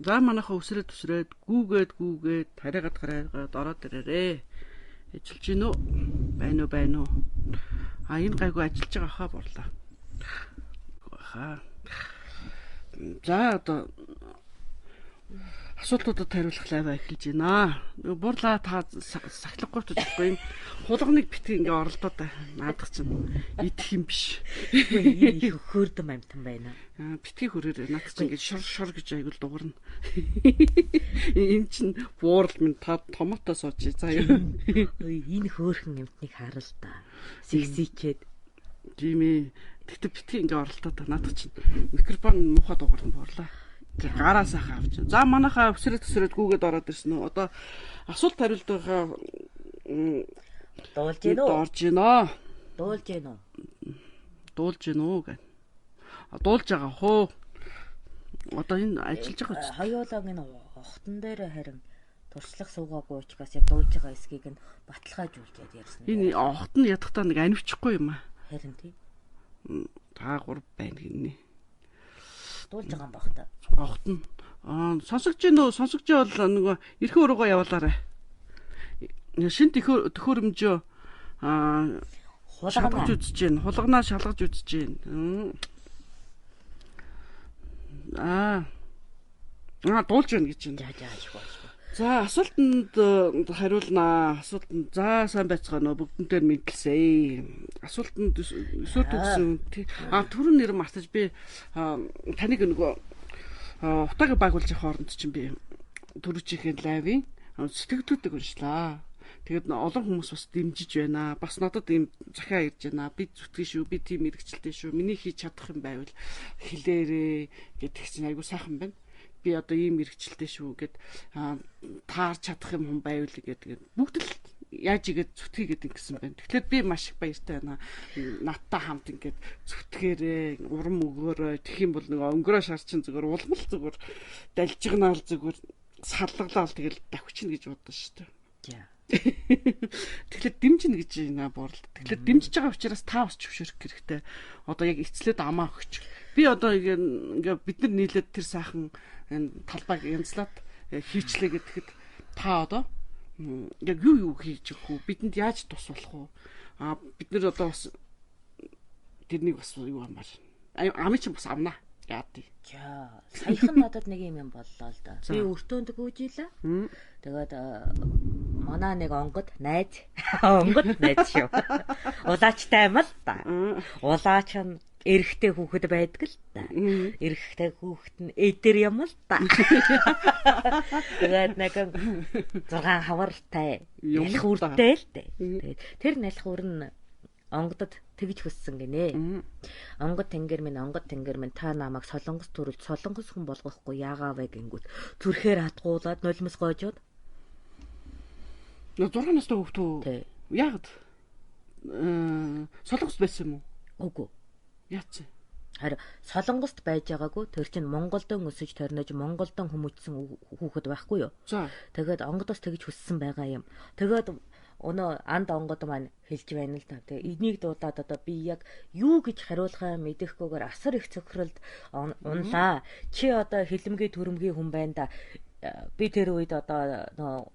За манайхаа өсрээд гүүгээд тарайгаад ороод ирээрээ. Ажиллаж гин үү? Байна уу? А энэ гайгүй ажиллаж байгаа хаа борлоо. Хаа. За одоо асуултуудад хариулах лайв эхэлж байна. Бурлаа та сахилахгүй ч болохгүй юм. Хулганыг битгий ингээ оролдоод наадах чинь идэх юм биш. Энэ их хөөрдөм амтан байна. Битгий хөрөөр наадах чинь ингээ шор гэж айгуул дуурна. Энэ чинь буурал минь та томото сууж заа юу. Энэ хөөрхөн амтныг хараа л та. Сэгсийчээд. Тийм ээ. Тэгтээ битгий ингээ оролдоод наадах чинь микрофон муухай дуурна буурлаа. Гараасаа хавч. За манайхаа өсрөөд гүүгээд ороод ирсэн үү? Одоо асуулт хариултынхаа дуулж гин үү? Дуулж гин үү гэх. Дуулж байгаа хөө. Одоо энэ ажиллаж байгаа ч. Хоёулаа энэ хохтон дээр харин туршлах суугаагүй учраас яг дуулж байгаа эсгийг нь баталгаажуулж ярьсан. Энэ хохтон ядахтаа нэг анивчихгүй юм аа. Харин тий. Та гур байна гинэ. Дуулж байгаа юм баг та. Хохтон. Сонсогч нөө бол нөгөө эрхэн өрөөгөө явуулаарай. Шин төхөөрөмжөө шалгаж үзэж гин. Хулганаа шалгаж үзэж гин. Дуулж байна гэж байна. За асуултанд хариулнаа. Асуултанд за сайн байцгаана уу бүгдэн дээр мэдлсэй. Асуултанд өсөд өгсөн. Түрүүн нэр мартаж би таныг нөгөө утаагаа байгуулж явах хооронд чинь би төрөчийн лайвын сэтгэлдүүдийг уншлаа. Тэгээд олон хүмүүс бас дэмжиж байна. Бас надад ийм захиа ирж байна. Би зүтгэн шүү. Би тийм мэрэгчлээ шүү. Миний хийж чадах юм байвал хэлээрээ гэдэг чинь айгу сайхан байна. Би одоо ийм мэрэгчлээ шүү гэд таарч чадах юм байвал гэдэг бүгд л яаж игээд зүтгэе гэдэг гэсэн байна. Тэгэхээр би маш их баяртай байна. Надтай хамт ингээд зүтгээрээ урам өгөөрэй. Тэгэх юм бол нэг өнгөрөө шарчин зүгээр улмал зүгээр далжигнаал зүгээр салгалаа тэгэл давхична гэж бодсон шүү дээ. Тэгэхээр дэмжинэ гэж байна боорл. Тэгэхээр дэмжиж байгаа учраас та бас зөвшөөрөх хэрэгтэй. Одоо яг эцлээд амаа өгч. Би одоо ингээ бид нар нийлээд тэр сайхан энэ талбайг янзлаад хийчлээ гэхэд та одоо яг юу хийж өгөх үү? Бидэнд яаж тус болох уу? Бид нар одоо бас тэрнийг бас юу амаар. Амын чинь бас авнаа. Яад. Саяхан надад нэг юм боллоо л да. Би өртөөнд гүйжилээ. Тэгээд манай нэг онгод найз шүү. Улаачтай юм л да. Улаач нь эрэгтэй хүүхэд байдаг л да. Эрэгтэй хүүхэд нь эдэр юм л да. Тэгээд нэг 6 хавартай ялх үртэй л дээ. Тэгээд тэр ялх үр нь онгодод тэгж хөссөн гинэ. Онгод тэнгэр минь та намайг солонгос төрөлд солонгос хүн болгохгүй яагаавэ гингүүт зүрхээр хатгуулаад нулимс гоожоод 6 настай хүүхдүү. Яагаад? Солонгос байсан юм уу? Үгүй. Яац. Харин солонгост байж байгаагүй тэр чинь Монголдон өсөж төрнөж Монголдон хүмүүжсэн хүүхэд байхгүй юу? Тэгээд онгодоос тэгж хөссөн байгаа юм. Тэгээд өнөө анд онгод маань хэлж байна л да. Тэгээ энийг дуудаад одоо би яг юу гэж хариулахаа мэдэхгүйгээр асар их цөхрөлд унлаа. Чи одоо хилэмгийн төрөмгийн хүн байна да. Би тэр үед одоо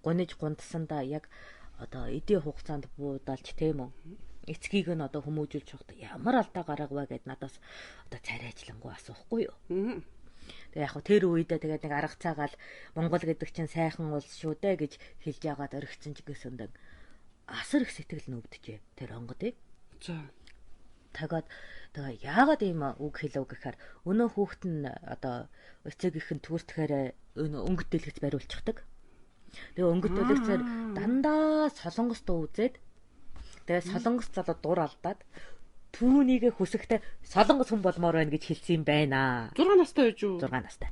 гониж гундсандаа яг одоо эдийн хугацаанд буудалж тийм үү. Эцгийг нь одоо хүмүүжүүлж явахдаа ямар алдаа гаргаваа гэд надаас одоо царайжлангуу асуухгүй юу. Тэгээ яг тэр үедээ тэгээд нэг арга цагаал Монгол гэдэг чинь сайхан улс шүү дээ гэж хэлж яагаад орхицсан ч гэсэн дэг асар их сэтгэл нөвдөжээ тэр онгодыг. Тэгээд яагаад ийм үг хэлв гэхээр өнөө хүүхэд нь одоо эцэг их нь түүртэхээр өнгөт дэлгэц бариулчихдаг. Тэгээ өнгөт дэлгэцээр дандаа солонгост үзээд тэгээ солонгос залуу дур алдаад түүнийг хүсэхдээ солонгос хүн болмоор байна гэж хэлсэн юм байна. 6 настай байж юу? 6 настай.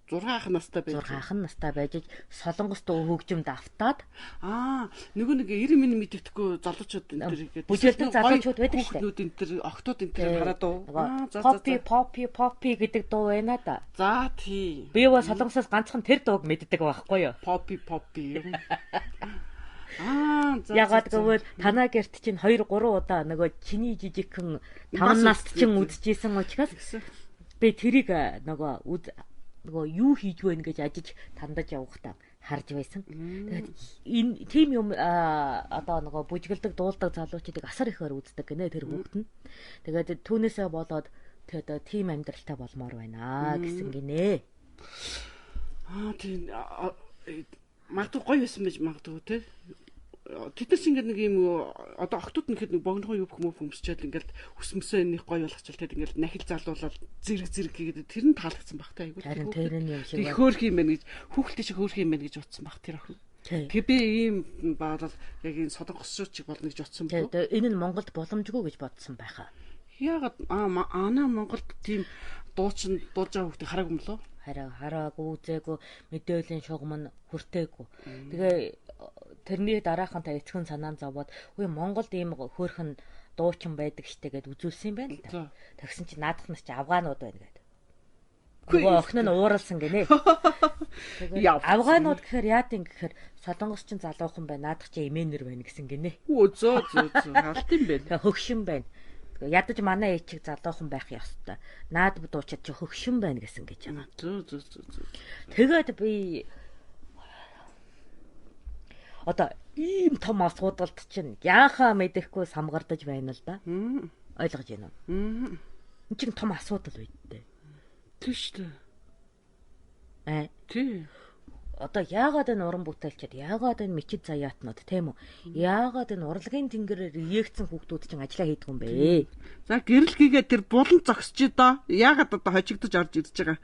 6 ах настай байж. 6 ах настай байж солонгост хөгжимд автаад нөгөө нэг 90 минь мэддэхгүй залуучууд энэ төр игээд бүжгэлдэн залуучууд байдаг шүү дээ. Хүүхдүүд энэ төр октод энэ төр хараад уу. Poppy гэдэг дуу байна да. За тий. Би бас солонгосоос ганцхан тэр дууг мэддэг байхгүй юу? Poppy. Ягаад гэвэл танаа гэрт чинь 2 3 удаа нөгөө чиний жижигхэн 5 наст чинь үдчихсэн учраас би тэрийг нөгөө юу хийж байна гэж ажиж тандаж явахдаа харж байсан. Тэгээд энэ тим юм одоо нөгөө бүжгэлдэг дуулдаг залуучуудыг асар ихээр үздэг гинэ тэр хүүхэд нь. Тэгээд түүнээсээ болоод тэгээд тим амьдралтай болмоор байна гэсэн гинэ. Тийм магадгүй гоё байсан байж магадгүй те. Тэднээс ингээд нэг юм одоо охтууд нэхэд нэг богинохоо юу хөмсчээд ингээд өсмөсөө энийг гоё болгочвол тэгээд ингээд нахил залуулаад зэрэг хийгээд тэр нь таалагдсан баг та айгуу. Харин тэр нь юм шиг хөөх юм байна гэж хүүхэлтэй шиг хөөх юм байна гэж утсан баг тэр охин. Тэгээ би ийм баалал яг энэ Солонгос шиг болно гэж утсан бүү. Тэгээд энэ нь Монголд боломжгүй гэж бодсон байхаа. Яагаад анаа Монголд тийм дууж байгаа хүүхдийг хараагүй юм лөө? Хараагүй үзээгүй мэдээллийн шугам нь хүртээгүй. Тэгээ тэрний дараахан та эцгэн санаан зовоод үгүй Монголд ийм хөөрхөн дуучин байдаг штэ гэд үзүүлсэн юм байна л да. Тэгсэн чи наадах нас чи афгаанууд байна гэд. Нөгөө охин нь ууралсан гинэ. Тэгээд афгаанууд гэхээр яадин гэхээр солонгосчин залуухан байна, наадах чи эмээнэр байна гэсэн гинэ. Зөө алт юм байна. Хөгшин байна. Ядаж манай ээчиг залуухан байх ёстой. Наад дуучид чи хөгшин байна гэсэн гэж байгаа. Зөө. Тэгээд би одоо ийм том асуудалд чинь яахаа мэдэхгүй самгардаж байна л да. Ойлгож байна уу? Энд чинь том асуудал байдтэй. Тийм шүү дээ. Тийм. Одоо яагаад энэ уран бүтээлчд, яагаад энэ мичид заяатнууд тийм үү? Яагаад энэ урлагийн тэнгэрээр иегцэн хүүхдүүд чинь ажиллаа хийдэг юм бэ? За гэрэл гээгээ тэр булан зогсчих доо. Яагаад одоо хожигдож орж ирж байгаа?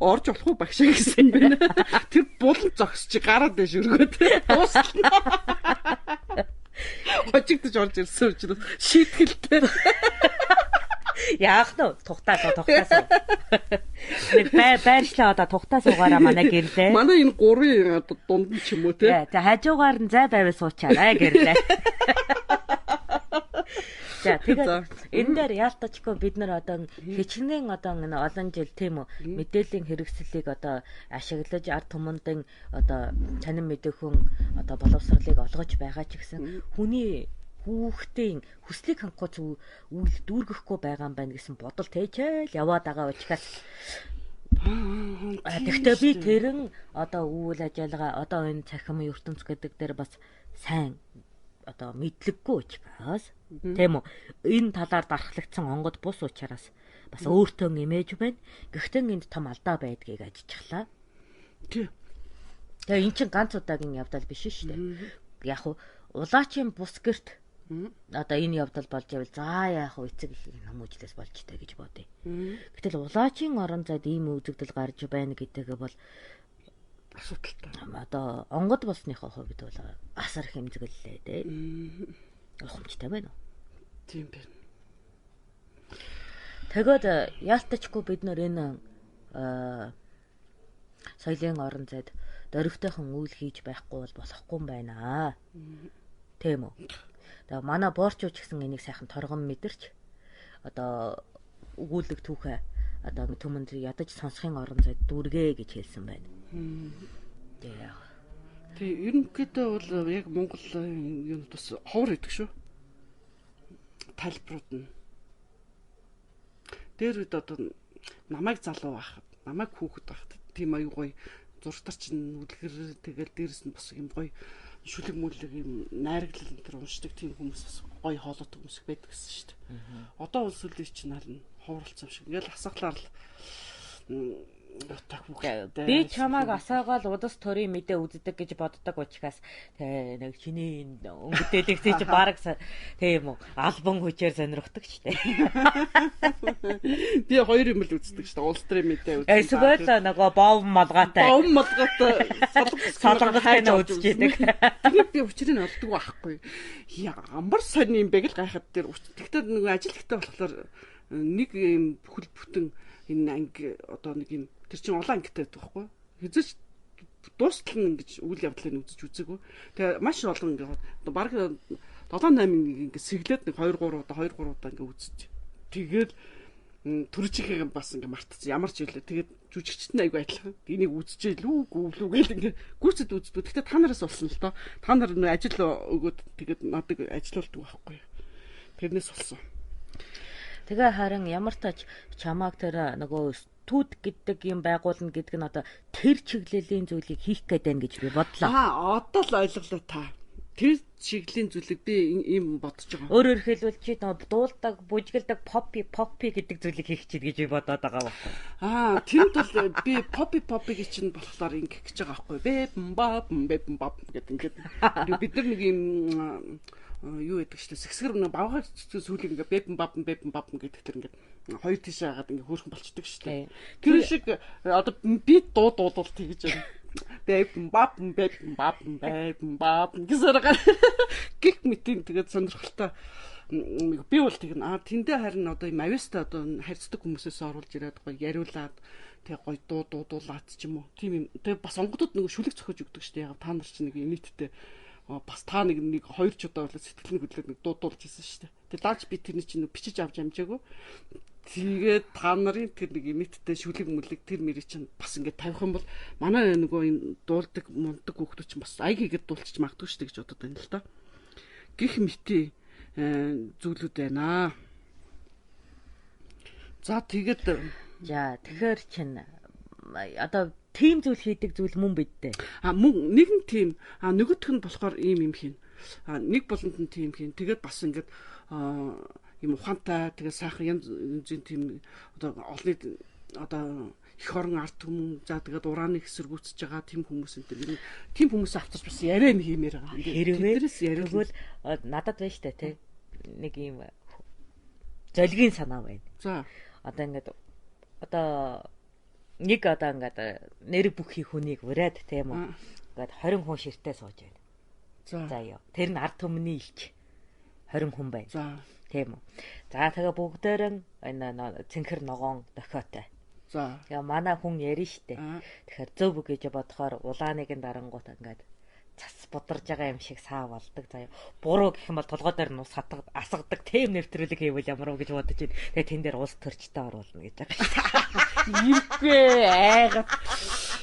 Орж болох уу багшаа гэсэн юм байна. Тэр булан зогсчих гараад дэш өргөөд дуусна. Хожигдож орж ирсэн учраас шийтгэлтэй. Яах нь тухтаасаа. Нэг байршлаа одоо тухтаасуугаараа манай гэрлээ. Манай энэ гурвын одоо дунд нь ч юм уу те. За хажуугаар нь зай байвал суучаарай гэрлээ. За тэгээд энэ дээр яалтачгүй бид нар одоо хичнээн одоо олон жил тийм үү мэдээллийн хэрэгслийг одоо ашиглаж ард түмэндэн одоо танин мэдэхүүн одоо боловсролыг олгож байгаа ч гэсэн хүний хүүхдийн хүслийг хангах үйл дүүргэхгүй байгаа юм байна гэсэн бодол тэйчээл яваад байгаа учраас тэгтээ би тэрэн одоо үйл ажиллагаа одоо энэ цахим ертөнц гэдэг дээр бас сайн одоо мэдлэггүй учраас тийм үү энэ талаар дархлагдсан онгод бус учраас бас өөртөө нэмэж байна. Гэхдээ энд том алдаа байдгийг ажиглаа. Тэгээ эн чинь ганц удаагийн явдал биш шүү дээ. Яг улаачийн бус гэрт одоо энэ явдал болж байвал за яах вэ эцэг их хүмүүжлээс болж таа гэж бодъё. Гэтэл улаачийн орон зайд ийм үзэгдэл гарч байна гэдэгээ бол асуудалтай. Одоо онгод болсныхоо хувьд бол асар их хэмзэглэлээ дээ. Ухамжтай байна уу? Тийм байна. Тэгээд яалтачгүй бид нар энэ соёлын орон зайд дөрвтэйхэн үйл хийж байхгүй бол болохгүй юм байна. Тийм үү? Тэгээ манай боорчууч гэсэн энийг сайхан торгон мэдэрч одоо өгүүлэг түүхээ одоо түмэнд ядаж сонсохын орон зайд дүүргээ гэж хэлсэн байна. Тэгээ ерөнхийдөө бол яг Монгол юм бас ховор идэг шүү. Тайлбарууд нь. Дээр үед одоо намайг залуу байхад, намайг хүүхэд байхад тийм аюу гоё зургатар чинь үлгэр тэгэл дээрэс нь бас юм гоё шүлэг мүлэг юм найраглал энэ төр уншдаг тийм хүмүүс бас гоё хоолойтой хүмүүс байдаг гэсэн шүү дээ. Одоо улс үлдээ чинь харна ховролцсон шиг. Ингээл асахлаар л би чамааг асаагаал удас төрийн мэдээ үздэг гэж боддог учраас нэг чиний өнгөдөлийг чи баг тийм үү альбом хүчээр сонирхдаг ч тийм. Би хоёр юм л үздэг шүү дээ. Улс төрийн мэдээ үздэг. Эсвэл нөгөө бов малгайтай солонгос хайж үзэж идэг. Тэгээд би учрыг нь олддог байхгүй. Ямар сонь юм бэ гэл гайхаад тэр. Тэгтээ нөгөө ажил ихтэй болохоор нэг юм бүхэл бүтэн энэ анги одоо нэг юм тэр чинь улаан ангитай байдаг байхгүй. Хэзээч дуустал нь ингэж үйл явдлыг үзэж үзээгүй. Тэгээ маш олон ингэ одоо баг 7-8 ингэ сэглээд нэг 2-3 удаа ингэ үзэж. Тэгээд төрөчийнхээ бас ингэ мартчихсан. Ямар ч хэлээ. Тэгээд жүжигчт нь айгүй адилхан. Энийг үзчихээ лүү гүвлүү гээл ингэ гүрцэд үздэг. Тэгтээ та нараас болсон л доо. Та нар нэг ажил өгөөд тэгээд надад ажилуулдаг байхгүй. Тэрнээс болсон. Тэгээ харин ямар ч тач чамааг тэр нөгөө студ гэдэг юм байгуулна гэдэг нь одоо тэр чиглэлийн зүйлийг хийх гээд байна гэж би бодлоо. Одоо л ойлголоо та. Тэр чиглэлийн зүйлийг би ийм бодож байгаа. Өөрөөр хэлбэл чи дуулдаг, бүжгэлдэг поппи гэдэг зүйлийг хийх чид гэж би бодоод байгаа байхгүй. Тэнд бол би поппи гэж чинь болохоор ингэх гэж байгаа байхгүй. Бэб гэдэг ингээд бид нар нэг юм юу гэдэг чинь сэсгэр нэг бавгаар сүүлийн ингээд бэб гэдэг тэр ингээд хоёр тийш хагаад ингээд хөөрхөн болчдөг шүү дээ. Тэр шиг одоо би дуудвал тэгж байна. Бэб гэсэн гих мэтийн тэгээд сонирхолтой би бол тэгнэ. Тэндээ харин одоо юм авьяастай одоо харьцдаг хүмүүсээс оруулж ирээд гоё яриулаад тэг гоё дуудуулаад ч юм уу. Тийм юм. Тэг бас онгодод нөгөө шүлэг зөхөж өгдөг шүү дээ. Яг та нар чинь нэг нийтдээ бас та нэг хоёр ч удаа болоо сэтгэлний хөдлөд нэг дуудуулж ирсэн шүү дээ. Тэг дааж би тэрний чинь бичиж авч амжаагүй. Тэгээд та нарын тэр нэг нийтдээ шүлэг мүлэг тэр мэрий чинь бас ингээд тавих юм бол манай нөгөө юм дуулдаг мундаг хүүхдүүд чинь бас аяг хийгээд дуулчих магадгүй шүү дээ гэж бодод байна л да. Гэх мэт зүйлүүд байна. За тэгээд тэгэхээр чинь одоо тим зүйл хийдэг зүйл мөн бидтэй. Мөн нэгэн тим нөгөөх нь болохоор ийм юм хийн. Нэг болонд нь тим хийн. Тэгээд бас ингээд юм ухаантай тэгээ сайхан янз янзын тийм одоо олны одоо их орон ард түмэн за тэгээд урааныг эсэргүүцэж байгаа тийм хүмүүс энэ тэр тийм хүмүүс авчирч бас яриа хиймээр байгаа. Тэрээс яригвал надад байна штэ тий. Нэг юм золгийн санаа байна. За одоо ингээд одоо нэг одоо ингээд нэр бүхий хүнийг ураад тийм үү. Ингээд 20 хүн ширтээ сууж байна. За ёо. Тэр нь ард түмний илч 20 хүн байна. За тийм үү. За тэгээ бүгдээрэн энэ цэнхэр ногоон дохиотой. За. Тэгээ манай хүн ярина штэ. Тэгэхээр зөв гэж бодохоор улааныг нь дарангуут ингээд цас бударж байгаа юм шиг саа болдог. За буруу гэх юм бол толгой дээр нь ус асгадаг тийм нэвтрүүлэг хийвэл ямар уу гэж бодож байна. Тэгээ тэн дээр ус төрчтэй оруулна гэж байгаа. Иргүй айга.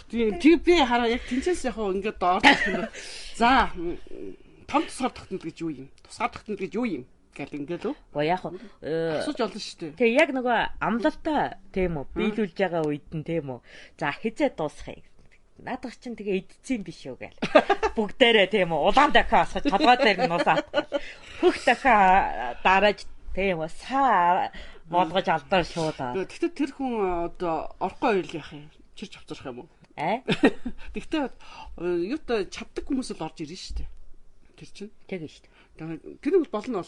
Тийм би хараа яг тэнцээс яг ингээд доордох юм. За том тусгаар тогтнол гэж юу юм? Тусгаар тогтнол гэж юу юм? Гэт ингээд үү? Яг асууж олно шүү дээ. Тэгээ яг нөгөө амлалтаа тийм үү биелүүлж байгаа үед нь тийм үү. За хизээ дуусгая. Наадах чинь тэгээ идцэн биш үү гээл. Бүгдээрээ тийм үү улаан дахиа асгаж толгой дээр нь нус аатгал. Хөх дахиа дарааж тийм үү саа болгож алдаар шуулаа. Тэгтээ тэр хүн одоо орохгүй ойл яах юм? Чирч авцрах юм уу? Тэгтээ юутай чаддаг хүмүүс л орж ирнэ шүү дээ. Тэр чинь. Тэгэн шүү дээ. Тэр бол болно.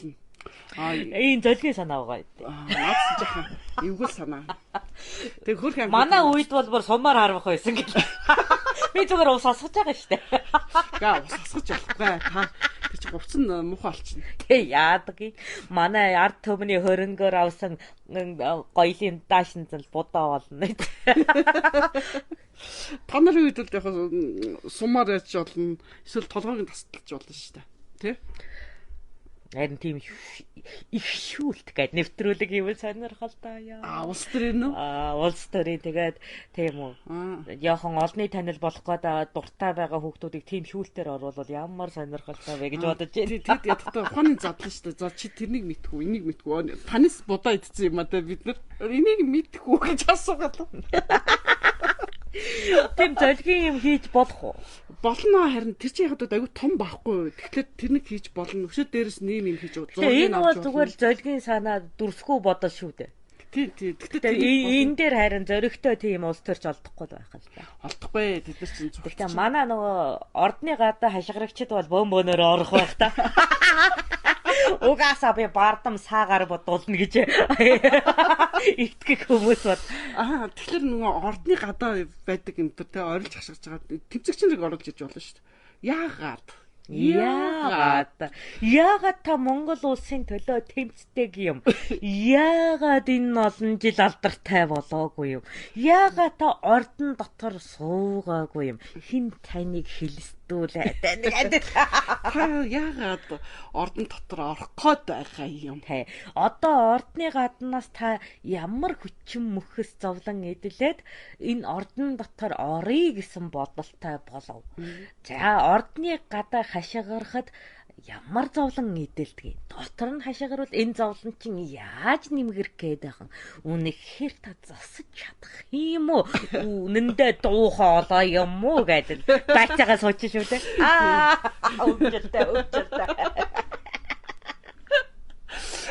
Ийм золгийн санаа байгаа. Наадсан жахан эвгүй санаа. Тэг хөрх юм. Манай үед бол бүр сумаар харвах байсан гэл. Би зүгээр ус асгаж байгаа штэ. Ус асгаж болохгүй. Та тэр чи говцсон муухай олчихно. Тэг яадаг. Манай ард түмний хөрөнгөөр авсан гоёлын даашин зал будаа болно. Та нарын үед л яг сумаар яж болно. Эсвэл толгойг нь тасдалж болно штэ. Тэ? Харин тийм их шүүлт гэдэг нэвтрүүлэг юм сонирхолтой яа. Улс төрийн үү? Улс төрийн тэгээд тийм үү. Яахан олны танил болох гээд дуртай байгаа хүүхдүүдийг тийм шүүлтээр оруулвал ямар сонирхолтой вэ гэж бодож байна. Тэгэд ядахтаа ухааны задлаа шүү дээ. За чи тэрнийг мэдхүү, энийг мэдхүү. Танис будаа идсэн юм а та бид нар энийг мэдхүү гэж асуугаад. Тийм золгийн юм хийж болох уу? Болно харин тэр чинь яг айгүй том байхгүй. Тэгэхээр тэрнийг хийж болно. Өшөө дээрээс нэм юм хийж зургийг авч. Энэ бол зүгээр золгийн санаа дүрсгүй бодол шүү дээ. Тийм. Тэгэхээр энэ дээр харин зөрөгтэй тийм улс төрч олдохгүй байх л да. Олдохгүй. Тэд нар чинь зөвхөн. Тэгээ манай нөгөө ордны гадаа хашгирагчд бол бөөнөөр орох байх та. Угаасаа би бардам саагаар бодуулна гэж итгэх хүмүүс бол. Тэгэхээр нөгөө ордны гадаа байдаг юм тэр тэ орилж хашгирч байгаа тэмцэгчнэрийг оруулж иж болно шүү дээ. Яагаад та Монгол улсын төлөө тэмцдэг юм? Яагаад энэ олон жил алдартай болоогүй юм? Яагаад та ордон дотор суугаагүй юм? Хэн таныг хилстүүлээд байна? Та яагаад ордон дотор орох гээд байгаа юм? Одоо ордны гаднаас та ямар хүчин мөхөс зовлон эдлээд энэ ордон дотор оръё гэсэн бодолтой болов. За ордны гадаа хашгирахад ямар зовлон идэлдэг. Дотор нь хашаагаар бол энэ зовлон чинь яаж нэмгэрх гээд байгаа юм. Үнэхээр та засаж чадах юм уу? Үнэндээ дуухай олоо юм уу гэдэг байцаагаа сууч шүү дээ. Өвчөлтэй.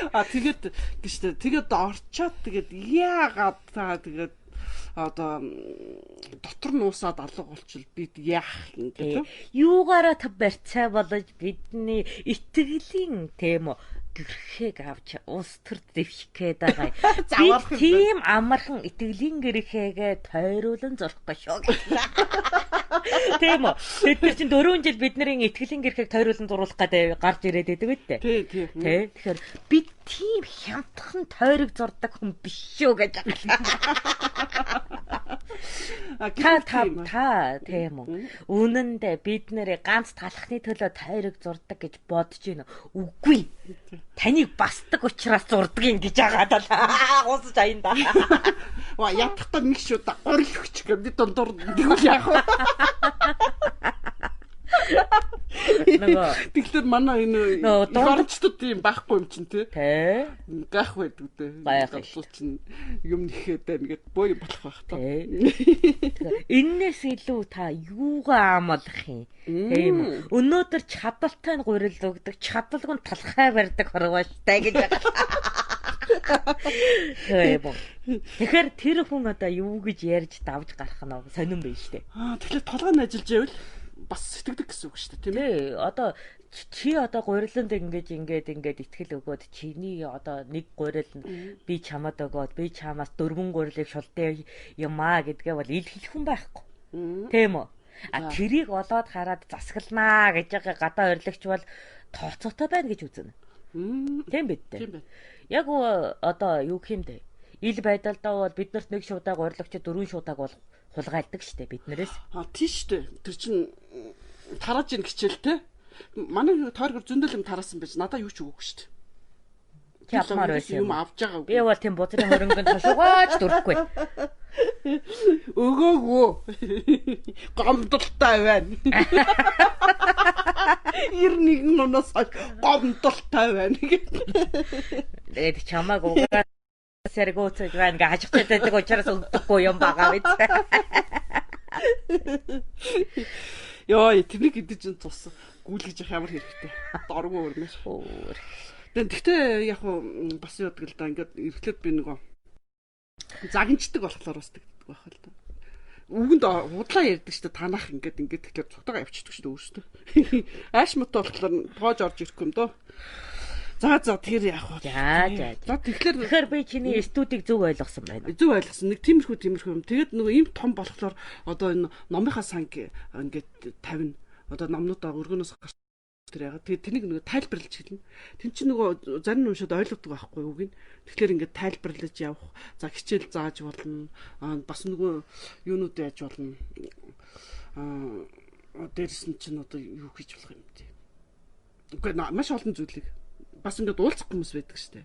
Тэгээд гэжтэй. Тэгээд орчоод тэгээд яагаад та тэгээд одоо дотор нуусаад алга болчихвол бид яах юм гэдэг. Юугаараа та барьцаа болж бидний итгэлийн тийм гэрхэг авч ус төр дэвших гээд байгаа. Би тийм амархан итгэлийн гэрхээгээ тойруулан зурхгүй шүү. Тийм үү. Тэгэхээр чинь 4 жил бидний итгэлийн гэрхийг тойруулан зуруулах гэдэг гарч ирээд байдаг үү? Тий. Тэгэхээр бид тийм хямдхан тойрог зурдаг хүн биш шүү гэж та тийм үү. Үнэндээ бид нэрээ ганц талхны төлөө тойрог зурдаг гэж бодож байна. Үгүй. Таныг басдаг учраас зурдаг юм гэж агаад л уусаж аянда. Ва ятгахтаа нэг шүү да. Горлогч гэдэг дундуур тэгвэл яах вэ? Тэгэхээр манай энэ орчтод тийм байхгүй юм чинь тий. Гах байдаг дээ. Галуу чинь юм нэхэд байна гэд боо юм болох байх та. Эннээс илүү та юугаа амлах юм? Тийм. Өнөөдөр чадaltaй нь гурил өгдөг, чадалгүй нь талхай барьдаг хорвооштай гэж байгаа. Тэгэхээр тэр хүн одоо юу гэж ярьж давж гарах нь сонирн байна шүү дээ. Тэгэхээр толгойн ажиллаж байвал бас сэтгэдэг гэсэн үг шүү дээ, тийм ээ. Одоо чи одоо гуриланд ингээд итгэл өгөөд чиний одоо нэг гурил нь би чамд өгөөд би чамаас 4 гурилыг шулдаа юмаа гэдгээ бол илэрхийлэх хүн байхгүй. Тийм үү? Тэрийг олоод хараад засаглнаа гэж байгаа гадаа орилогч бол тооцоотой байна гэж үзнэ. Тийм биз дээ. Яг одоо юу гэх юм бэ? Ил байдалдаа бол биднэрт нэг шуудаг гурилогч 4 шуудаг бол хулгайлдаг штэ биднэрээс. Тийш штэ. Тэр чин тарааж ийн хичээлтэй. Манай тойргор зөндөл юм тараасан байж надаа юу ч өгөөгүй штэ. Явмаар байсан юм авч байгаа. Би бол тийм бузрын хөрөнгөнд хашуугаач дүрхгүй. Өгөөгөө. Гомдолтой байна. 91 нунаас гомдолтой байна гэдэг. Тэгээд чамааг угаа сэргүүцэж байна гэж хажигчаад байдаг учраас өгдөггүй юм байгаа биз. Йоо, тэрний гэдэг чинь тус гүйлгэж явах ямар хэрэгтэй. Доргоо өрнөш. Тэгтээ яг бас яадаг л да ингээд эргэлээд би нөгөө загинчдаг болохоор бас тэгдэг байх л да. Үгэнд худлаа ярьдаг шүү дээ. Танах ингээд тэгэхээр цогтойгоо явчихдаг шүү дээ өөрсдөө. Ааш мото болохоор тоож орж ирэхгүй юм дөө. За тэр яах вэ? За тэгэхээр би чиний студийг зөв ойлгосон байна. Зөв ойлгосон. Нэг тиймэрхүү юм. Тэгээд нөгөө ийм том болохоор одоо энэ номынхаа санг ингээд 50 одоо номнуудаа өргөнөөс гарч тэр яагаад тэгээд тэнийг нөгөө тайлбарлаж хэлнэ. Тэн чинь нөгөө зарим уншаад ойлгодог байхгүй үг нь. Тэгэхээр ингээд тайлбарлаж явах. За хичээл зааж болно. Бас нөгөө юунууд яаж болно. Дээрс нь чинь одоо юу хийж болох юм бэ? Үгүй маш олон зүйлийг бас ингээд уулзах хүмүүс байдаг штэ.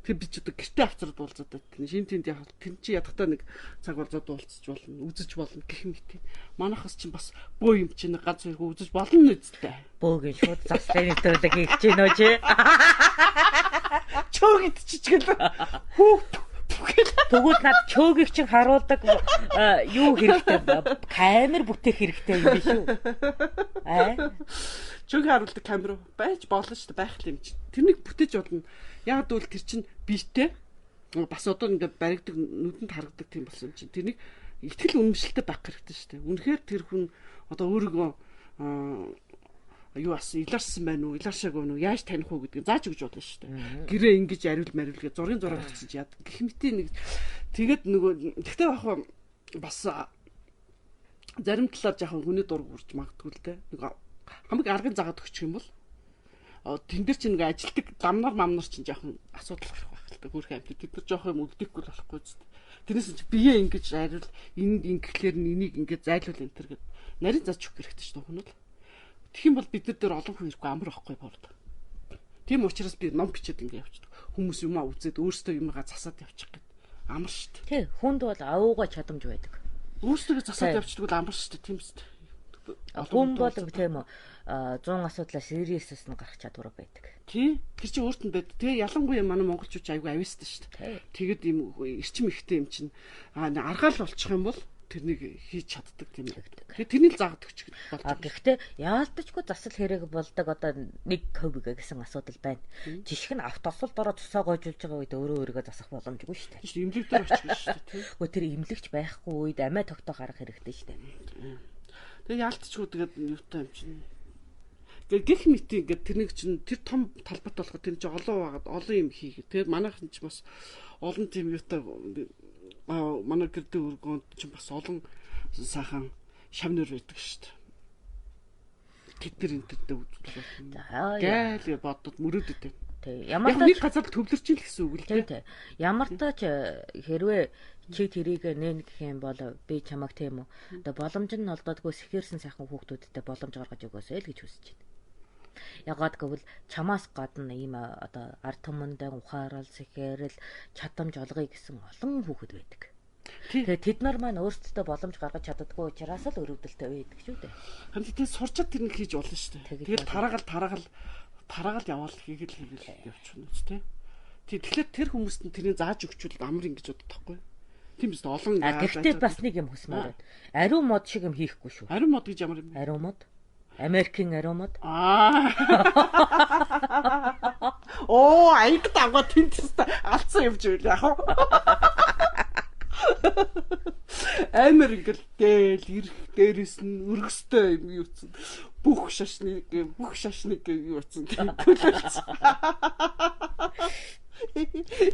Тэгэхээр би ч одоо гэртээ авцраад уулзаад байна. Шин тэнд яг тэн чи ядахтаа нэг цаг болзоод уулзч болно, үзэж болно гэх юм тий. Манайхас чинь бас бөө юм чинь ганц хоёр үзэж болно үсттэй. Бөөгийн шууд заслын нэвтрүүлэг хийж гинөө чи. Чөөгэд чичгэл. Тэгвэл над чөөгийг чинь харуулдаг юу хэрэгтэй камер бүтээх хэрэгтэй юм биш үү? Чөөг харуулдаг камер байж болно шүү дээ байх юм чинь. Тэрнийг бүтээж болно. Яг л тэр чинь биетэй бас одоо ингээд баригдаг нүдэнд харагдаг тийм болсон юм чинь. Тэрнийг ихтгэл үнэмшилтэй байх хэрэгтэй шүү дээ. Үнэхээр тэр хүн одоо өөрийгөө юу асан илэрсэн байна уу, илэршээгүй байна уу, яаж таних уу гэдгийг зааж өгч болно шүү дээ. Гэрээ ингэж ариул зургийн зураг авчиж яад. Гэх мэтийн нэг тэгээд нөгөө тэгтээ бахаа бас зарим талаар жоохон хүний дург үрж магадгүй л дээ. Нэг хамаг аргын загаад өгчих юм бол тэн дээр чинь нэг ажилтдаг дамнар чинь жоохон асуудал гарах байх л дээ. Хөөх амт тэд нар жоох юм өгдөггүй л болохгүй зү. Тэрнээс чи бие ингэж ариул энд ингэхлээр энийг ингэж зайлуул энэ төр гэд нарийн зааж өгөх хэрэгтэй шүү дээ хүн бол. Тэгэх юм бол бид нар дээр олон хүн ирэхгүй амар байхгүй борд. Тийм учраас би ном бичээд ингэ явчихдаг. Хүмүүс юмаа үзээд өөрсдөө юмгаа засаад явчих гээд амар шүү дээ. Тий, хүнд бол авууга чадамж байдаг. Өөрсдөө засаад явчихдаг бол амар шүү дээ. Тийм шүү дээ. Хүн бол тийм үү 100 асуудлаа serious-ус нь гарах чадвар байдаг. Тий. Тэр чинь өөрт нь байдаг. Тэгээ ялангуяа манай монголчууд айгүй авьяастай шүү дээ. Тэгээд ийм эрчим ихтэй юм чинь аргаал болчих юм бол тэрнийг хийж чаддаг тийм үү. Тэгээ тэрний л заадаг ч болж байна. Гэхдээ яалтчгүй засал хэрэг болдог одоо 1% гэсэн асуудал байна. Жишг нь автосолд ороод цусаа гойжулж байгаа үед өөрөө өөрийгөө засах боломжгүй шүү дээ. Тийм имлэгдэр очих шүү дээ. Гэхдээ тэр имлэгч байхгүй үед амиа тогтоох арга хэрэгтэй шүү дээ. Тэгээ яалтчгүй тэгээд юутай юм чинь. Гэх мэт ингээд тэрнийг чинь тэр том талбарт болохоор тэр чинь олон байгаад олон юм хийгээ. Тэгээд манайхан ч бас олон тийм юутай манай гэрдээ өргөнд чинь бас олон сайхан шавнар байдаг шүү дээ. Тэд нар энэ төрдөө үзүүлэх. Гайл бодод мөрөөдөд байна. Тэг. Ямар нэг газар төвлөрч ил гэсэн үг л дээ. Ямар тач хэрвээ чи тэрийг нээн гэх юм бол би чамайг тийм үү. Одоо боломж нь олдоодгүй сэхэрсэн сайхан хүүхдүүдтэй боломж гаргаж өгөөсэй л гэж хүсэж байна. Ягаад гэвэл чамаас гадна ийм одоо ард түмэндээ ухаарал сэхэрэл чадамж олгоё гэсэн олон хүүхэд байдаг. Тэгээ тэд нар маань өөрсдөө боломж гаргаж чаддаггүй учраас л өрөвдөлтөй байдаг шүү дээ. Харин тийм сурчаад тэрнийг хийж болно шүү дээ. Тэгээд тараагаал яваал хийгээл явчихна үст тий. Тэгэхээр тэр хүмүүст нь тэрийг зааж өгчүүл амар ингэж боддог таахгүй. Тийм биз дээ олон гэхдээ бас нэг юм хүсмээр байна. Ариун мод шиг юм хийхгүй шүү. Ариун мод гэж ямар юм? Ариун мод. Америкийн ариун мод. Оо, ангид авгаа тэнцэст алдсан юм жийл яах вэ? Амар ингээл дээл ирэх дээрээс нь өргөстэй юм юуцсан. Бүх шашныг юу утсан төлөвлөсөн.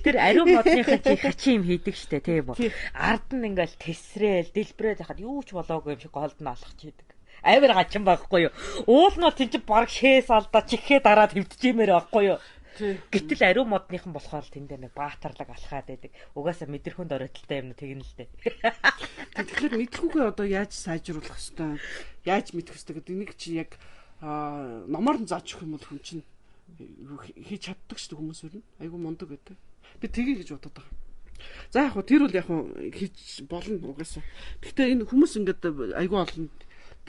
Тэр ариун модныхаа чи хачи юм хийдэг штэ тийм үү? Ард нь ингээл тесрээл, дэлбрээд хахад юу ч болоогүй юм шиг голд нь алхаж идэг. Амар гачин байхгүй юу? Уулнаа тийч баг шээс алдаа чихээ дараад хөвдөжмээр байхгүй юу? Гэтэл ариун модныхан болохоор тэнд дээр нэг баатарлаг алхаад байдаг. Угаасаа мэдрэхүнд оройтолтой юм тэгнэ л дээ. Тэгэхээр мэдрэхүүгээ одоо яаж сайжруулах хэвээр яаж мэдэх хэвээр гэдэг энийг чи яг номоор нь зааж өгөх юм бол хүн чинь хийж чаддаг шүү дээ хүмүүс өрнө. Айгу мундаг гэдэг. Би тгий гэж бодоод байгаа. За яг хөө тэр бол яг хөө хийж болно угаасаа. Гэхдээ энэ хүмүүс ингээд айгу олон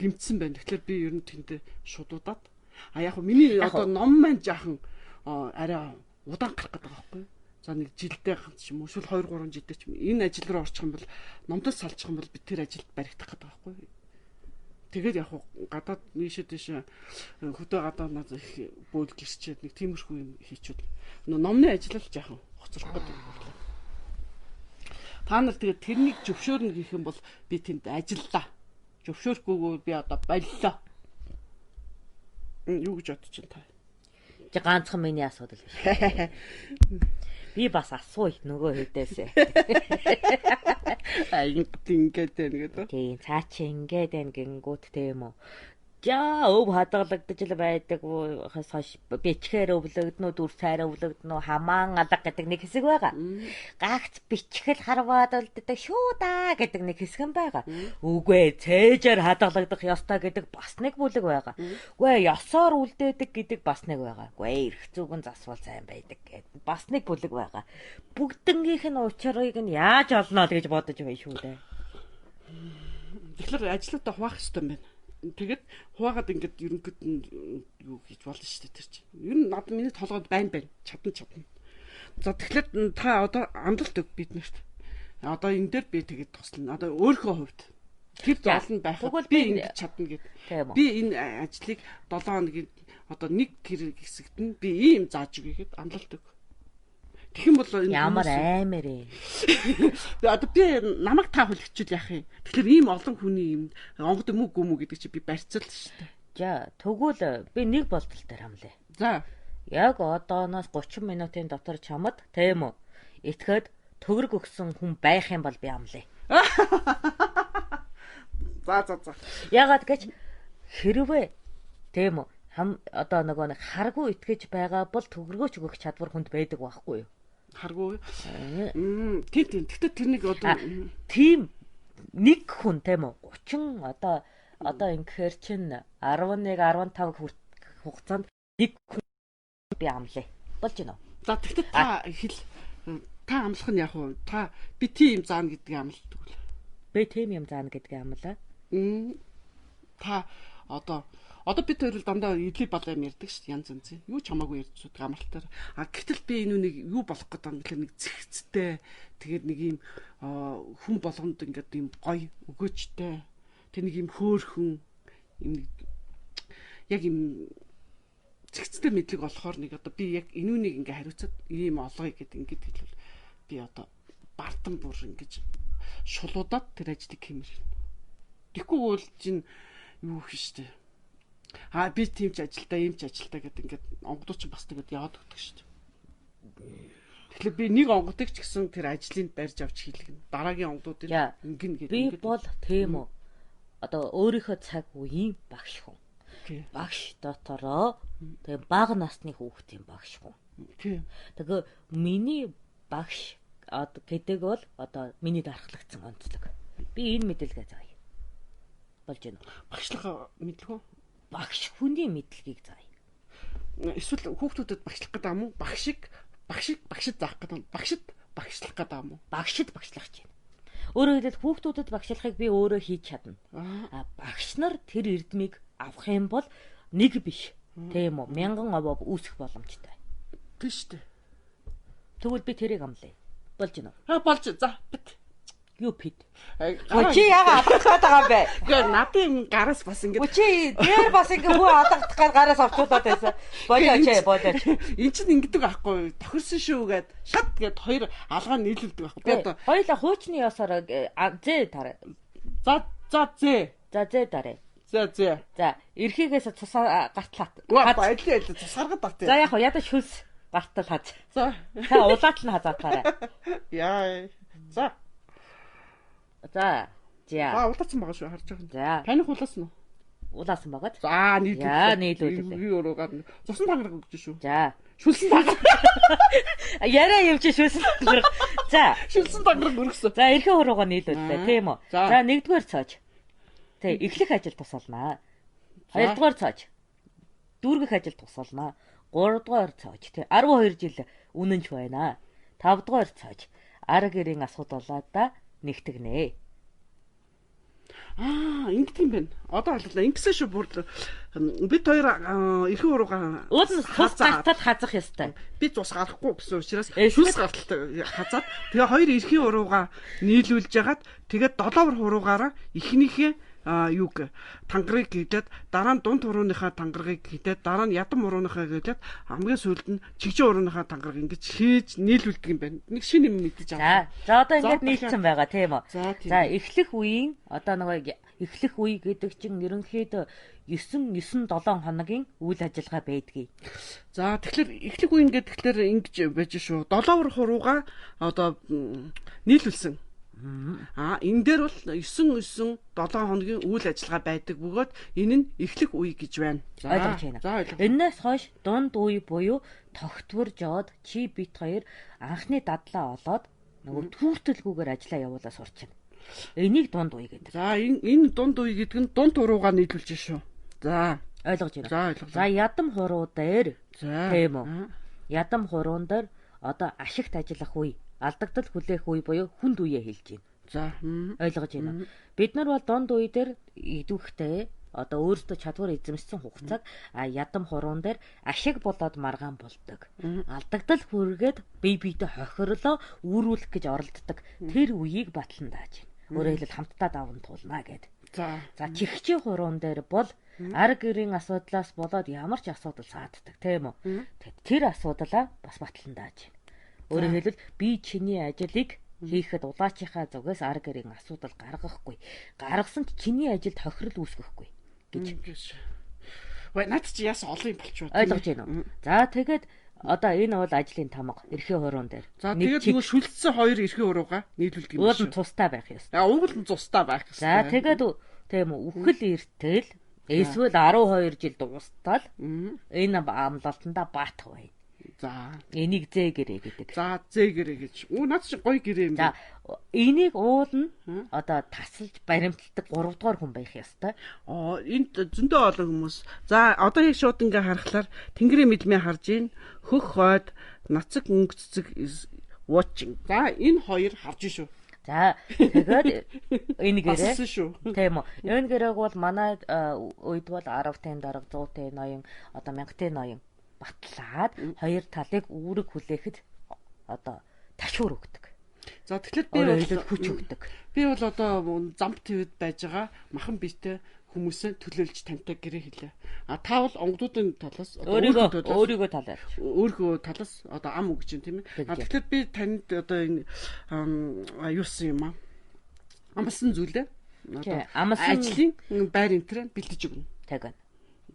гимтсэн байна. Тэгэхээр би ер нь тэндээ шудуудаад яг хөө миний одоо ном маань жаахан арай удаан гарах гэдэг байгаа байхгүй. За нэг жилдээ ганц ч юм уу эсвэл 2 3 жилдээ ч юм энэ ажил руу орчих юм бол номдоос салчих юм бол би тэр ажилд баригдах гэдэг байгаа байхгүй. Тэгээд яг гадаад нийшээ хөдөө гадаад наад их бөөл гэрчээд нэг тиймэрхүү юм хийчихэд номны ажил л жаахан хоцрох гэдэг юм. Та нар тэгээд тэрнийг зөвшөөрнө гэх юм бол би тэнд ажиллаа. Зөвшөөрөхгүйгээр би одоо боллоо. Юу гэж бодож байна та? Чи ганцхан миний асуудал биш. Би бас асууя нөгөө хэдээсээ. Ингээд гэдэг. Тийм цаа чи ингээд байна гингүүт тийм үү. За өв хадгалагдаж л байдаг хас хаш бичгээр өвлөгднө дүр цайраа өвлөгднө хамаан алга гэдэг нэг хэсэг байгаа. Гагц бичгэл харваад үлддэг шүү да гэдэг нэг хэсэг нь байгаа. Үгүй цээжээр хадгалагдах ёстой гэдэг бас нэг бүлэг байгаа. Үгүй ёсоор үлдээдэг гэдэг бас нэг байгаа. Үгүй эрх зүгэн засвал сайн байдаг гэдэг бас нэг бүлэг байгаа. Бүгднгийнх нь учрыг нь яаж олно л гэж бодож байна шүү дээ. Тэгэхээр ажлуудаа хуваах хэрэгтэй юм байна. Тэгээд хуваагаад ингээд ерөнхийд нь юу хийж болно шүү дээ тэр чинь. Ер нь над миний толгойд байна. Чадна. За тэгэхээр та одоо амлалт өг биднэрт. Одоо энэ дээр би тэгээд туслана. Одоо өөрийнхөө хувьд тэр зоолн байхад би ингэж чадна гэдэг. Би энэ ажлыг 7 хоногийн одоо нэг хэсэгт нь би ийм зааж өгье гэхэд амлалт өг. Тэгэх юм бол ямар аймаар ээ. Одоо би намайг та хүлэгчүүл яах юм. Тэгэхээр ийм олон хүний юм онгод юм уу гэдэг чи би барьцал шүү дээ. За тэгвэл би нэг болтол дээр хамлаа. За яг одооноос 30 минутын дотор чамд тийм үү итгэхэд төгрөг өгсөн хүн байх юм бол би амлаа. За. Ягаад гэж хэрвээ тийм үү одоо нөгөө нэг харгүй итгэж байгаа бол төгрөгөөч өгөх чадвар хүнд байдаг байхгүй юу? Харгүй. Тийм. Тэгтээ тэрнийг одоо тийм нэг хүн тийм үү 30 одоо ингэхээр чин 11 15 хугацаанд нэг хүн би амлаа. Болж гинөө. За тэгтээ та амлах нь яг уу та би тийм заана гэдгийг амладаг үл. Би тийм юм заана гэдгийг амлаа. Та одоо бид хоёр дандаа идли балай ярьдаг шүү дээ, янз янз. Юу ч хамаагүй ярьж байгаа амралтаар. Гэтэл би энэ үнийг юу болох гэдэг юм гэхэл нэг зэгцтэй. Тэгээд нэг юм хүн болгонд ингээд юм гоё өгөөжтэй. Тэг нэг юм хөөхөн юм яг юм зэгцтэй мэдлэг болохоор нэг одоо би яг энэ үнийг ингээ хариуцаад ийм олгоё гэдэг ингээд хэлвэл би одоо бартан бүр ингэж шулуудаад тэр ажлыг хэмэрнэ. Тэгэхгүй бол чинь юу гэх штэ. Би тийм ч ажилтаа, ийм ч ажилтаа гэдэг ингээд онгодууд ч бас тэгээд яваад өгдөг шүү дээ. Тэгэхээр би нэг онгодыг ч гэсэн тэр ажлыг барьж авч хийлгэнэ. Дараагийн онгодуудыг ингэн гэдэг. Би бол тийм үү. Одоо өөрийнхөө цаг үеийн багш хүн. Багш дотороо тэгээ бага насны хүүхдийн багш хүн. Тийм. Тэгээ миний багш гэдэг бол одоо миний дархлагдсан онцлог. Би энэ мэдээлгээ заая. Болж байна уу? Багшлах мэдлэг үү? Багш хүний мэдлэгийг заая. Эсвэл хүүхдүүдэд багшлах гэдэг юм уу? Багшид заах гэдэг юм. Багшид багшлах гэдэг юм уу? Багшид багшлах гэж байна. Өөрөөр хэлбэл хүүхдүүдэд багшлахыг би өөрөө хийж чадна. Багш нар тэр эрдмийг авах юм бол нэг биш. Тийм үү? 1000 овоо үүсэх боломжтой. Тийм шүү дээ. Тэгвэл би тэрийг амлая. Болж байна уу? Болж. За бит. Юу пит. Чи яга авчихад байгаа юм бэ? Гэхдээ надын гараас бас ингэ. Чи дээр бас ингэ хөө алгадах гал гараас авчуулаад байсан. Болооч. Энд чинь ингэдэг байхгүй. Тохирсон шүү гэд шат гэд хоёр алгаа нийлүүлдэг байхгүй. Би одоо хоёулаа хуучны ясаар зэ тараа. За зэ. За зэ тараа. За эрхийгээс цусаа гартлаа. Баярлалаа. Цусгаргад бат. За яг ядаж хөлс гартал хаз. За. Та улаат нь хазаатаарай. Яа. За. Улаасан байгаа шүү харж байгаа. За. Таних улаасан уу? Улаасан байгаад. За нийлүүлээ. Нийлүүлээ. Би өрөөгаар цусан тангараг өгч шүү. За. Шүлсэн тангараг. Яриа юм чи шүлсэн тангараг. За. Шүлсэн тангараг өргөсөн. За эрхээ уруугаа нийлүүллээ тийм үү? За нэгдүгээр цоож. Тэг эхлэх ажил тусалнаа. Хоёрдугаар цоож. Дүүргэх ажил тусалнаа. Гуравдугаар цоож. Тэг 12 жил үнэнч байна. Тавдугаар цоож. Ар гэрийн асуудалаа нэгтгэнэ. Ингэдэг юм байна. Одоо ойлголоо. Ингэсэн шүү бүр бид хоёр эрхэн уруугаа өөднөс тус гартад хазах ёстой. Би цус гарахгүй гэсэн учраас шүлс гарталтай хазаад тэгээ хоёр эрхэн уруугаа нийлүүлж ягаад тэгээд 7 хуруугаараа эхнийхээ юуг тангарыг хийдээд дараа нь дунд хурууныхаа тангарыг хийдээд дараа нь ядам хурууныхаа хийдээд хамгийн сүүлд нь чигжин хурууныхаа тангарыг ингэж хийж нийлүүлдэг юм байна. Нэг шинэ юм мэдэж аваа. За одоо ингэж нийлсэн байгаа тийм үү. За эхлэх үеийн одоо нэг эхлэх үе гэдэг чинь ерөнхийдөө 9-7 хоногийн үйл ажиллагаа байдгийг. За тэгэхээр эхлэх үе ингэхээр ингэж байж шүү. 7 хуруугаа одоо нийлүүлсэн. Энэ дээр бол 9-7 хоногийн үйл ажиллагаа байдаг бөгөөд энэ нь эхлэх үе гэж байна. За энэс хойш дунд үе буюу тогтворж яваад чи бит хоёр анхны дадлаа олоод нөгөө түүхтэлгүүгээр ажиллаа явуулаа сурч байна. Энийг дунд үе гэдэг. За энэ дунд үе гэдэг нь дунд хуруугаа нийлүүлж шүү. За ойлгож байна. За ядам хуруу дээр тийм үү? Ядам хуруун дээр одоо ашигт ажиллах үе, алдагдал хүлээх үе буюу хүнд үеэ хэлж байна. За ойлгож байна. Бид нар бол дунд үе дээр идэвхтэй одоо өөрсдөө чадвар эзэмшсэн хугацааг ядам хуруун дээр ашиг болоод маргаан болдог. Алдагдал хүргээд бие биедээ хохирлоо үүрүүлэх гэж оролддог. Тэр үеийг батлан дааж байна. Өөрөөр хэлбэл хамтдаа даван туулна гэдэг. За чихчийн хуруун дээр бол ар гэрийн асуудлаас болоод ямар ч асуудал сааддаг тийм үү? Тэр асуудлаа бас батлан дааж байна. Өөрөөр хэлбэл би чиний ажлыг хийхэд улаачийнхаа зүгээс ар гэрийн асуудал гаргахгүй. Гаргасан ч чиний ажилд хохирол үүсгэхгүй гэж. Наад чи яас олон юм болчихвол. Ойлгож байна уу? За тэгээд одоо энэ бол ажлын тамга эрхээ хуруун дээр. За тэгээд нөгөө шүлцсэн хоёр эрхээ хуруугаа нийлүүлдэг юм шүү. Уул нь тустай байх ёстой. Уул нь тустай байх ёстой. За тэгээд тийм үү үхэл эртэл эсвэл 12 жил дуустал энэ амлалтанда баатах бай. За энийг зэ гэрээ гэдэг. За зэ гэрээ гэж. Наад чи гоё гэрээ юм байна. За энийг уул нь одоо тасалж баримталдаг 3 дугаар хүн байх ёстой. Энд зөндөө олон хүмүүс. За одоо яг шууд ингээ харахаар тэнгэрийн мэдлэмээ харж ийн хөх хойд нацаг өнгөцөг watching. За энэ хоёр харж шүү. За тэгээд энэгээрээ тийм үү. Энэгээрээ бол манай үед бол 10-ын дарга 100-ын ноён одоо 1000-ын ноён батлаад хоёр талыг үүрэг хүлээхэд одоо ташуур өгдөг. За тэгэхээр би бол хүч өгдөг. Би бол одоо замп твэд байж байгаа махан биетэй хүмүүсээ төлөөлж тантай гэрээ хэлээ. А та бол онгодуудын талаас өөрийгөө талаас одоо ам өгч юм тийм ээ. А тэгэхээр би танд одоо энэ юусан юм аа. Амлсан зүйлээ одоо ажлын байр энтрээ бэлдэж өгнө. Тэгнь.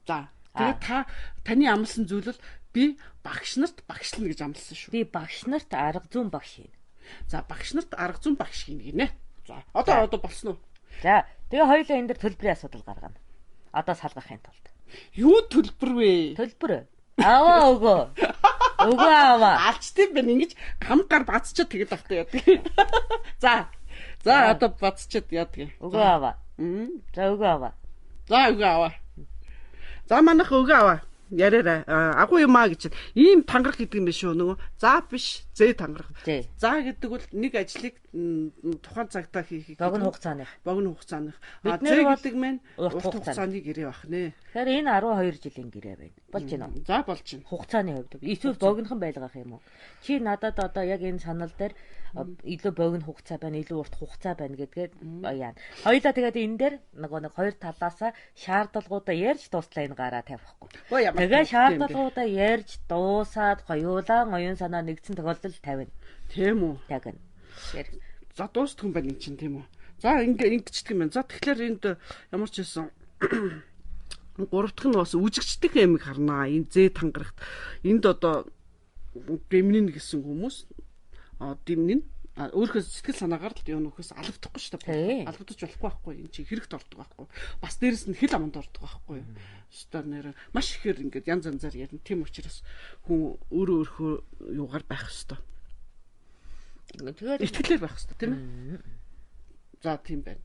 За тэгээд таны амлсан зүйл бол би багш нарт багшлна гэж амласан шүү. Би багш нарт арга зүүн багш хийн. За багш нарт арга зүүн багш хийн гинэ. За одоо болсон уу? За тэгээ хоёулаа энэ дэр төлбөрийн асуудал гаргана. Одоо салгахын тулд. Юу төлбөр вэ? Төлбөр. Аваа өгөө. Өгөө аваа. Алчтын байна ингэж гар бацчаад тэгээд автай яадаг. За одоо бацчаад яадаг. Өгөө аваа. За өгөө аваа. За манайх өгөө аваа. Яриараа агуу юм аа гэж ийм тангарах гэдэг юм биш үү нөгөө за биш зээ тангарах. За гэдэг бол нэг ажлыг тухайн цагтаа хийх богино хугацааны. Зээ гэдэг мэн урт хугацааны гэрээ бах нэ. Тэгэхээр энэ 12 жилийн гэрээ байна. Болж байна уу? За болж байна. Хугацааны хувьд эсвэл богинохон байлгах юм уу? Чи надад одоо яг энэ санал дээр илүү богино хугацаа байна, илүү урт хугацаа байна гэдгээд яана. Хоёлаа тэгээд энэ дээр нэг хоёр талаасаа шаардлагуудаа ярьж дуслаа энэ гараа тавихгүй. Тэгээ шаардлагуудаа ярьж дуусаад хоёулаа оюун санаа нэгдсэн тохиолдол тавина. Тийм үү? Тавина. За дуустах юм байна эн чинь тийм үү? За ингэчдэг юм байна. За тэгэхээр энд ямар ч байсан гурав дахь нь бас үжигчдэг амиг харнаа. Энэ зээ тангарахт энд одоо гэмнин гэсэн хүмүүс дэмнэн өөрийнхөө сэтгэл санаагаар л юу нөхөөс алавдахгүй шүү дээ. Алавдаж болохгүй байхгүй. Энд чинь хэрэгт ордог байхгүй. Бас дээрэс нь хэл аманд ордог байхгүй. Өстөр нэр маш ихээр ингээд янз янзаар ярина. Тийм учраас хүн өөрөө юугаар байх хэвээр. Тэгээд итгэлээр байх хэвээр тийм ээ. За тийм байна.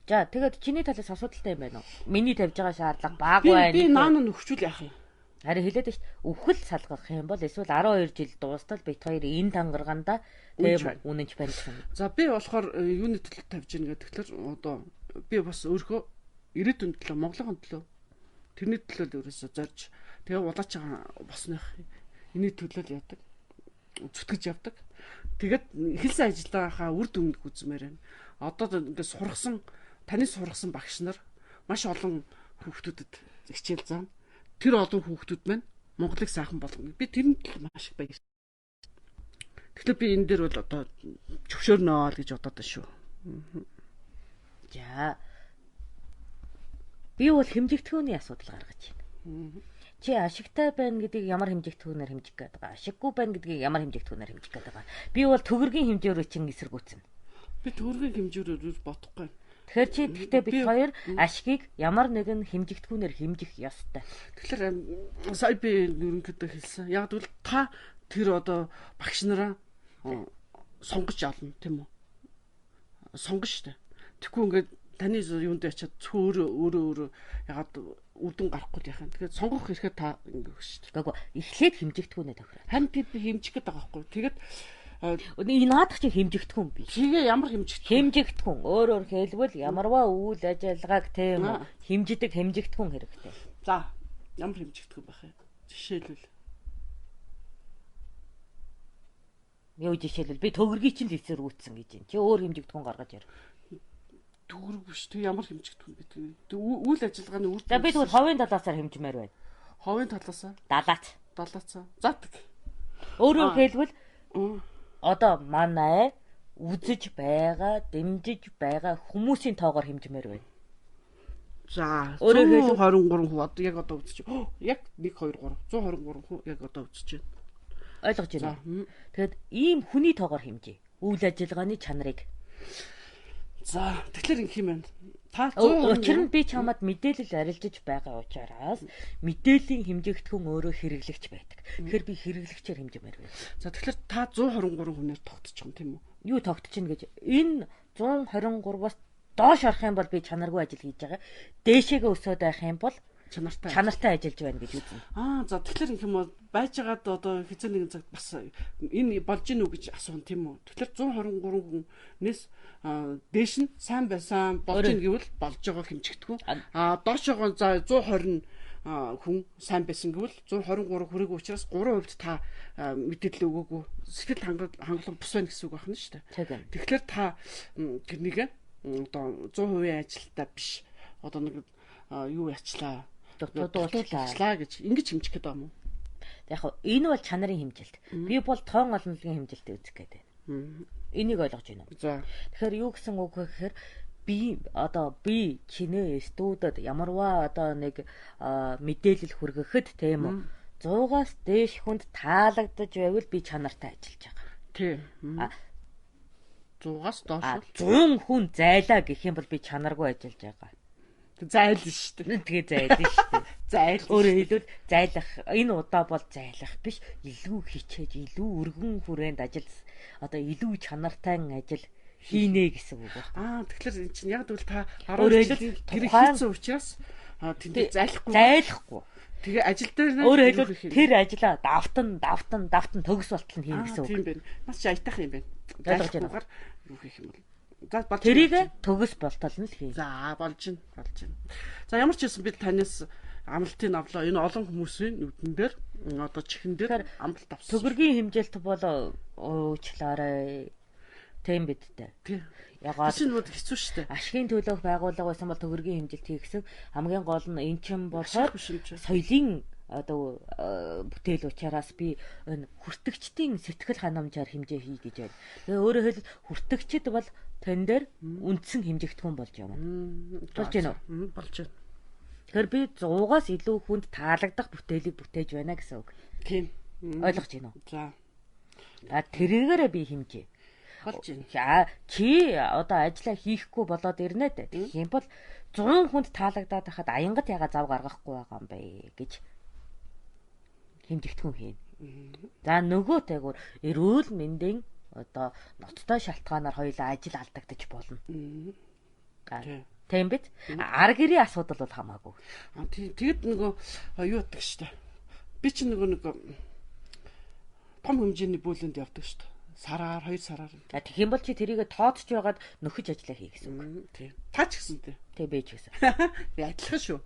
За тэгээд чиний талаас асуудалтай юм байна уу? Миний тавьж байгаа шаардлага бага байна. Би наан нь өгчүүл яах юм? Харин хэлээд шүү дээ. Өвхөл салгах юм бол эсвэл 12 жил дуустал бит хоёр энэ тангарганда тийм үнэнч байна гэх юм. За би болохоор юуны төлөв тавьж ийн гэдэг. Тэгэхээр одоо би бас өөрөө ирээдүйн төлөө Монголын төлөө тэрний төлөө ерөөсө зорж тэгээ улаач байгаа босных энэний төлөө л яадаг. Зүтгэж явдаг. Тэгээд эхэлсэн ажиллагаагаа үр дүнд үзмээр байна. Одоо ингээд таны сургасан багш нар маш олон хүүхдүүдэд хичээл заана. Тэр олон хүүхдүүд маань Монголыг сайхан болгоно. Би тэрэнд маш их баяр. Тэгэхээр би энэ дээр бол одоо зөвшөөрнө гэж бодоод байна шүү. За. Би бол хэмжигдэхүүний асуудал гаргаж байна. Чи ашигтай байна гэдгийг ямар хэмжигдэхүүнээр хэмжих гээд байгаа. Ашиггүй байна гэдгийг ямар хэмжигдэхүүнээр хэмжих гээд байгаа. Би бол төгрөгийн хэмжөөрөө чин эсэргүүцэн. Би төгрөгийн хэмжөөрөөр бодохгүй. Тэгэхээр чи тэгтээ бид хоёр ашгийг ямар нэгэн хэмжигдэхүүнээр хэмжих ёстой. Тэгэхээр сая би ерөнхийдөө хэлсэн. Яг тэгвэл та тэр одоо багш нараа сонгож авна тийм үү? Сонгож штэ. Тэгэхгүй ингээд таны юунд ячаад өөрөө ягаад үрдэн гарахгүй яах юм. Тэгэхээр сонгох хэрэгтэй та ингээд штэ. Гэхдээ эхлээд хэмжигдэхүүнээ тохироо. Хань би хэмжих гээд байгаа байхгүй. Тэгээд энэ наадах чи хэмжигдэхүүн би. Чигээ ямар хэмжигдэхүүн? Өөрөөр хэлбэл ямарваа үйл ажиллагааг тийм үү хэмжигдэхүүн хэрэгтэй. За ямар хэмжигдэхүүн байх юм? Жишээлбэл юу жишээлбэл би төгрөгийг чинь л эсэргүүцсэн гэж юм. Чи өөр хэмжигдэхүүн гаргаж яар. Төгрөг биш тэг ямар хэмжигдэхүүн гэдэг. Үйл ажиллагааны үр дүн. За би тэгвэл ховын талаасаар хэмжмээр байна. Ховын талаасаа? Далаацаа. Заадаг. Өөрөөр хэлбэл одоо манай үзэж байгаа, дэмжиж байгаа хүмүүсийн тоогоор хэмжмээр байна. За 123 хүн одоо яг одоо үзэж байна. Яг 1 2 3 123 хүн яг одоо үзэж байна. Ойлгож байна. Тэгэд ийм хүний тоогоор хэмжээ. Үйл ажиллагааны чанарыг. За тэгэхээр ингэх юм байна. Та учир нь би чамд мэдээлэл арилжиж байгаа учраас мэдээллийн хэмжигдэхүүн өөрөө хэрэглэгч байдаг. Тэгэхээр би хэрэглэгчээр хэмжмээр байна. За тэгэхээр та 123 хүнээр тогтчих юм тийм үү? Юу тогтчихно гэж. Энэ 123-аас доош орох юм бол би чанаргүй ажил хийж байгаа. Дээшээгээ өсөөд байх юм бол чанартай ажиллаж байна гэж үзнэ. За тэгэхээр юм бол байжгаад одоо хэзээ нэгэн цагт бас энэ болж гин үү гэж асуун тийм үү. Тэгэхээр 123 хүнээс дээш нь сайн байсан болж гин гэвэл болж байгаа хэмжигдэхүүн. Доошогоо за 120 хүн сайн байсан гэвэл 123 хүрээгүй учраас 3% та мэдээлэл өгөөгүй сэтгэл хангалуун бус байна гэсэн үг байна шүү дээ. Тэгэхээр та тэрнийг одоо 100% ажилтаа биш одоо нэг юу ячлаа дутуучлаа гэж ингэж хэмжих гэдэг юм уу? Яг энэ бол чанарын хэмжилт. Би бол тоон олонлогийн хэмжилтээ үзэх гэдэг байна. Энийг ойлгож байна уу? За. Тэгэхээр юу гэсэн үг вэ гэхээр би чинээ студид ямарваа одоо нэг мэдээлэл хүргэхэд тийм үү 100-аас дээш хүнд таалагдаж байвал би чанартай ажиллаж байгаа. Тийм. 100-аас доош 100 хүн зайлаа гэх юм бол би чанаргүй ажиллаж байгаа. Зайлна шүү дээ. Тэгээ зайлна шүү дээ. Зайл. Өөрөөр хэлбэл зайлах энэ удаа бол зайлах биш илүү хичээж илүү өргөн хүрээнд одоо илүү чанартай ажил хийнэ гэсэн үг байна. Тэгэхээр энэ чинь яг л та 10 жилийн гэрээ хийсэн учраас тэнд зайлахгүй. Тэгээ ажил дээр өөрөөр хэлбэл тэр ажлаа давтан төгс болтол нь хийнэ гэсэн үг. Тийм байна. Маш ч аятах юм байна. Ойлгож байна. Юу хийх юм бол тэрийг төгс болтол нь л хийнэ. За болж байна. За ямар ч хэлсэн би танаас амралтын авлаа энэ олон хүмүүсийн нүдэн дээр одоо чихэн дээр амралт авсан. Төгөргийн хэмжээлт бол уучлаарай. Тийм бид дээ. Тийм. Ягаад чинь хэцүү шүү дээ. Ашигын төлөөх байгууллага байсан бол төгөргийн хэмжилт хийгсэн хамгийн гол нь эн чинь болохоор соёлын одоо бүтээл учраас би энэ хүртэгчдийн сэтгэл ханамжаар хэмжээ хий гэж байна. Тэгээ өөрөөр хэлбэл хүртэгчд бол тань дээр үндсэн хэмжигдэхүүн болж байна. Болж байна уу? Болж байна. Тэгэхээр би 100-аас илүү хүнд таалагдах бүтээлийг бүтээж байна гэсэн үг. Тийм. Ойлгож байна уу? За. Тэрийгээрээ би хэмжээ. Болж байна. Чи одоо ажиллаа хийхгүй болоод ирнэ дээ. Тэгэх юм бол 100 хүнд таалагдаад байхад аянгат яга зав гаргахгүй байгаа юм бэ гэж хэмжигдэхүүн хийнэ. За нөгөө тайгуур эрүүл мэндийн одоо ноцтой шалтгаанаар хоёулаа ажил алдагдаж болно. Тийм биз? Ар гэрийн асуудал бол хамаагүй. Тэгэд нөгөө юу яддаг штэ. Би ч нөгөө нэг том хэмжээний бүлэнд явдаг штэ. Сараар 2 сараар. Тэгэх юм бол чи тэрийг тооцож байгаад нөхөж ажиллаа хий гэсэн үг. Тийм. Та ч гэсэн тийм. Тэг бэж гэсэн. Би адилхан шүү.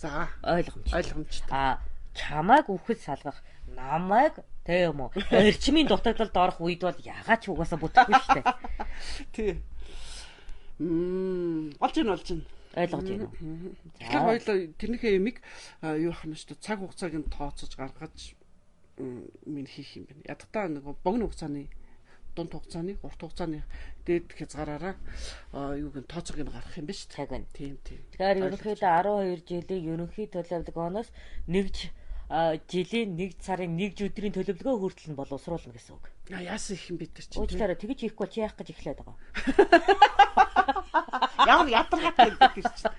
За, ойлгомжтой. Чамайг үхэж салгах, намайг тэг юм уу? Эрчмийн дутагдалд орох үед бол ягаад ч угаасаа бүтэхгүй шүү дээ. Тийм. Болж байна. Ойлгож байна. Тэгэхээр хоёулаа тэрнийхээ ямиг юу ах нь шүү дээ. Цаг хугацааг нь тооцож гаргаж минь хийх юм байна. Ядтаа нэг богино хугацааны дунд хугацааны урт хугацааны дээд хязгаараараа юуг нь тооцоог нь гаргах юм байна шүү дээ. Тийм. Тэгэхээр ерөнхийдөө 12 жилийн ерөнхий төлөвлөгөөноос жилийн 1 сарын 1 өдрийн төлөвлөгөө хүртэл нь боловсруулна гэсэн үг. Яасан их юм бид нар чинь. Уучлаарай тэгж хийхгүй чи яах гэж эхлэдэг байгаа. Ямар ядаргаатай гэдэг чинь.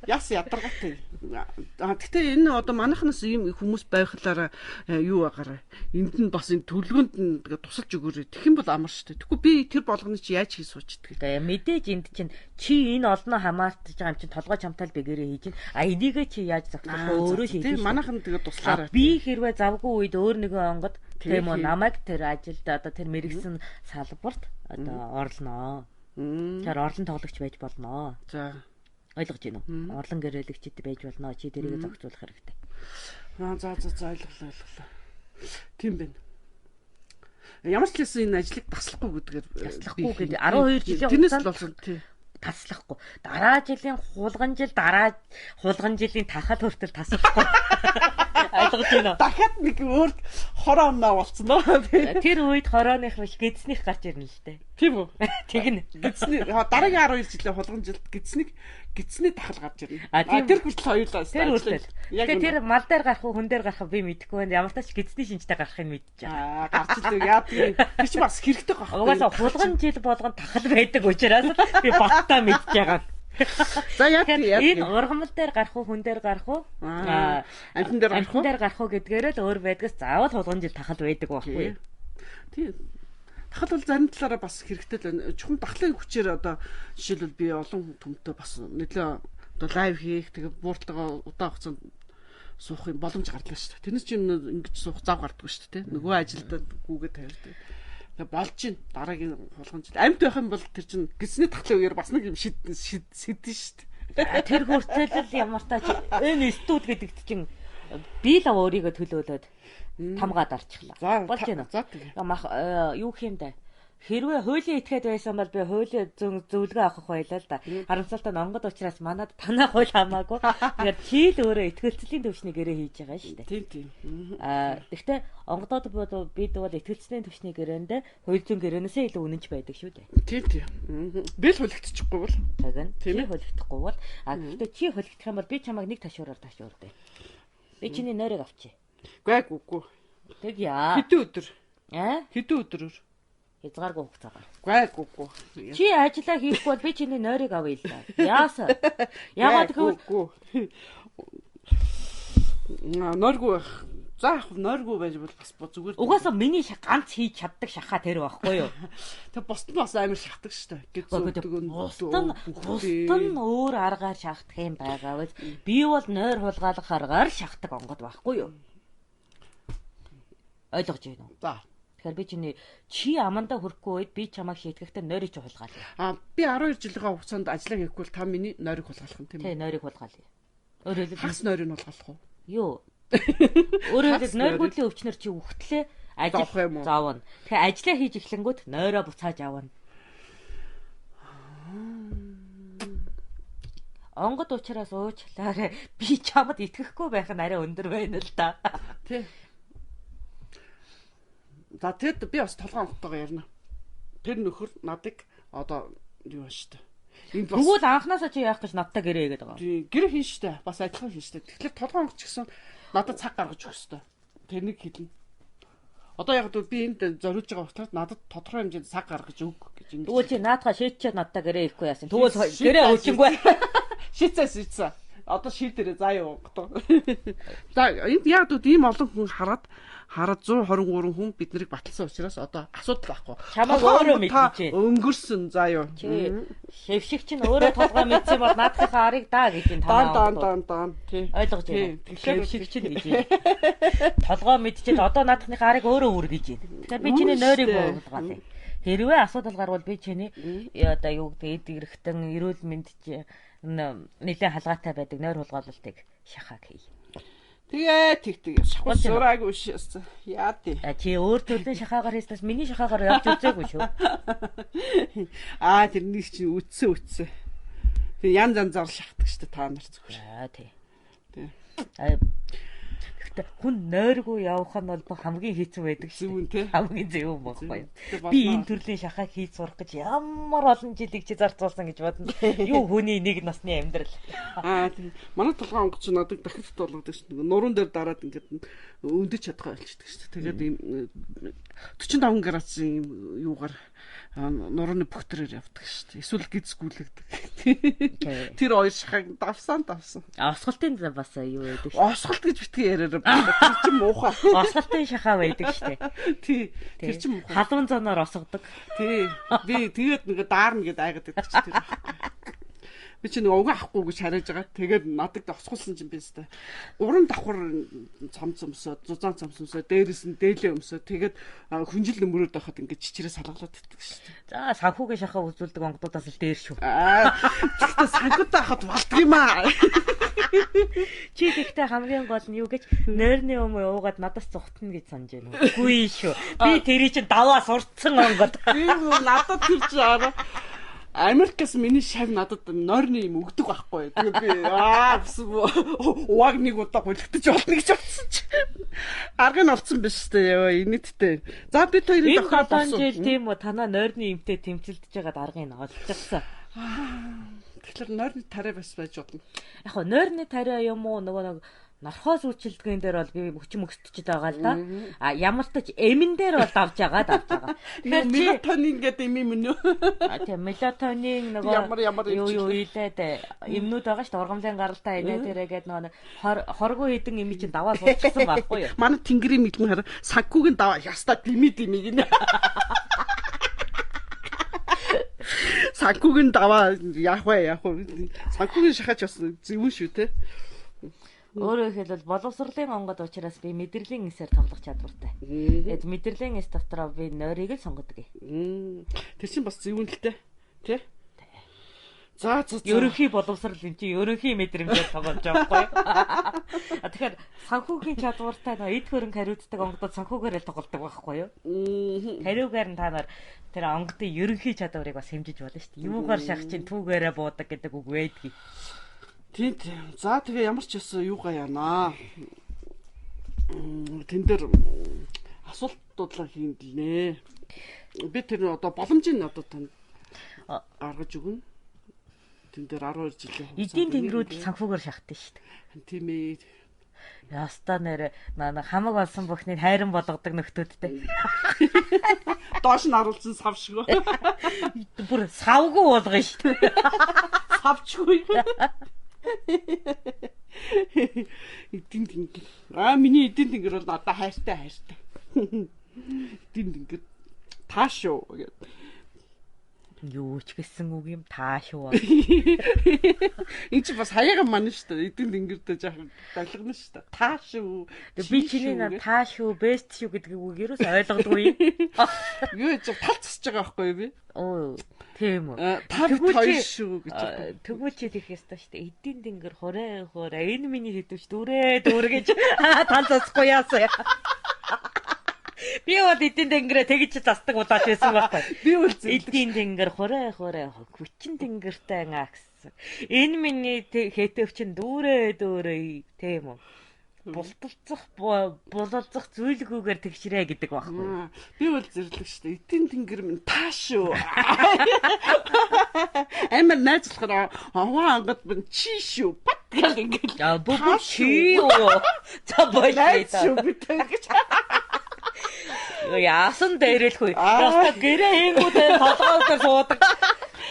Яс ядаргаатай. Гэхдээ энэ одоо манайхнаас ийм хүмүүс байхлаараа юу байгаараа энд нь бас энэ төлөвлөгөөнд нь тусалж өгөөрэй. Тэгэх юм бол амар шүү дээ. Тэгэхгүй би тэр болгоны чи яаж хийж суучдаг. Тэгээ мэдээж энд чинь чи энэ олноо хамаатж байгаа юм чинь толгой чамтаал бэгэрээ хийж чинь энийгээ чи яаж зохицох өөрөө шийдэж. Тийм манайхан тэгээ туслаарай. Би хэрвээ завгүй үед өөр нэгэн онгод тийм үү намайг тэр ажилд одоо тэр мэрэгсэн салбарт одоо орлоноо. Тэр орлон тоглогч байж болноо. За ойлгож байна уу? Орлон гэрээлэгчд байж болно. Чи тэрийг зохицуулах хэрэгтэй. За ойлголоо. Тийм байна. Ямар ч хэлсэн энэ ажлыг таслахгүй гэдэг 12 жилийн хугацаанд болсон тийм таслахгүй. Дараа жилийн хулган жилийн тахал хүртэл таслахгүй. Ойлгож байна уу? Дахиад нэг өөр хороо оноо болцсон нөө. Тэр үед хорооных биш гидснийх гарч ирнэ л дээ. Тийм үү? Тэгнэ. Гидсний дараагийн 12 жилийн хулган жилд гидсний тахал гарч ирнэ. Тэр хүртэл хоёулаа. Тэр хүртэл. Тэгээ тэр мал дээр гарах уу хүн дээр гарах уу би мэдэхгүй байна. Ямар ч тач гидсний шинжтэй гарахыг мэдчихэж байгаа. Гарч ирлээ. Яадаг. Тэр чинь бас хэрэгтэй байх. Угаасаа хулган жил болгон тахал байдаг учраас би баттаа мэдчихэж байгаа. За яа энэ ургамал дээр гарах уу хүн дээр гарах уу амтан дээр гарах уу гэдгээрээ л өөр байдгаас заавал хулган жил тахал байдаг байхгүй. Тийм. Тахал бол зарим талаараа бас хэрэгтэй л байна. Чухам дахлын хүчээр одоо жишээлбэл би олон төмтөө бас нэлээ одоо лайв хийх тэгээ бууртайгаа удаан хугацаанд суух юм боломж гарлаа шүү дээ. Тэрнээс чинь ингэж суух зав гардаггүй шүү дээ. Нөгөө ажилдаа гүүгээ тавьдаг. Тэгээ болж чинь дараагийн хулган жил амьд байх юм бол тэр чинь гисний тахлын үеэр бас нэг юм шидэн шүү дээ. Тэр хүртэл ямар тач энэ студ гэдэг чинь би л өөрийгөө төлөөлөөд тамгаад арчлаа. Болж байна. За тэгээ. Юу хийм дэ? Хэрвээ хуулийн этгээд байсан бол би хуулийн зөвлөгөө авах байлаа л да. Харамсалтай нь онгод учраас манад танай хууль хамаагүй. Тэгэхээр чи л өөрөө итгэлцлийн төвшний гэрээ хийж байгаа шүү дээ. Тийм. Гэхдээ онгодод бид бол итгэлцлийн төвшний гэрээнд хууль зүйн гэрээнээсээ илүү үнэнч байдаг шүү дээ. Тийм. Би л хулигдчихгүй бол. Тэгэн. Чи хулигдахгүй бол гэхдээ чи хулигдах юм бол би чамайг нэг ташуураар ташуурдээ. Би чиний нойрыг авчи. Гүйгүй. Тэг яа. Хэдэн өдөр? Хэдэн өдрөөр? Хязгааргүй хугацаагаар. Гүйгүй. Чи ажиллаа хийхгүй бол би чиний нойрыг авъя л да. Яасан? Яагаад гэвэл нойргүй байх. За яг нойргүй байж бол бас зүгээр. Угаасаа миний ганц хийж чаддаг шахаа тэр байхгүй юу? Тэг бусд нь бас амар шахдаг шүү дээ. Бусд нь өөр аргаар шахдаг юм байгаа бол би бол нойр хулгайлах аргаар шахдаг онгод байхгүй юу? Ойлгож байна уу? За. Тэгэхээр би чи амандаа хүрэхгүй үед би чамайг шийтгэхдээ нойрыг ч хулгаалъя. Би 12 жилийн хугацаанд ажиллаа хийхгүй бол та миний нойрыг хулгаалах юм тийм үү? Тий, нойрыг хулгаалъя. Өөрөөр хэлбэл хагас нойрыг хулгаалах уу? Юу? Өөрөөр хэлбэл нойр гүдлийн өвчнөр чи үхтлээ ажил заавна. Тэгэхээр ажиллаа хийж эхлэнгүүт нойроо буцааж авна. Онгод уучраас уучлаарай. Би чамд итгэхгүй байх нь арай өндөр байна л да. Тий. За тэгэд би бас толгойн онготойгоо ярина. Тэр нөхөр надыг одоо юу байна штэ. Тэгвэл анханасаа чи яах гэж надтай гэрээ хийгээд байгаа. Тий, гэрээ хийн штэ. Бас адилхан хийн штэ. Тэгэхээр толгойн онгоч гэсэн надад цаг гаргаж өгөх штэ. Тэрнийг хэлнэ. Одоо яг би энд зориулж байгаа учраас надад тодорхой хэмжээнд цаг гаргаж өг гэж ингэ. Тэгвэл чи наадхаа шийдчихэд надтай гэрээ хийхгүй яасан. Тэгвэл гэрээ өчөнгөө. Шийдсэн. Одоо шийдэрээ заа юу гоо. За энд яг ийм олон хүн хараад 123 хүн бид нарыг баталсан учраас одоо асуудал байхгүй. Чамайг өөрөө мэдчихэ. Өнгөрсөн заа юу. Шившиг чинь өөрөө толгой мэдсэн бол наадхынхаа арыг даа гэж энэ танаа. Даан. Тий. Ойлгож байна. Шившиг чинь гэж. Толгой мэдчихээд одоо наадхынхаа арыг өөрөө үр гэж байна. Тэгэхээр би чиний нойрыг буулгаалаа. Хэрвээ асуудал гарвал би чиний одоо юу гэдэг эд гэрхтэн эрүүл мэнд нэлээд халгаатай байдаг нойр хулгайлалтыг шахаг хий. Тэгээ шахуу сураагүй шээс. Яа тий. Чи өөр төрлийн шахаагаар хийснээс миний шахаагаар явж үзээгүй шүү. Тэрний чинь үтсэн. Тэг янз янзаар шахдаг шүү дээ та нар зүгээр. Тий. Хүн нойргүй явах нь бол хамгийн хэцүү байдаг шүү. Хамгийн зөв байхгүй юу? Би энэ төрлийн шахаг хийж сурах гэж ямар олон жилиг чи зарцуулсан гэж бодно. Юу хүний нэг насны амьдрал. Тийм. Манай толгойн онгоц ч надад дахиад болгодог шүү. Нуруунд дээр дараад ингээд өндөж чадгаа болчихдаг шүү. Тэгээд ийм 45 градусын юугаар нурууны бөхтрээр явдаг шүү. Эсвэл гизгүүлэгдэг. Тэр хоёр шахаг давсан. Осголтын бас юу байдаг шүү. Осголт гэж битгий яриараа. Тэр чинь муухай. Осголтын шахаа байдаг шүү. Тий. Тэр чинь муухай. Халуун зоноор осгодог. Тий. Би тэгээд нэг даарна гэдээ айгаад байдаг ч тэр. Би чи нэг уг авахгүй гэж хариж байгаа. Тэгээд надад осгуулсан чинь би өстэй. Уран давхар цомцомсоо, зузаан цомцомсоо, дээрээс нь дээлээ өмсөө. Тэгээд хүнжил нөмрөөд байхад ингээд чичрээ салгалаад иддэг шүү дээ. За санхүүгийн шахаа үзүүлдэг онгодоодаас л дээр шүү. Гэхдээ санхүүтэй хахад болдго юм аа. Чи гэхдээ хамгийн гол нь юу гэж нойрны өмнө уугаад надаас зүхтна гэж санаж байна уу? Үгүй шүү. Би тэрий чинь даваа сурцсан онгод. Би надад тэр чинь Америкээс миний шав надад нойрны юм өгдөг байхгүй. Тэгээд би уаг нэг удаа хулигдаж болно гэж бодсон чи. Арга нь олцсон биш үү? Инээдтэй. За бид хоёрын тохиол болсон. Энэ 7 жил тийм үү танаа нойрны юмтэй тэмцэлдэж байгаад аргыг олчихсан. Тэгэхээр нойрны тариа бас байж болно. Яг хоо нойрны тариа юм уу нөгөө нархоос үйлчилдэгэн дээр бол би хүч мөксдөж байгаа л да. Ямар ч тач эмэн дээр бол давж байгаа. Тэгэхээр мелатонин гэдэг юм юм үү? Тийм мелатонин нөгөө юу илээд эмнүүд байгаа шүү дээ. Ургамлын гаралтай инээ тэрэ гэдэг нөгөө хоргүй хідэн эми чинь даваа суулчихсан байхгүй юу? Манай тэнгэрийн мэдмэн хараа санкуугийн даваа ястаа димид гинэ. санхүүгийн даваа яах вэ? Санхүүгийн шахаж бас зөвөн шүү те. Өөрөөр хэлбэл боловсролын онгод учраас би мэдрэлийн эсээр тоглох чадвартай. Тэгээд мэдрэлийн эс дотроо би нойрыг л сонгодог. Тэр чинь бас зөвөн л те. Тэ? За. Ерөнхий боловсрал юм чи ерөнхий мэдрэмжээр тоглож байгаа байхгүй юу? Тэгэхээр санхүүгийн чадвартай нөө эд хөрөнгө хариуцдаг онгодод санхүүгээрээ тоглодог байхгүй юу? Хариугаар нь та нар тэр онгодын ерөнхий чадварыг бас хэмжиж болно шүү дээ. Юугаар шах чинь түүгээрээ буудаг гэдэг үг байдгийг. Тийм. За тэгээ ямар ч байсан юугаа янаа. Тэн дээр асуултуудлаа хийн л нэ. Би тэр одоо боломжийг одоо танд гаргаж өгнө. Тэн дээр 12 жилийн хугацаанд эдийн тэнгэрүүд санхүүгээр шахдаг шүү дээ. Тийм ээ. Яста нэр хамаг болсон бүхнийг хайран болгодог нөхдөөдтэй. Доош нь харуулсан сав шиг. Бүр савгүй болгоно шүү дээ. Савчгүй. Эдийн тэнгэр. Миний эдийн тэнгэр бол надад хайртай. Эдийн тэнгэр таашуу гэдэг. Юу ч гэсэн үг юм таашуу. Энд чи бас хаяга маань шүү дээ. Эдийн тэнгэрдээ жаахан далгана шүү дээ. Таашуу. Би чиний таашуу, бест шүү гэдэг үг ерөөс ойлгодгүй. Юу ч тал засаж байгаа байхгүй би. Оо, тийм үү. Тэгвэл шүү гэж. Тэгвэл чи тийх ёстой шүү дээ. Эдийн тэнгэр хорой энэ миний хэдвч дүрээ гэж тал засахгүй яасан. Би бол эдийн тэнгэрээ тэгж застдаг удаач байсан байхгүй. Би бол эдийн тэнгэр хорой хүчин тэнгэртэй гэсэн. Энэ миний хэтөв чин дүүрээ тийм үү. Булалцах зүйлгүйгээр тэгшрээ гэдэг байхгүй. Би бол зэрлэг шүү дээ. Эдийн тэнгэр минь таашуу. Амар найзлахаар онгод минь чи шүү. Бат гэл ингэж. Бубу чи юу. За бойлоо гэж. Яасан дээрэлгүй. Яста гэрээ хэнгүүдээ толгой дээр суудаг.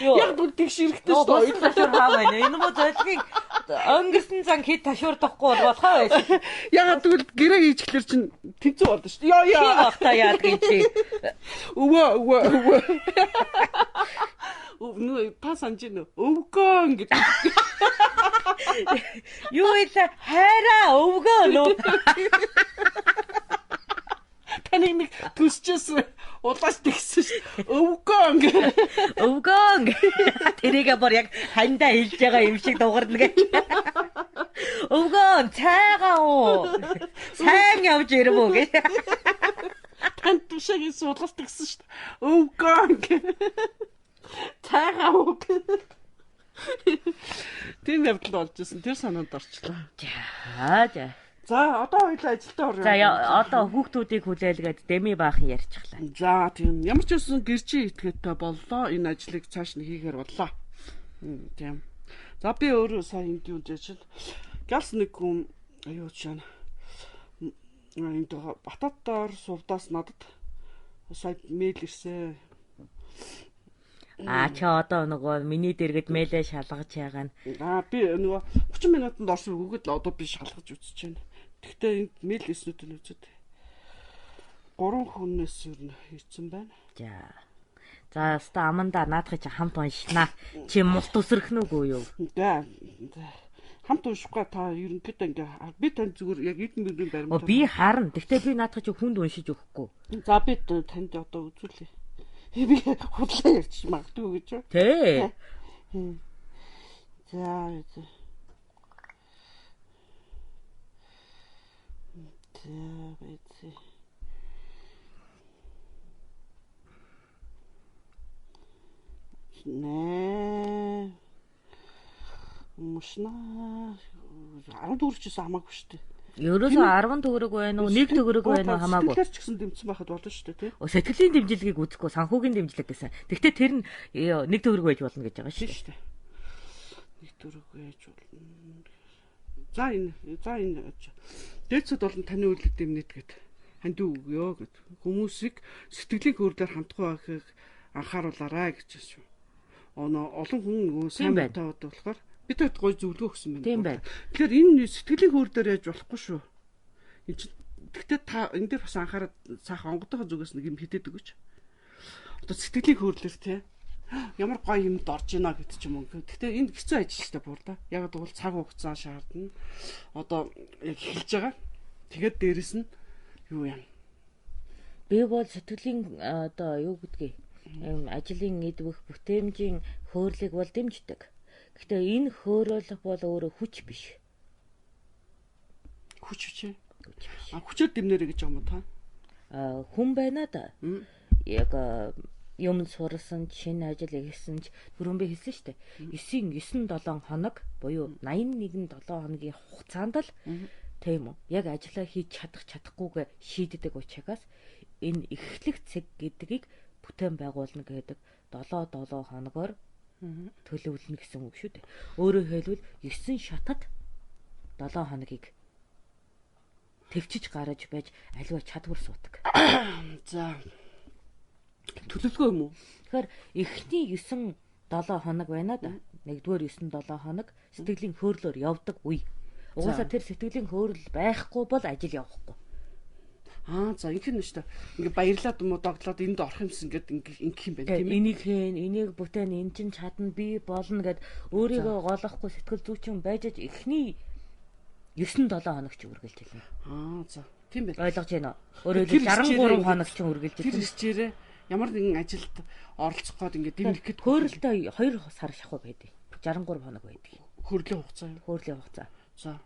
Яг бүр тэгш ирэхтэй шүү дээ. Ташуур хаа байна. Энэ мө зойлгийг өнгөрсөн зан хэд ташуурдахгүй болохоо байсан. Ягаад тэгвэл гэрээ хийчихлэр чинь тэнцүү болдоо шүү дээ. Яа бахта яадаг юм чи. Өвөө. Нүү та санаж гинөө. Өвгөө гэдэг. Юу илээ хайраа өвгөө нөө. Таны нэг төсчээс улаас тэгсэн шүү. Өвгөө. Тэрийг бүр яг хандаа хэлж байгаа юм шиг дуурна гэж. Өвгөө цайгаа уу. Сайн явж ирв үү гэж. Танд тушаагийн суулгаас тэгсэн шүү. Өвгөө. Цайгаа уу. Тийм явдал болж исэн. Тэр санаанд орчлоо. За. За одоо хоёулаа ажилдаа орё. За одоо хүүхдүүдийг хүлээлгээд дэми баахан ярьчихлаа. За тийм ямар ч байсан гэрчийн этгээдтэй боллоо. Энэ ажлыг цааш нь хийхээр боллоо. Тийм. За би өөрөө сайн энд юунд ажил. Галс нэг хүн аюу чана. Энд Бататтаар сувдаас надад сая мэйл ирсэн. Чи одоо нөгөө миний дэргэд мэйлээ шалгаж байгаа нь. Би нөгөө 30 минутанд орсон үгээд л одоо би шалгаж үзэж байна. Гэхдээ энд мэйл эснүүд нь үзээд 3 хүнээс юу хийсэн байна. За ста аманда наадах чи хамт уншнаа. Чи мулт үсрэх нүгөө юу? Да. Хамт уншихгүй та ерөнхийдөө ингээ би танд зүгээр яг эдэн мөрийн баримт. Би харна. Гэхдээ би наадах чи хүнд уншиж өгөхгүй. За би танд одоо үзүүлье. Би худлаа ярьчих магадгүй гэж. Тэ. За. Нэ. Мушна 14 ч хамаагүй шүү дээ. Ерөөсөө 10 төгрөг байна уу, 1 төгрөг байна уу хамаагүй. Тэгэхээр ч гэсэн дэмжсэн байхад болно шүү дээ, тий. Сэтгэлийн дэмжлэгийг үзэхгүй, санхүүгийн дэмжлэг гэсэн. Гэхдээ тэр нь 1 төгрөг байж болно гэж байгаа шүү дээ. 1 төгрөг байж болно. За энэ дээдсэд болон таны үйлдэл дэмнэт гэд ханд өгөө гэд хүмүүсийг сэтгэлийн хөөрөлөөр хандахгүй байхыг анхааруулаарай гэж шүү. Олон хүн нөгөө сайн мэдээд болохоор бид хэд гой зөвлөгөө өгсөн байна. Тэгэхээр энэ сэтгэлийн хөөрөлөөр яаж болохгүй шүү. Гэхдээ та энэ дээр бас анхаарал цаах онгодынхоо зүгээс нэг юм хитэд өгөөч. Одоо сэтгэлийн хөөрөлөөр тий. ямар гоё юмд орж ийна гэдэг ч юм уу. Гэхдээ энэ хэцүү ажил шүү дээ бүр да. Яг бол цаг хугацаа шаардна. Одоо яг эхэлж байгаа. Тэгээд дээрэс нь юу юм? Би бол сэтгэлийн одоо юу гэдгийг ажлын эдвэх бүтээмжийн хөөрлийг бол дэмждэг. Гэхдээ энэ хөөрөлөх бол өөрөө хүч биш. Хүч биш. Хүчээр дэмнэрэ гэж юм уу та? Хүн байна да. Яг юм сурсан шинэ ажил хийсэн ч түрүүн би хэлсэн шүү дээ. 9-7 хоног буюу 81-7 хоногийн хугацаанд л тийм үү. Яг ажиллаа хийж чадахгүйгээ шийддэг учраас энэ эхлэх цэг гэдгийг бүтээн байгуулна гэдэг 7 хоногоор төлөвлөнө гэсэн үг шүү дээ. Өөрөөр хэлбэл 9 шатад 7 хоногийг төвчж гараж байж аливаа чадвар суудаг. За. Төлөвлөгөө юм уу? Тэгэхээр эхний 9-7 хоног байна да. Нэгдүгээр 9-7 хоног сэтгэлийн хөөрлөөр явдаг үе. Угаасаа тэр сэтгэлийн хөөрөл байхгүй бол ажил явахгүй. За ингэх нь шүү дээ. Ингээ баярлаад юм уу догтлоод энд орох юмсан гэд ингэх юм байна тийм ээ. Энийг бүтээн эн чин чадна би болно гэд өөрийгөө голохгүй сэтгэл зүйчин байж эхний 9-7 хоног ч үргэлж хэлнэ. За. Тийм байх. Ойлгож байна уу? Өөрөөр хэлбэл 63 хоног ч үргэлж хэлнэ. Тэр хичээрээ ямар нэгэн ажилд оролцох гээд ингээ дэмнэхэд хөөрлөлтөө 2 сар шахуу байдаг. 63 хоног байдаг. Хөрлийн хугацаа юу? Хөрлийн хугацаа. За.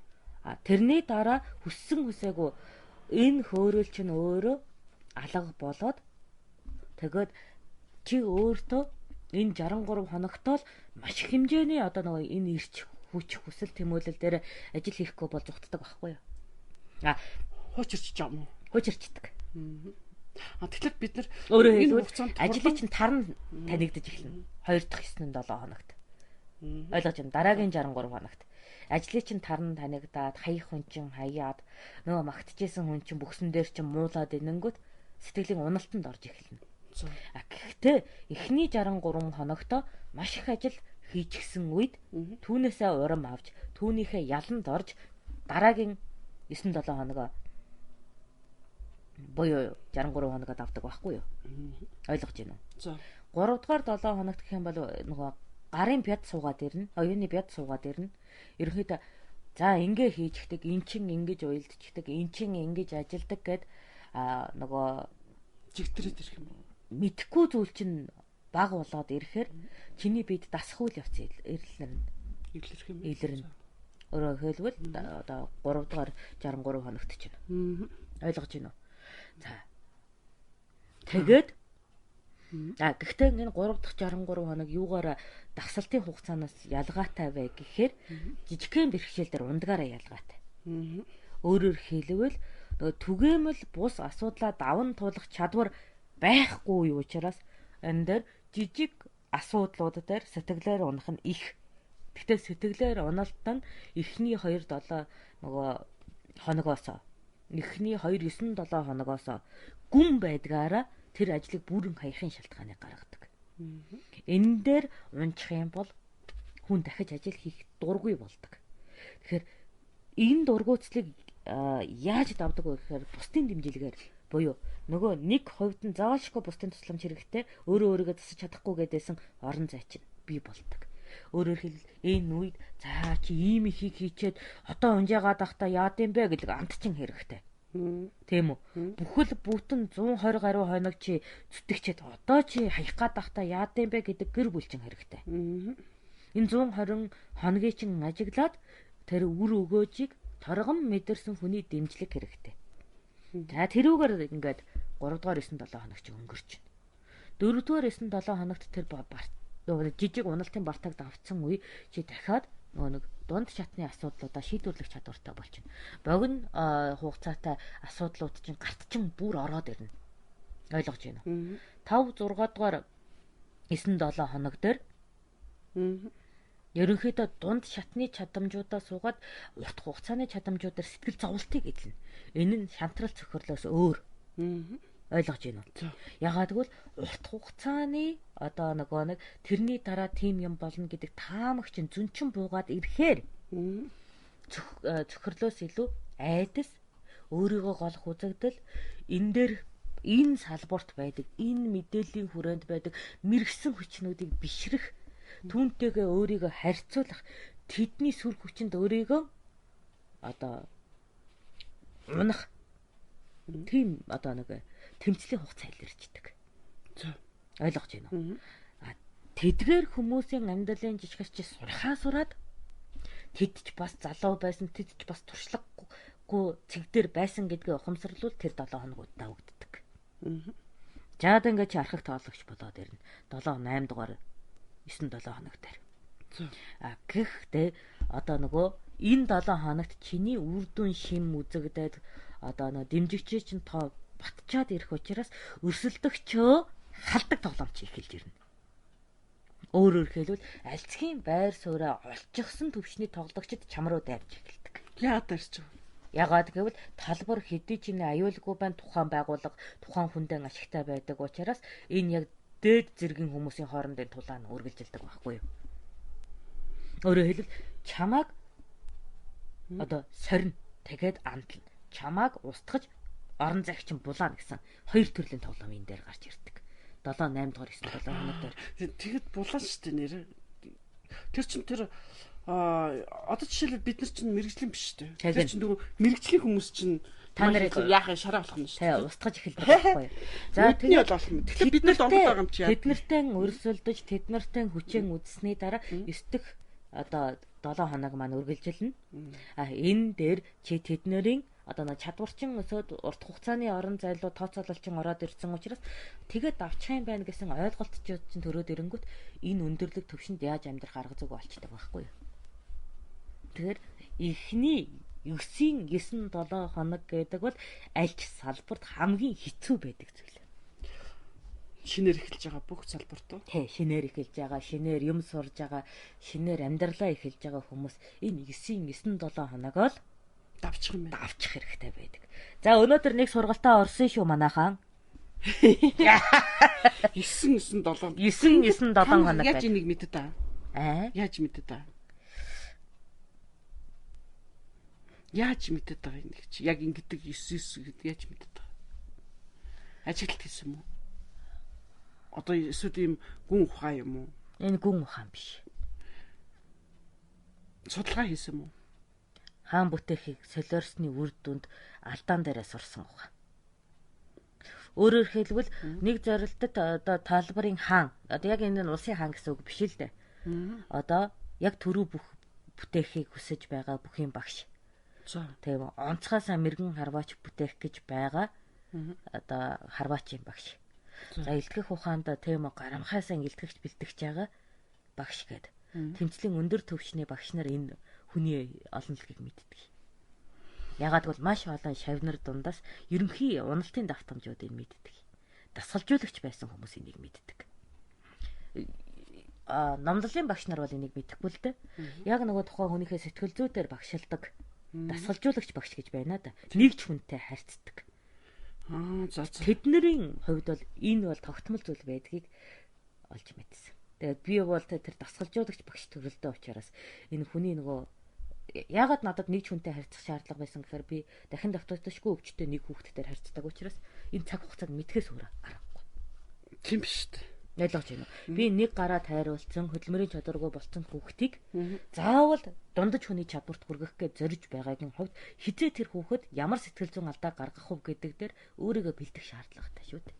Тэрний дараа хүссэн хүсээгүй энэ хөөрөл чинь өөрөө алга болоод тэгээд чи өөртөө энэ 63 хоногтоо л маш их хэмжээний одоо нөгөө энэ ирч хүч хүсэл тэмүүлэл дээр ажил хийхгүй бол зүгтдэг байхгүй юу? Хуучирч юм уу? Хуучирчдаг. Тэгэхээр бид нар өөрөө хэлбэл ажлыг чинь тарна танигдаж эхэлнэ. 2 дахь 9-7 хоногт. Ойлгож байна. Дараагийн 63 хоногт. Ажлыг чинь тарна танигдаад хаях хүн чинь хаяад нөгөө магтжсэн хүн чинь бүксэн дээр чинь муулаад инэнгүүт сэтгэлийн уналтанд орж эхэлнэ. Гэхдээ эхний 63 хоногт маш их ажил хийчихсэн үед түүнээсээ урам авч түүнийхээ яланд орж дараагийн 9-7 хоногоо буюу 63 хоногод авдаг байхгүй юу? Ойлгож байна уу? За. 3 дугаар 7 хоногт гэх юм бол нөгөө гарын бяд суугаад ирнэ. Оюуны бяд суугаад ирнэ. Ерөнхийдөө за ингээ хийчихдэг, эн чин ингэж уйлдчихдаг, эн чин ингэж ажилдаг гэд нөгөө жигтрээд ирэх юм. мэдхгүй зүйл чинь баг болоод ирэхээр чиний бид дасах үйл явц ирлэрнэ. Илэрнэ. Өөрөөр хэлбэл одоо 3 дугаар 63 хоногт чинь. Ойлгож байна уу? За. Тэгээд гэхдээ энэ 3 дахь 63 хоног юугаар дасалтын хугацаанаас ялгаатай вэ гэхээр жижигхэн бэрхшээл дээр ундагаараа ялгаатай. Өөрөөр хэлбэл нөгөө түгээмэл бус асуудлаа даван туулах чадвар байхгүй юу учраас энэ дээр жижиг асуудлууд дээр сэтгэлээр унах нь их. Гэхдээ сэтгэлээр уналт нь эхний 2-7 нөгөө хоногоос эхний 2-9-7 хоногоос гүн байдгаараа тэр ажлыг бүрэн хаяхын шалтгааныг гаргадаг. Энэ дээр унчих юм бол хүн дахиж ажил хийх дургүй болдог. Тэгэхээр энэ дургуутслыг яаж давдаг вэ гэхээр бусдын дэмжлэгээр буюу нөгөө нэг хувьд нь заашгүй бусдын тусламж хэрэгтэй өөрийгөө засаж чадахгүй гэдээсэн орон зай чинь бий болдог. Өөрөөр хэлбэл энэ үед за чи ийм ихийг хийчээд одоо унжаагаад байхдаа яад юм бэ гэдэг амтчин хэрэгтэй. Тийм үү? Бүхэл бүтэн 120 гаруй хоног чи зүтгэчээд одоо чи хаях гад байхдаа яад юм бэ гэдэг гэр бүлчин хэрэгтэй. Энэ 120 хоногийн чин ажиглаад тэр үр өгөөжийг торгон мэдэрсэн хүний дэмжлэг хэрэгтэй. За тэрүүгээр ингээд 3 дугаар 9-7 хоног чи өнгөрч байна. 4 дугаар 9-7 хоногт тэр жижиг уналтын бартаг давцсан үе чи дахиад нэг дунд шатны асуудлуудаа шийдвэрлэх чадвартай болчихно. Богино хугацаатай асуудлууд чинь гарт чин бүр ороод ирнэ. Ойлгож байна уу? 5 6 дугаар 9-7 хоног дээр ерөнхийдөө дунд шатны чадамжуудаа суугаад урт хугацааны чадамжуудаар сэтгэл зовлтыг эзэлнэ. Энэ нь шантрал цохирлоос өөр. Ойлгож байна уу? Ягаад гэвэл урт хугацааны одоо нэг тэрний дараа тим юм болно гэдэг таамагч нь зүнчин буугаад ирэхээр цохирлоос илүү айдас өөрийгөө голох үзэгдэл энэ дээр энэ салбарт байдаг, энэ мэдээллийн хүрээнд байдаг мэрэгсэн хүчнүүдийг бишрэх, түүнтэйгээ өөрийгөө харьцуулах, тэдний сүр хүчинд өөрийгөө одоо унах тийм одоо нэг тэмцлийн хугацаа илэрчдэг. Ойлгож байна уу? Тэдгээр хүмүүсийн амьдралын жижигч сураад тэд ч бас залуу байсан, тэд ч бас туршлагагүй цэг дээр байсан гэдгээ ухамсарлуул тэр 7 хоног давагддаг. Жаад ингээд чи архаг тоологч болоод ирнэ. 7 8 дугаар 9 7 хоног дээр. Гэхдээ одоо нөгөө энэ 7 хоногт чиний үр дүн шим үзэгдээд одоо нөгөө дэмжигчээ чинь тоо батчаад ирэх учраас өрсөлдөгчөө халдаг тоглоомч эхэлж ирнэ. Өөрөөр хэлбэл альцхийн байр сууриа олчихсан төвшний тоглогчид чам руу дайрч эхэлдэг. Яагаад гэвэл талбар хэдий ч нэ аюулгүй байна, тухайн байгууллага тухайн хүндэн ашигтай байдаг учраас энэ яг дээд зэргийн хүмүүсийн хоорондын тулаан үргэлжилдэг байхгүй юу? Өөрөөр хэлбэл чамааг одоо сорин тэгээд амтлна. Чамааг устгаж орон зайчин булаана гэсэн хоёр төрлийн тоглоом энэ дээр гарч ирдэг. 7 8 дугаар 9 7 хоног дээр. Тэгэд булаан шүү дээ нэр. Тэр чин тэр одоо жишээлбэл бид нар чинь мэрэгжлийн биш шүү дээ. Тэр чин нөгөө мэрэгжлийн хүмүүс чинь та нарыг яахын шараа болох нь шүү дээ. Устгаж эхэлдэг байхгүй юу? За тэгээд болох юм. Тэгэхээр бид нарт онгод байгаа юм чи яа. Тэд нартай өрсөлдөж, тэд нартай хүчээр үзсний дараа 9 дэх одоо 7 хоног маань үргэлжилнэ. Энэ дээр чи тэднэрийн одоо нэг чадварчин өсөд урт хугацааны орон зайлуу тооцоололчин ороод ирсэн учраас тэгээд давчих юм байна гэсэн ойлголт чинь төрөөд ирэнгүүт энэ өндөрлөг төвшөнд яаж амьдрах арга зүг болчдөг байхгүй юу. Тэгэхээр эхний 9-ийн 9 7 хоног гэдэг бол аль ч салбарт хамгийн хэцүү байдаг зүйл. Шинээр эхэлж байгаа бүх салбарт уу? Тий, шинээр эхэлж байгаа, шинээр юм сурж байгаа, шинээр амьдралаа эхэлж байгаа хүмүүс энэ 9-ийн 9 7 хоногоо л давчих юм байна. Давчих хэрэгтэй байдаг. За өнөөдөр нэг сургалтаа орсон шүү манайхан. 9 9 7 хоног. Яаж энийг мэддэг та? Яаж мэддэг та? Яаж мэддэг байгаа юм чи? Яг ингэдэг 9 9 гэдэг яаж мэддэг та? Ажилт хийсэн юм уу? Одоо эсвэл ийм гүн ухаан юм уу? Энэ гүн ухаан биш. Судалгаа хийсэн юм уу? Хаан бүтээхийг солиорсны үр дүнд алдаан дээрээ сурсан ухаан. Өөрөөр хэлбэл нэг зорилтод одоо талбарын хаан, одоо яг энэ нь улсын хаан гэсэн үг биш л дээ. Одоо яг төрөө бүх бүтээхийг хүсэж байгаа бүхийн багш. Тийм онцгоосаа мэрэгэн харваач бүтээх гэж байгаа. Одоо харваачийн багш. За илтгэх ухаанд тийм гарамхаасаа илтгэгч бэлтгэж байгаа багш гэдэг. Тэмцлийн өндөр төвчний багш нар энэ хүний олон лгийг мэддэг. Ягаад гэвэл маш олон шавнар дундаас ерөнхий уналтын давтамжуудыг мэддэг. Дасгалжуулагч байсан хүмүүс энийг мэддэг. Номлолын багш нар бол энийг мэдэхгүй л дээ. Яг нөгөө тухайн хүнийхээ сэтгэл зүйдээр багшилдаг дасгалжуулагч багш гэж байна да. Нэгж хүнтэй харьцдаг. Тэднэрийн хувьд бол энэ бол тогтмол зүйл байдгийг олж мэдсэн. Тэгээд би бол тэр дасгалжуулагч багш төрөлдөө учраас энэ хүний нөгөө яагаад надад нэг хүнтэй харьцах шаардлага байсан гэхээр би дахин давтагдчихгүй өвчтөе нэг хүүхэдтэй харьцдаг учраас энэ цаг хугацааг мэдхээс өөр аргагүй. Тийм биш үү? Ойлгож байна уу? Би нэг гараа тайруулсан хөдөлмөрийн чадваргүй болсон хүүхдийг заавал дундаж хүний чадварт хүргэх гэж зорж байгаагийн хувьд хизээ тэр хүүхэд ямар сэтгэл зүйн алдаа гаргах вэ гэдэг дээр өөрийгөө бэлдэх шаардлагатай шүү дээ.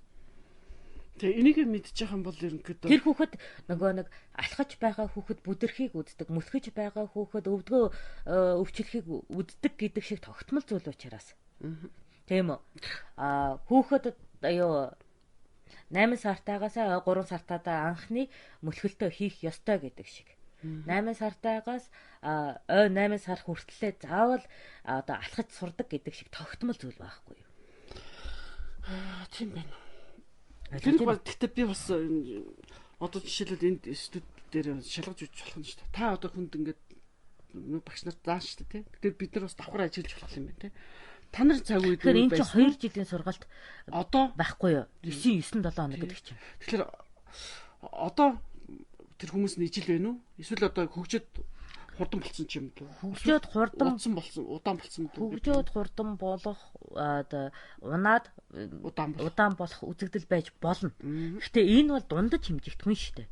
Тэгээ энийг мэдчих юм бол ерөнхийдөө тэр хүүхэд нөгөө нэг алхаж байгаа хүүхэд бүдэрхийг үздэг, мөлхөж байгаа хүүхэд өвдгөө өвчлөхийг үздэг гэдэг шиг тогтмол зүйл учраас. Тийм үү? Хүүхэд аюу 8 сартаагаас 3 сартаа анхны мөлхөлтөө хийх ёстой гэдэг шиг. 8 сартаагаас 8 сар хүртлээр заавал одоо алхаж сурдаг гэдэг шиг тогтмол зүйл байхгүй юу? Тийм байна. Тэр бол гэхдээ би бас одоо жишээлбэл энд студ дээр шалгаж үж болох нь шүү дээ. Та одоо хүнд ингээд багш нарт зааш шүү дээ. Тэгэхээр бид нар бас давхар ажиллаж болох юм байна те. Та нар цаг үед тэгэхээр энэ чинь 2 жилийн сургалт одоо байхгүй юу? 9 7 хоног гэдэг чинь. Тэгэхээр одоо тэр хүмүүс нь ижил байна уу? Эсвэл одоо хөгжөд хурдан болсон ч юм уу? Хөгжөөд хурдан удаан болсон юм уу? Хөгжөөд хурдан болох унаад удаан болох үзэгдэл байж болно. Гэхдээ энэ бол дундаж хэмжигдэхүүн шүү дээ.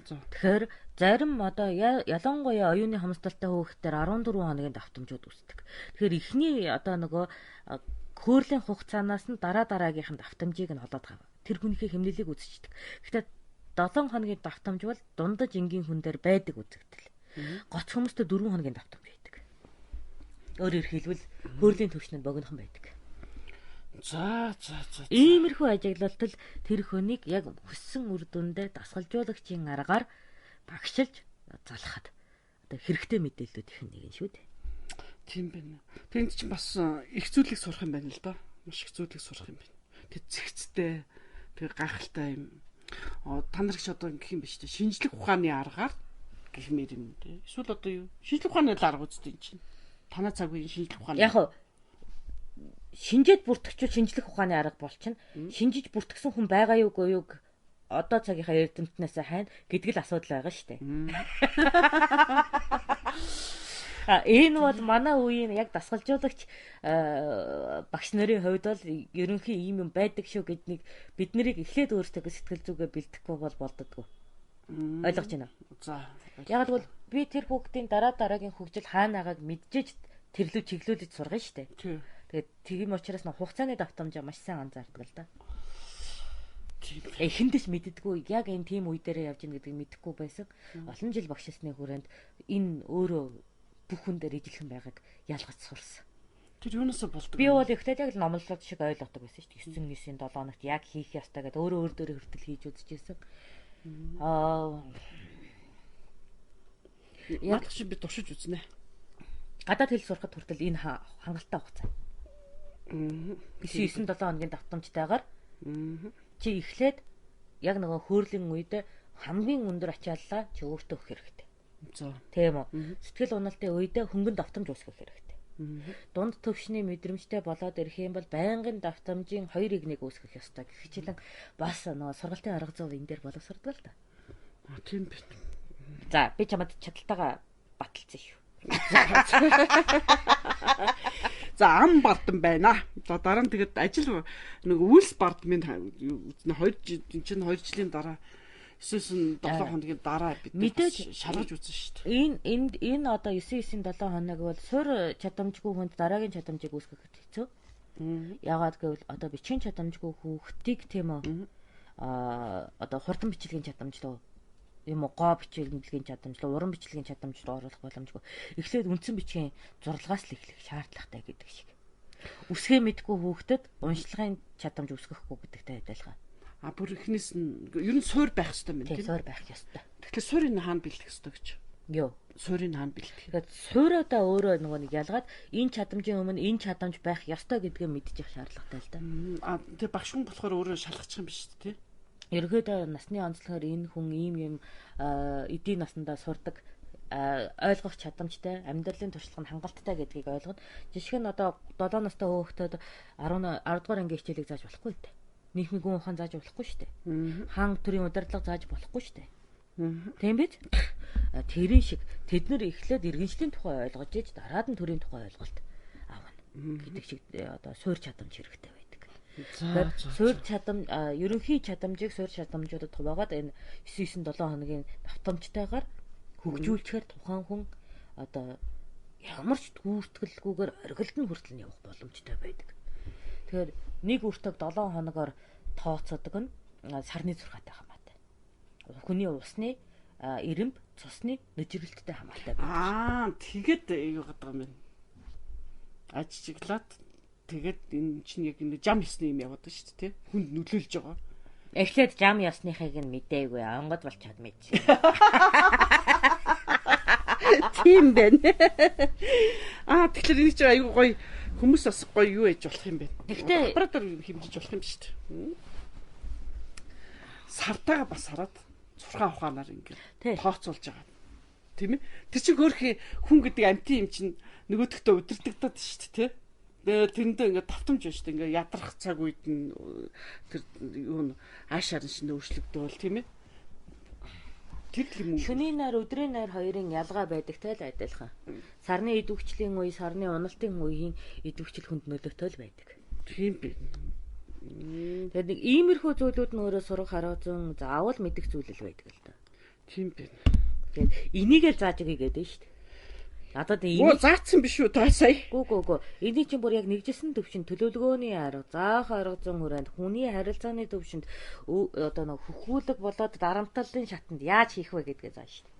Тэгэхээр зарим одоо ялангуяа оюуны хамсдалтай хүүхдээр 14 хоногийн давтамжууд үүсдэг. Тэгэхээр эхний одоо нөгөө хөөрлийн хугацаанаас нь дараагийнх нь давтамжийг нь олоод гав. Тэр хүнийхээ хэмнэлийг үзчихдэг. Гэхдээ 7 хоногийн давтамж бол дундаж энгийн хүн дээр байдаг үзэгдэл. Гоц хүмүүстээ 4 хоногийн давтамж байдаг. Өөрөөр хэлбэл хөөрлийн төвчнөд богинохон байдаг. За. Иймэрхүү ажиглалтал тэр хүнийг яг хүссэн үр дүндээ дасгалжуулагчийн аргаар багшилж залхахад одоо хэрэгтэй мэдээлэлүүд их нэг нь шүү дээ. Тийм байна. Тэнд чинь бас их зүйлийг сурах юм байна л да. Маш их зүйлийг сурах юм байна. Тэг зэгцтэй, тэг гайхалтай юм. Та нар ч одоо гэх юм биш үү? Шинжлэх ухааны аргаар гихмээр юм дээ. Эсвэл одоо юу? Шинжлэх ухааны арга үздэг юм чинь. Танаа цаг үеийн шинжлэх ухааны. Яг шинжээд бүртгэж шинжлэх ухааны арга бол чинь шинжиж бүртгэсэн хүн байгаа юугүй юу? Одоо цагийнхаа эрдэмтнээс хайн гэдэг л асуудал байгаа шүү дээ. Энэ бол манай үеийн яг дасгалжуулагч багш нарын хувьд бол ерөнхий ийм юм байдаг шүү гэдгийг бид нарыг эхлээд өөрсдөө сэтгэл зүгээ бэлтгэхгүй бол болдоггүй. Ойлгож байна уу? За. Яг л би тэр хүүхдийн дараагийн хөгжил хаанагааг мэдчихэж тэрлүү чиглүүлж сургана шүү дээ. Тэгээд тийм учраас хугацааны давтамжаа маш сайн анзаардаг л да. Эхэндээс мэддэггүй яг энэ тийм үе дээрээ явж ийн гэдгийг мэдэхгүй байсан. Олон жил багшилсны хүрээнд энэ өөрөө бүх хүн дээр ижилхэн байгааг ялгаж сурсан. Тэр юунаас болдог? Би бол ихтэй яг л номлолууд шиг ойлгодог байсан шүү дээ. 9-9-ийн 7 хоногт яг хийх ёстой гэдэг өөр дээр хүртэл хийж үзчихсэн. Яг чи би туршиж үзнэ. Гадаад хэл сурахад хүртэл энэ хангалттай хугацаа. 9-7 хоногийн давтамжтайгаар чи эхлээд яг нөгөө хөөрлийн үед хамгийн өндөр ачааллаа чи өөртөө өгөх хэрэгтэй. Тийм үү? Сэтгэл уналтын үед хөнгөн давтамж үүсгэх хэрэгтэй. Дунд төвшний мэдрэмжтэй болоод ирэх юм бол байнгын давтамжийн 2-1 үүсгэх ёстой. Гэвчлэн бас нөгөө сургалтын арга зүй энэ дээр боловсрдог л да. Тийм байна. За би чамд чадалтайгаа баталцсан шүү. За ам бардам байна. За дараа нь тэгээд ажил нэг үйлс бардмын үзнэ 2 жилийн дараа 9-7 хоногийн дараа бид мэдээж шалгаж үзэн шүү дээ. Энэ одоо 9-7 хоног бол сур чадамжгүй хүнд дараагийн чадамжийг үүсгэх хэцүү. Яагаад гэвэл одоо бичгийн чадамжгүй хүүхдийг тийм үү одоо хурдан бичлэгийн чадамж руу юм уу гоо бичлэгийн чадамж руу уран бичлэгийн чадамж руу оруулах боломжгүй. Эхлээд үндсэн бичгийн зурлагаас л эхлэх шаардлагатай гэдэг шиг. Үсгээ мэдгүй хүүхдэд уншлагын чадамж үүсгэхгүй гэдэгтэй адилхан. Бүр ихнээс нь ер нь суур байх хэрэгтэй юм тийм. Суур байх ёстой. Тэгэхээр суурийг хаана бэлдэх ёстой гэж. Йоо. Суурийг хаана бэлдэх. Тэгэхээр суурьудаа өөрөө нөгөө нэг ялгаад энэ чадамжийн өмнө энэ чадамж байх ёстой гэдгээ мэдчих шаардлагатай л да. Тэгээ багш хүн болохоор өөрөө шалгачих юм биш үү те? Ерөөдөө насны онцлогоор энэ хүн ийм юм эдийн насандаа сурдаг ойлгох чадамжтай, амьдралын туршлага нь хангалттай гэдгийг ойлгоод жишээ нь одоо 7 настай хүүхдэд 10 дугаар ангийн хичээлийг зааж болохгүй дээ. Нийгмийн гүн ухаан зааж болохгүй шүү дээ. Хаан төрийн удирдлага зааж болохгүй шүү дээ. Тийм биз? Тэрийн шиг тэд нэр эхлээд иргэншлийн тухай ойлгож иж дараад нь төрийн тухай ойлголт авна гэдэг шиг одоо суурь чадамж хэрэгтэй байдаг. Тэгэхээр суурь чадамж ерөнхий чадамжийг суурь чадамжуудад хуваагаад энэ 9-7 хоногийн давтамжтайгаар хөгжүүлчихээр тухайн хүн одоо ямар ч гүйцэтгэлгүйгээр оргилд нь хүртэл явах боломжтой байдаг. Тэгэхээр нэг үртэг 7 хоногоор тооцоодог нь сарны зургаатай хамаатай. Хүний усны ирэмб, цусны нэжрэлттэй хамаатай байдаг. Тэгээд юу гэдэг юм бэ? Ажиглаад тэгээд энэ чинь яг энэ жам ёсны юм яваад шүү дээ, тэ? Хүнд нөлөөлж байгаа. Эхлээд жам ёсныхыг нь мэдээгүй, онгод болчиход мэдсэн. Тийм байна. Тэгэхээр энэ чинь аюу гоё хүмүүс бас гоё юу ээж болох юм бэ? Тэгтээ оператор хэмжиж болох юм шүү дээ. Сартайгаа бас хараад зурхаа ухаанаар ингээд тооцоолж байгаа. Тийм ээ? Тэр чинь хөөрхий хүн гэдэг амтын юм чинь нөгөөдөгтөө удирдагдаад шүү дээ, тэ? Тэрэндээ ингээд давтамж байна шүү дээ. Ингээд ядрах цаг үед нь тэр юу аашаар нь шинэ өөрчлөгдөөл, тийм ээ? Тэр юм уу? Шөнийн найр, өдрийн найр хоёрын ялгаа байдагтай л адилхан. Сарны идэвхжлийн үе, сарны уналтын үеийн идэвхжил хүнд нөлөөтэй л байдаг. Тийм бэ. Тэгээд нэг иймэрхүү зүйлүүд нь өөрөө сурах арга зүйн заавал мэдих зүйл л байдаг л да. Тийм бэ. Тэгээд энийг л зааж өгье гэдэг нь шүү дээ. Надад ийм заацсан биш үү та сая? Гүү. Эний чинь бүр яг нэгжсэн төвшин төлөвлөгөөний арга, заах арга зүйн хүрээнд хүний харилцааны төвшөнд одоо нэг хөхүүлэг болоод дарамтлалын шатанд яаж хийх вэ гэдгээ зааж шүү дээ.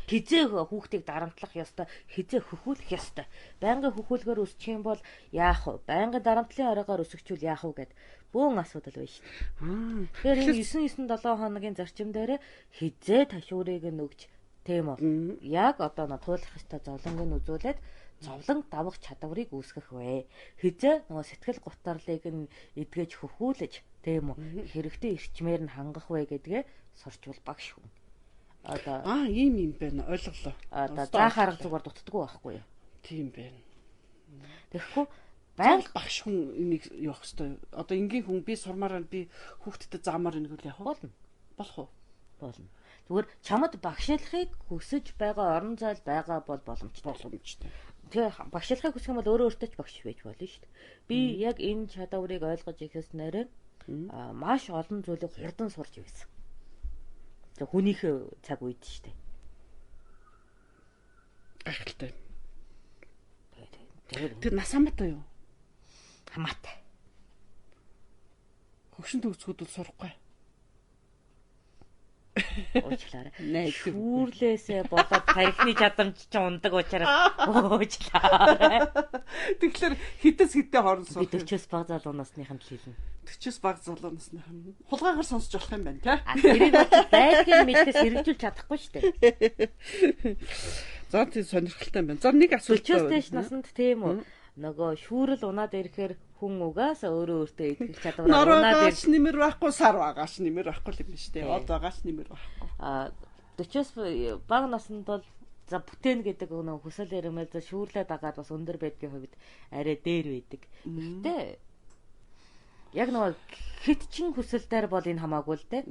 Хизээ хүүхдийг дарамтлах ёстой, хизээ хөхүүлэх ёстой. Байнгын хөхүүлгээр өсчих юм бол яах вэ? Байнгын дарамтлалын аргаар өсгчүүл яах вэ гэд бөөн асуудал байна шүү дээ. Тэгэхээр энэ 9-7 хоногийн зарчим дээр хизээ ташуурыг нөгж тийм үү? Яг одоо нэг туулах ёстой зовлонгийг үзүүлээд зовлон давах чадварыг үүсгэх вэ. Хизээ нөгөө сэтгэл гутарлыг нь эдгэж хөхүүлж тийм үү? Хэрэгтэй эрчмээр нь хангах вэ гэдгээ сурчвал багш хүн. Одоо ийм байна. Ойлголоо. Одоо заах арга зүгээр дутдаггүй байхгүй юу? Тийм байна. Тэгэхгүй байнга багш хүн энийг явах хэвээр. Одоо энгийн хүн би сурмаараа би хүүхдэд заамаар энийг л явах болно. Болох уу? Болно. Зүгээр чамд багшлахыг хүсэж байгаа орон зай байгаа бол боломжтой. Тэгээ багшлахыг хүсэх юм бол өөрөө өөртөө ч багш байж болно шүү дээ. Би яг энэ чадварыг ойлгож ихэснээр маш олон зүйлийг хурдан сурч байсан. Тэгээ хүнийхээ цаг үед шүү дээ. Гайхалтай. Тэр нас хамаатай юу? Хамаатай. Хөгшин төгсгүүд бол сурахгүй. Уучлаарай. Шүүрлээсээ болоод тарихны чадамж чи ундаг учраас уучлаарай. Тэгэхээр хитээс хитээ хооронд суух. Би 40-с бага залуу насныханд л хэлнэ. 40-с бага залуу насныхан. Хулгайгаар сонсож болох юм байна тий. Тэрийг байлгийн мэдээс хэрэгжүүлж чадахгүй шүү дээ. За тийм сонирхолтой байна. За нэг асуулт. 40-с дээш наснд тийм үү? Нөгөө шүүрэл унаад ирэхээр хүн угаасаа өөртөө итгэх чадвараар унаад ирж нэмэр байхгүй, сар багааш нэмэр байхгүй юм шүү дээ. Од багааш нэмэр байхгүй. 40-с бага наснд бол за бүтээн гэдэг нөгөө хүсэл эрмэлз шүүрлээ дагаад бас өндөр байдгийн хувьд арай дээр байдаг. Гэтэ яг нөгөө хитчин хүсэлтээр бол энэ хамаагүй л дээ.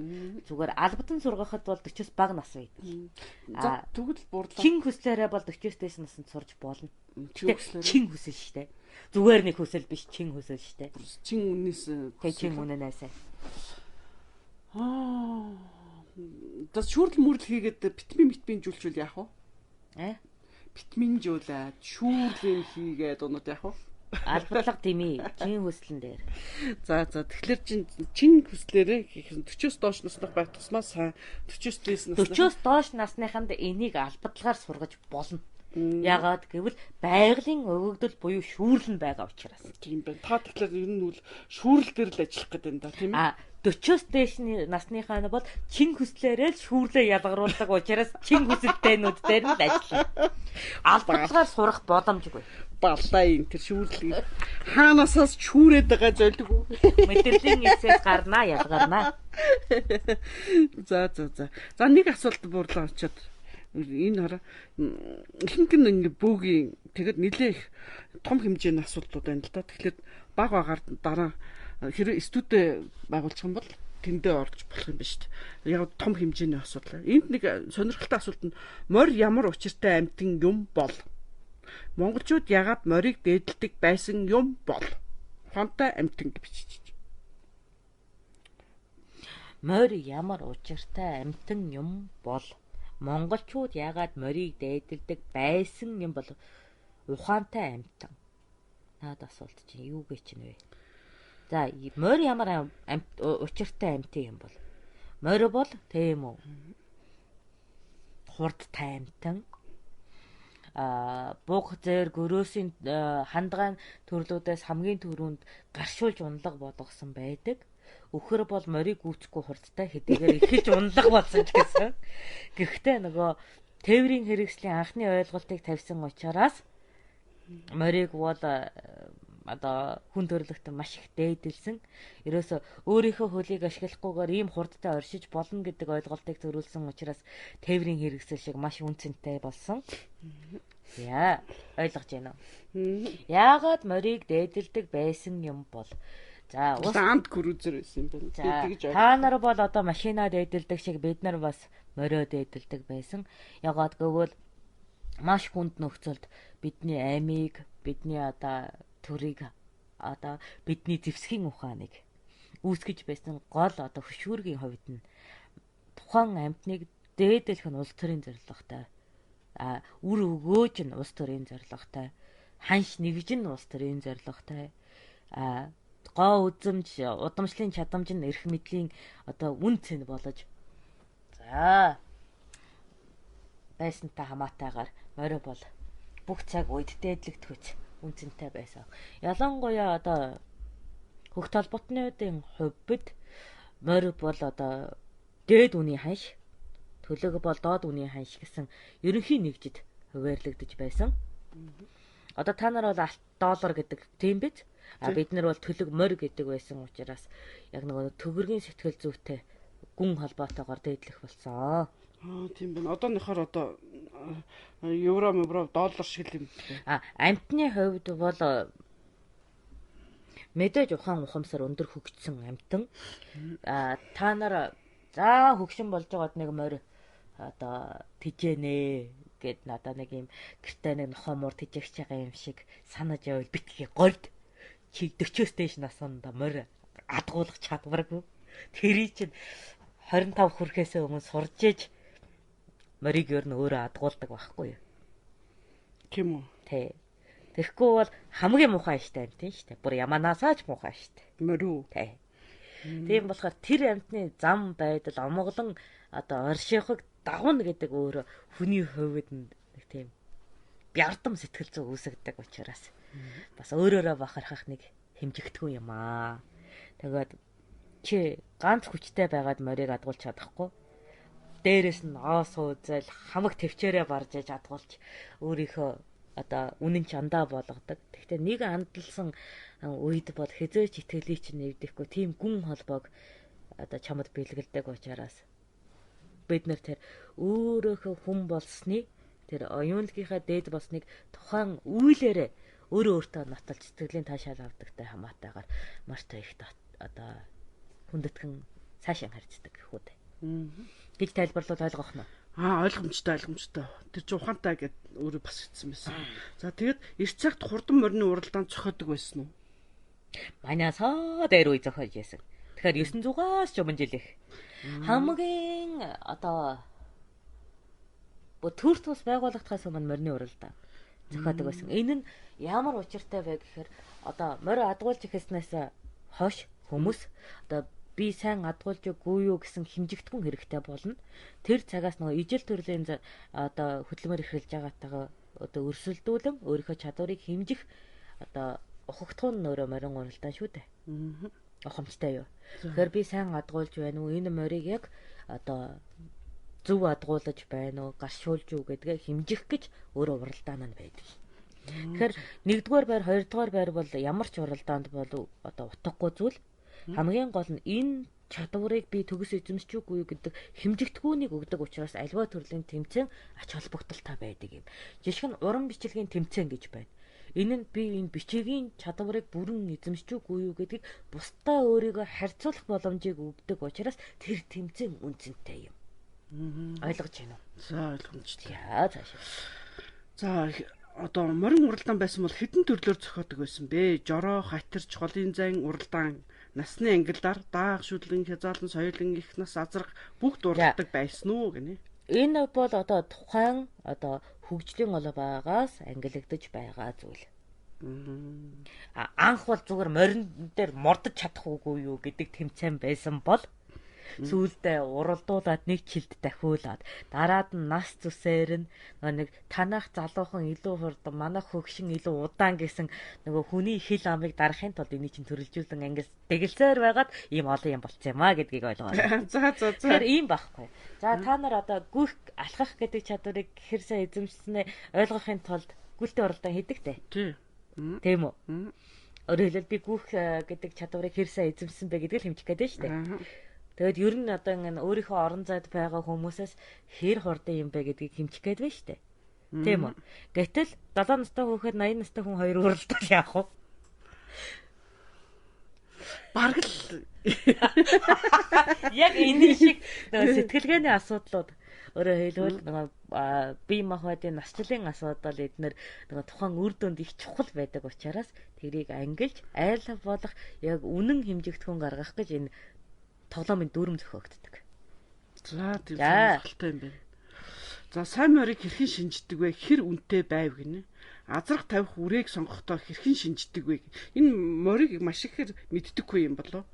Зүгээр албадан сургахад бол 40-с бага нас байдаг. За тэгвэл буурлаа. Чин хүслээрээ бол 40-с дээш наснд сурж болно. Чин хүсэл шүү дээ. Зүгээр нэг хүсэл биш, чин хүсэл шүү дээ. Чин үнээс чин үнэнээс. Tas шүүрл мүрл хийгээд витамин жуулчвал яах вэ? Витамин жуулаад шүүрлийг хийгээд унууд яах вэ? Албатлага дими чин хүслэн дээр. За тэгэхээр чин хүслээрээ 40-с доош насных байх тусмаа сайн 40-с дээш насных 40-с доош насныханд энийг албатлагаар сургаж болно. Ягаад гэвэл байгалийн өгөгдөл буюу шүүрлэн байгаа учраас. Тийм байна. Та тэгэхээр ер нь үл шүүрэл дээр л ажиллах гэдэг юм да, тийм ээ. 40-с дээш насныхаа нь бол чин хүслээрээ л шүүрлээ ялгаруулдаг учраас чин хүсэлтэйнүүд дээр нь ажиллана. Албатлагаар сурах боломжгүй. Баллаа энэ тэр шүүрлийг хаанасаас шүүрээд байгаа зөөлдөг үү? Мэдрэлийн эсээс гарнаа ялгарнаа. За. За нэг асуулт буурлаа очиод энэ хараа ихэнх нь ингээ бөөгийн тэгэд нэлээх том хэмжээний асуудлууд байна л да. Тэгэхээр баг багаар дараа хэрэг студид байгуулчих юм бол тэндээ орж болох юм ба шүү дээ. Яг том хэмжээний асуудал. Энд нэг сонирхолтой асуулт нь морь ямар учиртай амьтан юм бол? Монголчууд ягаад морийг дээдэлдэг байсан юм бол? Хонтой амьтан гэж бичиж. Морь ямар учиртай амьтан юм бол? Монголчууд ягаад морийг дээдэлдэг байсан юм бол? Ухаантай амьтан. Наад асуулт чинь юу гэж чинь вэ? За, морь ямар учиртай амьтан юм бол? Морь бол тийм үү? Хурдтай амьтан. Буг зэр гөрөөсийн хандгаан төрлүүдээс хамгийн түрүүнд гаршуулж унлаг болгосон байдаг. Өхөр бол морийг гүйцэхгүй хурдтай хэдийгээр эхэлж унлаг болсон ч гэсэн. Гэхдээ нөгөө тээврийн хэрэгслийн анхны ойлголтыг тавьсан учраас морийг бол одоо хүн төрөлхтөн маш их дээдэлсэн. Ерөөсө өөрийнхөө хөлийг ашиглахгүйгээр ийм хурдтай оршиж болно гэдэг ойлголтыг төрүүлсэн учраас тээврийн хэрэгсэл шиг маш үнцэнтэй болсон. Яа, ойлгож байна уу? Яагаад морийг дээдэлдэг байсан юм бол? За, анд крузер байсан юм байна. Та нар бол одоо машинаа дээдэлдэг шиг бид нар бас мориод эдэлдэг байсан. Ягаад гэвэл маш хүнд нөхцөлд бидний амийг, бидний одоо төрийг, одоо бидний зэвсгийн ухааныг үүсгэж байсан гол одоо хөшүүргийн хувьд нь тухайн амьтныг дээдэлэх нь улс төрийн зорилготой. Үр өгөөж нь улс төрийн зорилготой. Ханш нэгж нь улс төрийн зорилготой. Гоо үзэмж, удамшлын чадамж нь эрх мэдлийн одоо үн цэн болж байсантай хамаатайгаар морио бол бүх цаг үед дээдлэгдэхүйц үнцэнтэй байсан. Ялангуяа одоо хөх толботнуудын хувьд морио бол одоо дээд үний ханш, төлөг бол доод үний ханш гэсэн ерөнхий нэгжид хуваарлагдаж байсан. Одоо та нар бол $доллар гэдэг тийм биз? Бид нар бол төлөг морь гэдэг байсан учраас яг нэг төгрөгийн сэтгэл зүйтэй гүн холбоотойгоор дээдлэх болсон. Тийм байна. Одооныхоор одоо евро, доллар шиг юм. Амьтны хувьд бол мэдээж ухаамсар өндөр хөгжсөн амьтан. Та нар за хөгшин болж байгаад нэг морь одоо тижэнэ гэд надад нэг юм гэртээ нэг нохоо муур тижэгч байгаа юм шиг санаж явал битгий горд чи 40-оос дээш наснд морь адгуулах чадваргүй. Тэрий чинь 25 хүрэхээс өмнө сурж иж морийг ер нь өөрөө адгуулдаг байхгүй юу? Тийм үү? Тий. Тэгэхгүй бол хамгийн муухай штэ амт тийм штэ. Бүр яманаасаач муухай штэ. Морь. Тий. Тийм болохоор тэр амтны зам байдал омглон одоо оршихыг дагуун гэдэг өөрөө хүний хувьд нэг тийм бярдам сэтгэл зүй үүсгдэг учраас бас өөрөөрөө бахархах нэг хэмжигдэхүүн юм аа. Тэгээд чи ганц хүчтэй байгаад морийг адгуулж чадахгүй. Дээрээс нь оос үзэл хамаг төвчээрээ барж иж адгуулж өөрийнхөө одоо үнэн чандаа болгодог. Гэхдээ нэг андалсан үед бол хизээч итгэлийг чинь нэвдэхгүй тийм гүн холбоог одоо чамд бэлгэлдэг учраас бид нар тэр өөрөөхөө хүн болсны тэр оюунлогынхаа дээд болсныг тухайн үйлээрээ өөртөө нотолж сэтгэлийн таашаал авдагтай хамаатайгаар маш их одоо хүндэтгэн цаашаа харьцдаг гэхүү дээ. Гэж тайлбарлал ойлгох нь. Ойлгомжтой. Тэр чинь ухаантай гэд өөрөө бас хэлсэн байсан. За тэгээд эрт цагт хурдан морины уралдаан зохиодог байсан уу? Манайсаа дээр үе зохиож байсан. Тэгэхээр 900-аас ч өмнө жил их. Хамгийн одоо төр тус байгуулагдахаас өмнө морины уралдаан зохиодог байсан. Энэ нь ямар учиртай вэ гэхээр одоо морь адгуулж ихэснээс хойш хүмүүс одоо би сайн адгуулж үгүй юу гэсэн хэмжигдэхүүн хэрэгтэй болно. Тэр цагаас нөгөө ижил төрлийн одоо хөдөлмөр эрхэлж байгаатайгаа одоо өрсөлдүүлэн өөрийнхөө чадварыг хэмжих одоо ухагтхуун нөрөө морин уралдаан шүү дээ. Ухамжтай юу. Тэгэхээр би сайн адгуулж байна уу? Энэ морийг яг одоо зөв адгуулж байна уу? Гаршуулж юу гэдгээ хэмжих гэж өөрөө уралдаан нь байдаг. Тэгэхээр нэгдүгээр байр, хоёрдугаар байр бол ямар ч уралдаанд бол одоо утгагүй зүйл. Хамгийн гол нь энэ чадварыг би төгс эзэмшчихгүй гэдэг хэмжигдэхүүнийг өгдөг учраас альва төрлийн тэмцээн ач холбогдолтой байдаг юм. Жишг нь уран бичлэгийн тэмцээн гэж байна. Энэ нь би энэ бичгийн чадварыг бүрэн эзэмшчихгүй юу гэдгийг бусдаа өөрийгөө харьцуулах боломжийг өгдөг учраас тэр тэмцээн үнцэнтэй юм. Ойлгож байна уу? За ойлгомжтой. За одоо морин уралдаан байсан бол хэдэн төрлөөр зохиодог байсан бэ? Жороо, хатирч, холын зайн уралдаан, насны ангиллаар даах, шүдлэн, хязаалан, соёлын их нас, азрах бүгд уралдаг байсан уу гэнэ? Энэ бол одоо тухайн одоо хөгжлийн олбаагаас ангиллагдаж байгаа зүйл. Анх бол зүгээр морин дээр мордож чадах уугүй юу гэдэг тэмцээн байсан бол сүүлдээ уралдуулаад нэг жилд дахиулаад дараад нь нас зүсээр нь нэг танах залуухан илүү хурдан манайх хөгшин илүү удаан гэсэн нөгөө хүний хил амыг дарахын тулд энийг чинь төрөлжүүлэн ангис дэгэлсээр байгаад ийм олон юм болцсон юм а гэдгийг ойлгоо. За. Тэгэхээр ийм байхгүй. За та нар одоо гүөх алхах гэдэг чадварыг гэхэр сайн эзэмшснээ ойлгохын тулд гүйлтийн уралдаан хийдэг те. Тийм үү? Өөрөөр хэлбэл би гүөх гэдэг чадварыг хэр сайн эзэмшсэн бэ гэдгийг хэмжих гэдэг шүү дээ. Тэгэд ер нь одоо ингэ өөрийнхөө орон зайд байгаа хүмүүсээс хэр хурдан юм бэ гэдгийг хэмжих гээд байна шүү дээ. Тийм үү? Гэтэл 70 настай хүүхэд 80 настай хүн хоёр уралдал яах вэ? Бараг л яг энэ шиг сэтгэлгээний асуудлууд Өөрөөр хэлбэл нөгөө бие махбодын насчлалын асуудал эднэр нөгөө тухайн үр дүнд их чухал байдаг учраас тэрийг ангилж айлах болох яг үнэн хэмжигдэхүүн гаргах гэж энэ тоглоомын дүрм зохиогддог. За тийм сонирхолтой юм байна. За сайн морийг хэрхэн шинждэг вэ? Хэр үнэтэй байв гинэ? Азрах тавих үрээг сонгохдоо хэрхэн шинждэг вэ? Энэ морийг маш ихээр мэддэггүй юм болов.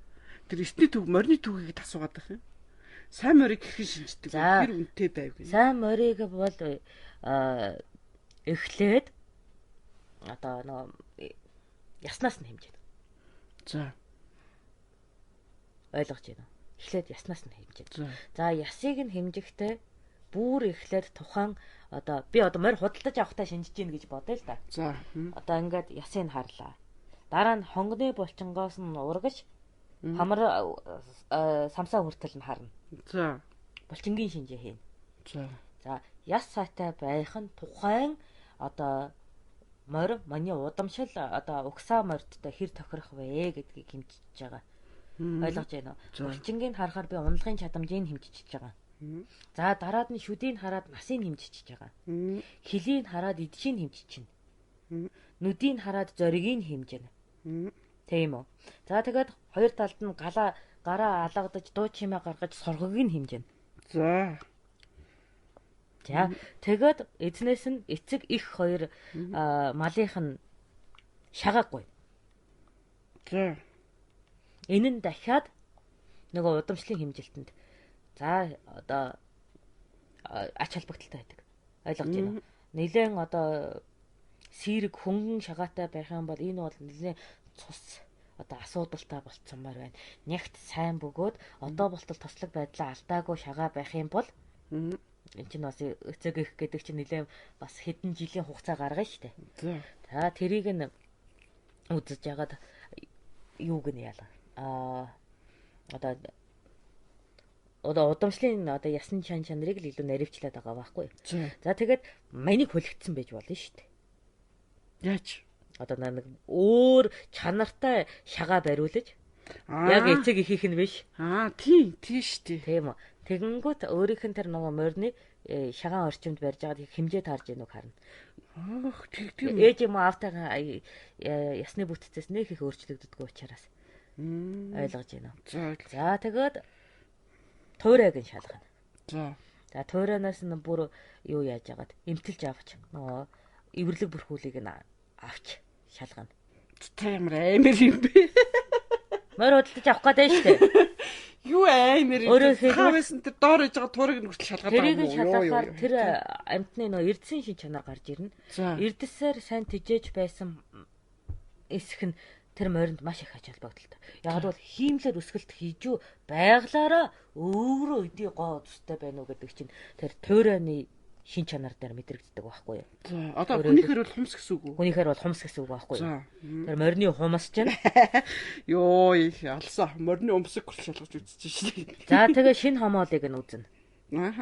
Тэр эртний төв морины төвгийг асуугаад байх юм. Сайн морийг хэрхэн шинждэг вэ? Хэр үнэтэй байв гинэ? Сайн морийг бол эхлээд одоо нөгөө яснаас нь хэмжээд. За. Ойлгож байна уу? Эхлээд яснаас нь хэмжээд. За ясыг нь хэмжихдээ бүр эхлээд тухайн одоо би одоо морь худалдаж авахтаа шинжиж гин гэж бодъё л да. За. Одоо ингээд ясыг харлаа. Дараа нь хонгоны булчингоос нь урагш хамар самсаа хүртэл нь харна. За. Булчингийн шинжээ хийн. За. За яс сайтай байх нь тухайн одоо морь маний удамшил одоо угсаа морьдтой хэр тохирох вэ гэдгийг хэмжиж байгаа. Ойлгож байна уу? Булчингийн харахаар би унлагын чадамжийг хэмжиж байгаа. За дараад нь шүдийг хараад насыг хэмжиж байгаа. Хилийн хараад эдшийг хэмжиж чинь. Нүдийг хараад зоригийг хэмжинэ. Тийм үү? За тэгээд хоёр талд нь гараа алгадаж дуу чимээ гаргаж соргогийг хэмжинэ. За. За тэгээд эзнээс нь эцэг их хоёр малынх нь шагаагүй. За. Энэ нь дахиад нөгөө удамшлын хэмжилтэнд за одоо ач холбогдолтой байдаг. Ойлгож байна уу? Нилээн одоо сэрэг хөнгөн шагаатай байх юм бол энэ бол нилээн цус одоо асуудалтай болцсонмаар байна. Нягт сайн бөгөөд одоо болтол тослог байдлаа алдаагүй шагаа байх юм бол энэ чинь бас эцэг их гэдэг чинь нилээн бас хэдэн жилийн хугацаа гаргана шүү дээ. За тэрийг нь үзэж яагаад юуг нь яалаа. Одоо удамшлын одоо ясны чанарыг л илүү наривчлаад байгаа байхгүй. За тэгээд манийг хөлөгдсөн байж болно шүү дээ. Яач? Одоо нэг өөр чанартай шагаа бариулж яг эцэг ихийнх нь биш. Тийм шүү дээ. Тийм үү. Тэгэнгүүт өөрийнх нь тэр нөгөө морины шагаан орчимд барьж байгаад хэмжээ таарж яануг харна. Тийм. Ээж юм автагаа ясны бүтцээс нэг их өөрчлөгддөггүй учраас. Ойлгож байна уу? За тэгээд туурайг нь шалгана. За туурайнаас нь бүр юу яаж яагаад эмтэлж авч нөгөө эвэрлэг бүрхүүлийг нь авч шалгана. Та ямар амар юм бэ? Морь худалдаж авах гэдэг нь шүү дээ. Юу амар юм. Хавьсан тэр доор иж байгаа туурайг нь хүртэл шалгаад байгаа юм уу? Тэрийг шалгахаар тэр амьтны нөгөө эрдэсийн шин чанар гарч ирнэ. Эрдэсээр сайн тижээж байсан эсэх нь тэр моринд маш их ач холбогдолтой. Яг бол хиймлэр өсгөлт хийж байглаараа өөрөө өдий гоо төстэй байна уу гэдэг чинь тэр туурайны шин чанар дээр мэдрэгддэг байхгүй юу? За одоо хүнийхээр бол хумс гэсэн үг үү? Хүнийхээр бол хумс гэсэн үг байхгүй юу? Тэр морины хумс чинь ёо алсаа морины өмсөг хүртэл шалгаж үзчихэж шээ. За тэгээ шин хомоолыг нь үзнэ.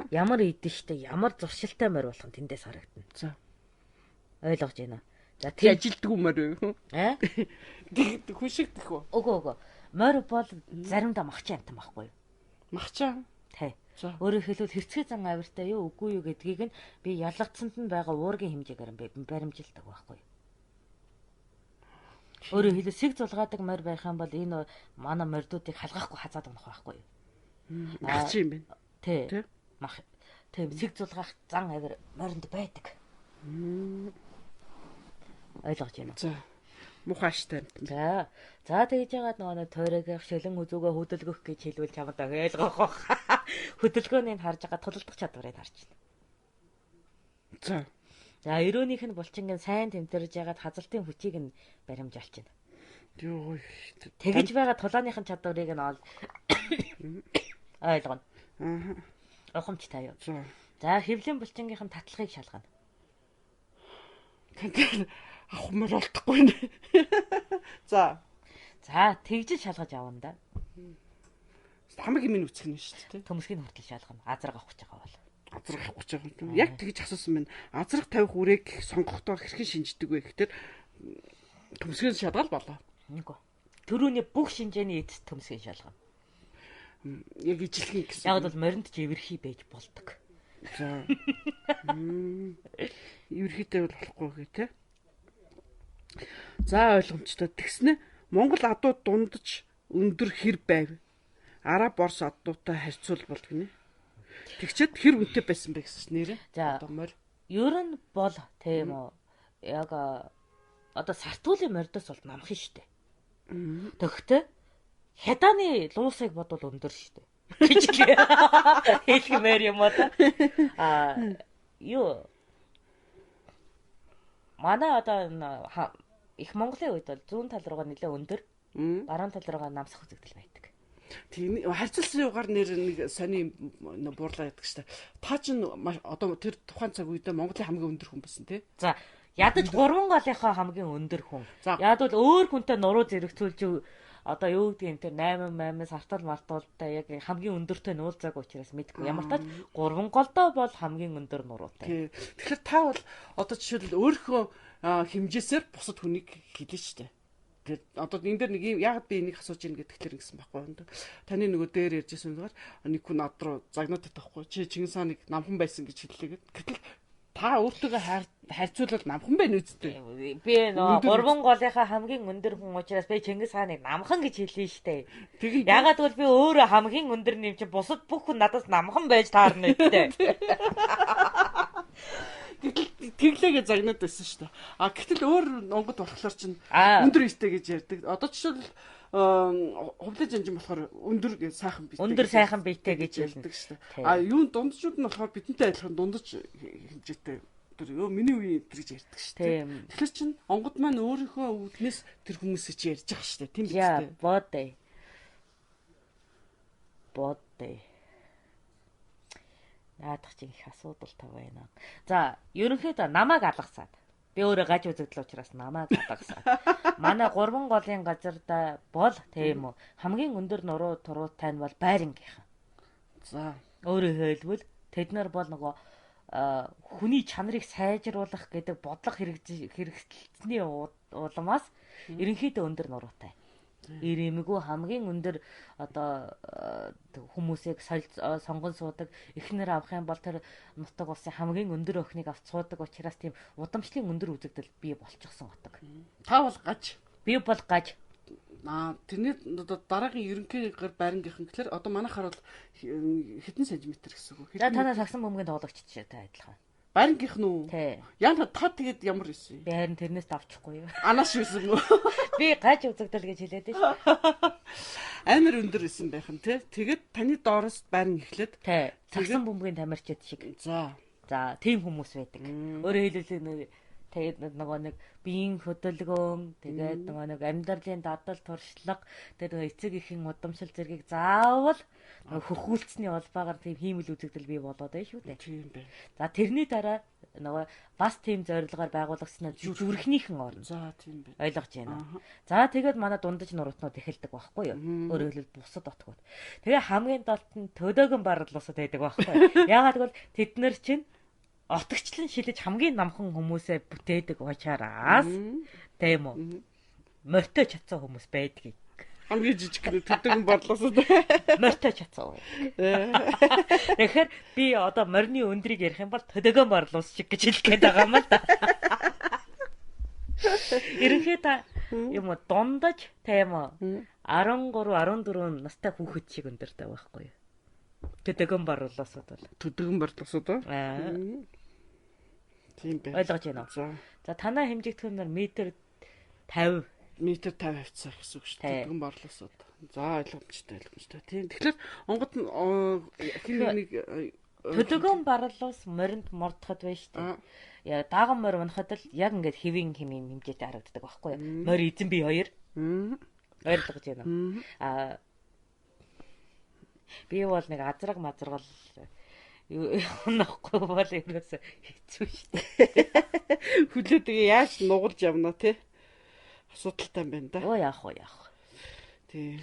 Ямар идэн штэ ямар зуршилтай морь болох нь тэндээс харагдана. За ойлгож байна. За тий ажилддаг юм морь юу? Хүшигдэх үү? Үгүй. Морь бол заримдаа махчин амтан байхгүй юу? Махчин? Тий. Өөрөөр хэлбэл хэрцгий зан авиртай юу үгүй юу гэдгийг нь би ялгацсанд нь байгаа уургийн хэмжээгээр баримжилдаг байхгүй юу? Өөрөөр хэлбэл сэг зулгаадаг морь байх юм бол энэ манай морьдуудыг халгаахгүй хазаад унах байхгүй юу? Махчин юм байна. Тий. Тий сэг зулгаах зан авир моринд байдаг. Ойлгож байна. За. Мухаштай. За тэгж яагаад нөгөө тойрог шилэн үзүүгээ хөдөлгөх гэж хэлвэл чамд ойлгох бах. Хөдөлгөөнийг харж байгаа тулалдах чадварыг харж байна. За өрөөнийх нь булчингийн сайн тэмтэрж яагаад хазалтын хүчийг нь баримжаалж байна. Тэгж байгаа тулааныхын чадварыг нь ойлгоно. Ухамжтай юу. За хэвлэн булчингийнхэн татлахыг шалгана. Авахмаар олдохгүй нэ. За тэгж шалгаж авна да. Хамаг юм үсгэн шүү дээ. Төмсгийн хүртэл шалгана. Азраг авах гэж байгаа бол. Азраг авах гэж байгаа. Яг тэгж асуусан байна. Азраг тавих үрээг сонгохдоо хэрхэн шинждэг вэ гэхээр төмсгэн шалгаал болоо. Үгүй. Төрөүний бүх шинжээний эцэст төмсгийн шалгана. Яг ижилхэн гэсэн. Яг бол моринд ч эвэрхий байж болдог. За. Ерхийдээ бол болохгүй гээ те. За ойлгомжтой. Тэгснэ Монгол адууд дундаж өндөр хэр байв? Араб Орос адуутай харьцуулбал гинэ. Тэгчээд хэр үнэтэй байсан бэ гэсэн нэрээ. За. Ер нь бол тийм үү. Яг одоо сартуулын мордоос бол намхан штэ. Тэгтээ хятааны луусыг бодвол өндөр штэ. Гэж хэлмээр юм одоо. Юу манай одоо их Монголын үед бол зүүн тал руугаа нэлээ өндөр, баруун тал руугаа намсах үзэгдэл байдаг. Тийм харьцуулсан югаар нэр нэг сони буурлаа гэдэг чинь та чинь одоо тэр тухайн цаг үедээ Монголын хамгийн өндөр хүн байсан тий. За ядаж 3 голынхаа хамгийн өндөр хүн. Яг бол өөр хүнтэй нуруу зэрэгцүүлж одоо юу гэдгийг тэр 8 сартал мартуултай яг хамгийн өндөртэй нуулзааг учраас мэдгүй. Ямар ч тач 3 голдоо бол хамгийн өндөр нуруутай. Тэгэхээр та бол одоо жишээл өөрийнхөө хэмжээсээр бусад хүнийг хэлнэ шүү дээ. Тэгээд одоо энэ дээр нэг юм яагаад би энийг асууж ийн гэдэгтэр гэсэн байхгүй. Таны нөгөө дээр ярьжсэн зүгээр нэг хүн над руу загнаад байхгүй. Чи Чингис хааныг намхан байсан гэж хэллээгээд. Гэтэл та өөртөө харьцуулбал намхан байна үсттэй. Би нөгөө 3 голынхаа хамгийн өндөр хүн учраас би Чингис хааныг намхан гэж хэлнэ штэ. Ягаад гэвэл би өөрөө хамгийн өндөр нэм чи бусад бүх хүн надаас намхан байж таарна үсттэй. Тэглээгээ загнаад байсан шүү дээ. Гэтэл өөр онгод болохоор чинь өндөр ихтэй гэж ярьдаг. Одоо жишээл хувлаж анжин болохоор өндөр сайхан биетэй. Өндөр сайхан биетэй гэж хэлдэг шүү дээ. Юун дундчууд нь болохоор бидэнтэй адилхан дундаж хэмжээтэй. Тэр миний үеийн тэр гэж ярьдаг шүү дээ. Тэгэхээр чинь онгод маань өөрийнхөө үүднээс тэр хүмүүсээ чи ярьж байгаа шүү дээ. Тийм биз дээ. Бодъё. Наадах чинь их асуудал тав байна. За, ерөнхийдөө намайг алгасаад. Би өөрөө гаж үзэгдэл учраас намайг алгасаад. Манай 3 голын газарда бол тийм үү. Хамгийн өндөр нуруу туруутай нь бол байрангийнхан. За, өөрөөр хэлбэл тэд нар бол нөгөө хүний чанарыг сайжруулах гэдэг бодлого хэрэгжүүлсэний уламаас ерөнхийдөө өндөр нуруутай. Ирэмгүй хамгийн өндөр одоо хүмүүсийг сонгон суудаг эхнэр авах юм бол тэр нутаг улсын хамгийн өндөр охиныг авч суудаг учраас тийм удамшлын өндөр үзэгдэл бий болчихсон утга. Та бол гаж. Би бол гаж. Тэрний дараагийн ерөнхий байрангийнхан гэхэлэр одоо манайхаар бол хэдэн сантиметр гэсэн үг. За танаа сагсан бөмбөгийн тоглогч та адилхан. Байрангийнх нь үү? Яна та тэгээд ямар байсан юм? Би харин тэрнээс авчихгүй юу. Анаас юусэн мө? Би гаж үзэгдэл гэж хэлээд шүү. Амар өндөр исэн байх нь тий. Тэгээд таны доороос байран эхлээд сагсан бөмбөгийн тамирчид шиг. За тийм хүмүүс байдаг. Өөрөөр хэлбэл тэгээд нөгөө нэг биеийн хөдөлгөөн, тэгээд нөгөө нэг амьдралын дадал туршлага, тэгээд эцэг эхийн удамшил зэргийг заавал хөхүүлцсний улбаагаар тийм хиймэл үзэгдэл бий болоод байна шүү дээ. Тийм байна. За тэрний дараа нөгөө бас тийм зорилгоор байгуулагдсан зүрхнийхэн орно. За тийм байна. Ойлгож байна. За тэгээд манай дундаж нуруутнууд эхэлдэг байхгүй юу? Өөрөөр хэлбэл бусад отгууд. Тэгээ хамгийн долд нь төдөөгөн барлуусад байдаг байхгүй юу? Яагаад гэвэл тэд нар чинь отогчлон шилэж хамгийн намхан хүмүүсээ бүтээдэг учраас тийм үү? Морьтой чадсан хүмүүс байдгийг. Хамгийн жижиг төдөгн бодлосоо морьтой чадсан. Тэгэхээр би одоо морины өндрийг ярих юм бол төдөгөн борлуус шиг гэж хэлэх гээд байгаа юм л да. Ерөнхийдөө юм дундаж тийм үү? 13 14 настай хүүхэд шиг өндөртэй байхгүй юу? Төдөгөн борлуусууд бол. Төдөгн борлуусууд аа. Тийм байна. Ойлгож байна уу? За танаа хэмжигдэх юмнаар метр 50 хавцаа гэсэн үг шүү дээ. Төдөгн борлуусууд. За ойлгомжтой. Тийм. Тэгэхээр онгод хин нэг төдөгн борлуус моринд мордоход байна шүү дээ. Яа дааган морь унахад л яг ингээд хэвийн хэмжээтэй харагддаг байхгүй юу? Морь эзэн бие хоёр. Ойлгож байна уу? Би бол нэг азраг мазрагал нахгүй бол ерөөсө хэцүү шүү дээ. Хүлээ тэгээ яаж нугалж явна те? Асуудалтай юм байна да. Яах вэ? Тий.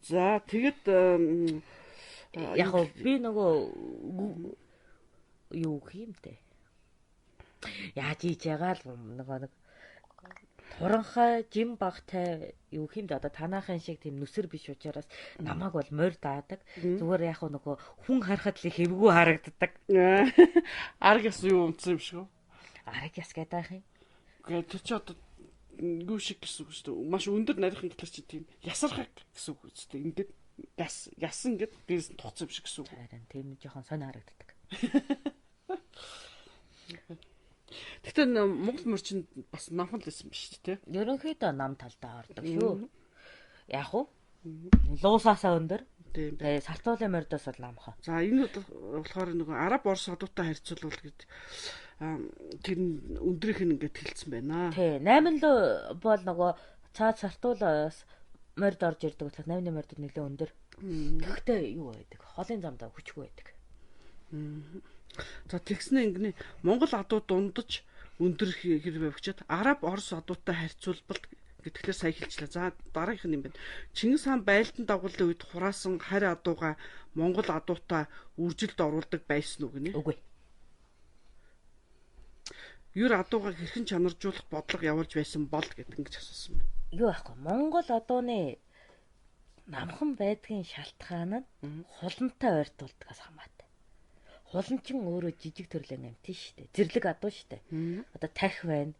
За тэгэд яг би нөгөө юу хийм те. Яаж хийж ягаал нөгөө нэг Хуранхай жим багтай юу хэмд одоо танаахын шиг тийм нүсэр биш учраас намайг бол морь даадаг. Зүгээр яг нөгөө хүн харахад л хэвгүй харагддаг. Арг яс юу унтсан юм шиг үү? Арг яс гэдэг байх юм. Гэхдээ тэр чи одоо юу шиг гэсэн үг шүү дээ. Маш өндөр нарийнхан гэхэлэр чи тийм ясархаг гэсэн үг шүү дээ. Ингээд ясан гэд дээрээс нь туцсан юм шиг гэсэн үг. Харин тийм жоохон сонь харагддаг. Гэхдээ Монгол морчин бас намхан л байсан биш тий. Ерөнхийдөө нам талдаа ордог шүү. Яг уу? Луусаасаа өндөр. Тэгээ сартуулын мордоос бол намхан. За энэ болохоор нөгөө Араб Орос одоотой харьцуулбал гэд тэр өндрийнх нь ингээд хэлсэн байна. Тий, 8 л бол нөгөө цаад сартуулаас морд орж ирдэг учраас 8-ны мордод нэлээ өндөр. Гэхдээ юу байдаг? Холын замдаа хүчгүй байдаг. За тэгснэ ингэнэ Монгол адуу дундаж өндөр хэрэг өгчөөд Араб Орос адуутай харьцуулбал тэгэхээр сая хэлчихлээ. За дараагийнх нь юм байна. Чингис хаан байлдан дагуулын үед хураасан харь адууга Монгол адуутай үржилд оруулдаг байсан уу гинэ? Үгүй. Юр адууга хэрхэн чанаржуулах бодлого явуулж байсан бол гэдэг ингэж асуусан байна. Юу аахгүй Монгол адууны намхан байдгийн шалтгаан нь хулантай ойртуулдгаас хамаатай. Хуланчин өөрөө жижиг төрлийн амт нь шүү дээ. Зэрлэг адуу шүү дээ. Одоо тахь байна,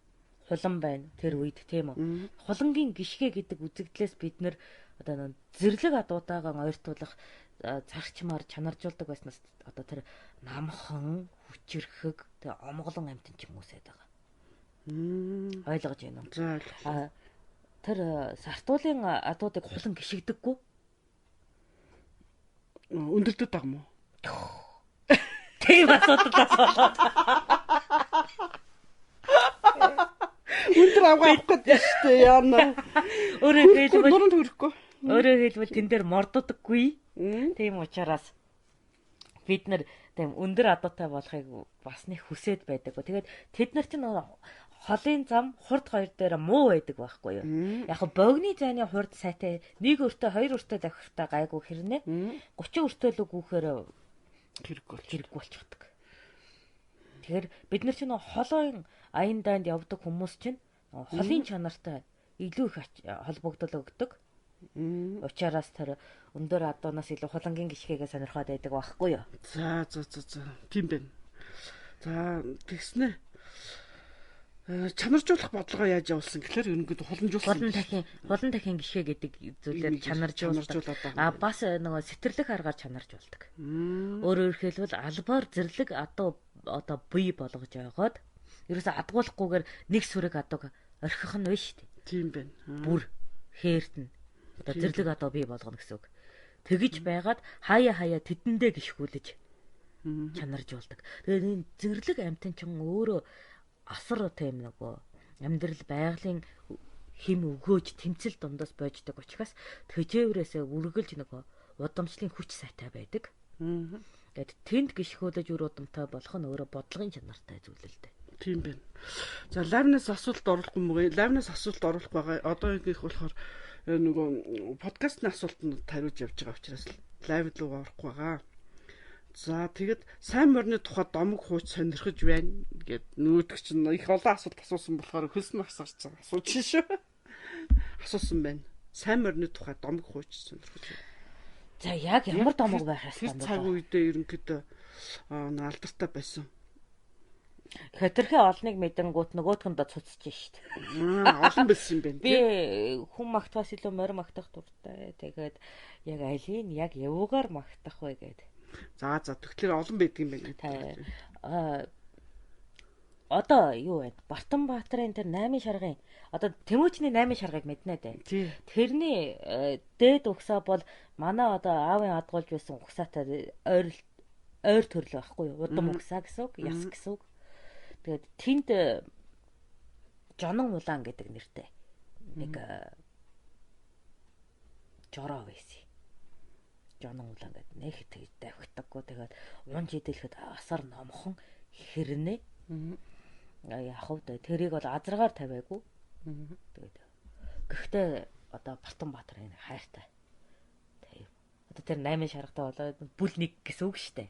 хулан байна тэр үед тийм үү. Хулангийн гიშгэ гэдэг үзэгдлээс бид нэр одоо зэрлэг адуутайгаа ойртуулах зарчмаар чанаржуулдаг байснаас одоо тэр намхан, хүчирхэг, тэр омголон амтэн ч юм уусаад байгаа. Ойлгож байна уу? За. Тэр сартуулын адуудыг хулан гიშгдэггүй. Өндөрдөд байгаа юм уу? Тийм асуудалтай болоод. Өндөр авах гэдэг шүү дээ яана. Өөрөөр хэлбэл тэн дээр морддоггүй. Тийм учраас бид нар тийм өндөр адуутай болохыг бас нэг хүсээд байдаг. Тэгээд тэд нар чинь холын зам хурд хоёр дээр муу байдаг байхгүй юу? Яг богны зайны хурд сайтай нэг өртөө хоёр өртөө давхихтаа гайгүй хэрнээ 30 өртөөлөг гүүхээр хэрэг болчихдог. Тэгэхээр бид нар чинь холын аян дайнд явдаг хүмүүс чинь холын чанартай илүү их холбогдол өгдөг. Учираас тэр өндөр адуунаас илүү хулангийн гიშгэгээ сонирхоод байдаг байхгүй юу? За. Тийм байна. За тэгснэ. Чанаржуулах бодлогоо яаж явуулсан гэхээр ерөнхийдөө хуламжуулсан. Хулан дахин гიშгэ гэдэг зүйлээр чанаржуулдаг. Бас нөгөө сэтэрлэг аргаар чанаржуулдаг. Өөрөөр хэлбэл албаар зэрлэг адуу одоо бий болгож байгаад ерөөсө адгуулахгүйгээр нэг сүрэг адууг орхих нь биш үү? Тийм байна. Бүр хээртэн одоо зэрлэг адуу бий болгоно гэсэн үг. Тэгж байгаад хаяа тэдэндээ гიშгүүлж чанаржуулдаг. Тэгээд энэ зэрлэг амтэн чинь өөрөө асар тийм нөгөө амьдрал байгалийн хим өгөөж тэмцэл дундаас боождаг учраас төжөөрөөсөө үргэлж нөгөө удамшлын хүч сайтай байдаг. Тэгээд тэнд гიშгүүлж үр удамтай болох нь өөрөө бодлогын чанартай зүйл л дээ. Тийм байна. За лавнаас асуулт оруулах юм уу? Лавнаас асуулт оруулах байгаа. Одоо ингээх болохоор нөгөө подкастны асуултанд хариулж явж байгаа учраас лайв руу орохгүй байгаа. За тэгэд сайн морины тухай домог хууч сонирхож байна гэд нүүдг чинь их олон асуулт асуусан болохоор хөлс нь асууж байгаа. Асууж шүү. Асуусан байна. Сайн морины тухай домог хууч сонирхож байна. За яг ямар домог байх ёстой юм бэ? Цаг үедээ ерөнхийдөө алдартай байсан. Хэтэрхий олныг мэдэнгүүт нөгөөдгөндө цуцж шít. Олон байсан юм байна. Би хүн магтахаас илүү морь магтах дуртай. Тэгээд яг алийг яг явуугаар магтах вэ гэдэг. За тэгэхээр олон байдаг юм байна. Одоо юу вэ? Бартанбаатарын тэр 8 шаргын одоо Тэмүүчний 8 шаргыг мэднэ дээ. Тэрний дээд угсаа бол манай одоо аавын адгуулж байсан угсаатай ойр төрлөө байхгүй юу? Удам угсаа гэсэн үг, яс гэсэн үг. Тэгээд тэнд Жонон улаан гэдэг нэртэй нэг жороо байсан. Жонон улаан гэдэг нэг тэгж давхитаггүй тэгээд унж идэлхэд асар номхон хэрнээ. Яг хөө тэрийг бол азаргаар тавиагүй. Тэгээд гэхдээ одоо Бартанбаатарын хайртай. Тийм. Одоо тэр 8 шаргатай болоод бүл нэг гэсэн үг шүү дээ.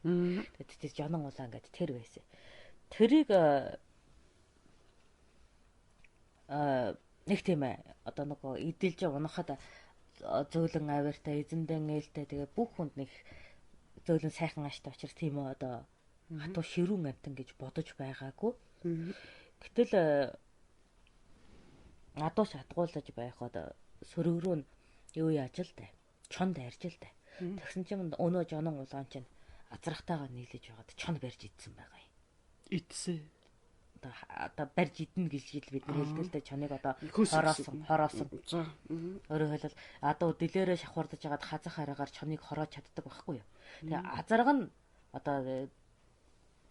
Тэгээд тэр Жонон улаан гэдэг тэр байсан. Тэрийг Нэг тийм ээ. Одоо нөгөө идэлж унахад зөөлөн авиртай, эзэндээ ээлтэй тэгээ бүх хүнд нэг зөөлөн сайхан аштай учраас тийм ээ одоо хатуу ширүүн амтан гэж бодож байгаагүй. Гэтэл адуу шатгуулж байхад сөрөг рүү юу яаж л дээ. Чонд арж л дээ. Тэгсэн чинь өнөө жонон улаан чинь азрахтайгаа нийлэж байгаад чонд барьж идсэн байгаа юм. Идсэн. Одоо барьж идэнэ гэж бид нэр хэлдэг л дээ. Чоныг одоо хороосон. За. Өөрөөр хэлбэл адуу дилээрээ шахвардаж байгаад хазах араагаар чоныг хороож чаддаг байхгүй юу. Тэгээ азарга нь одоо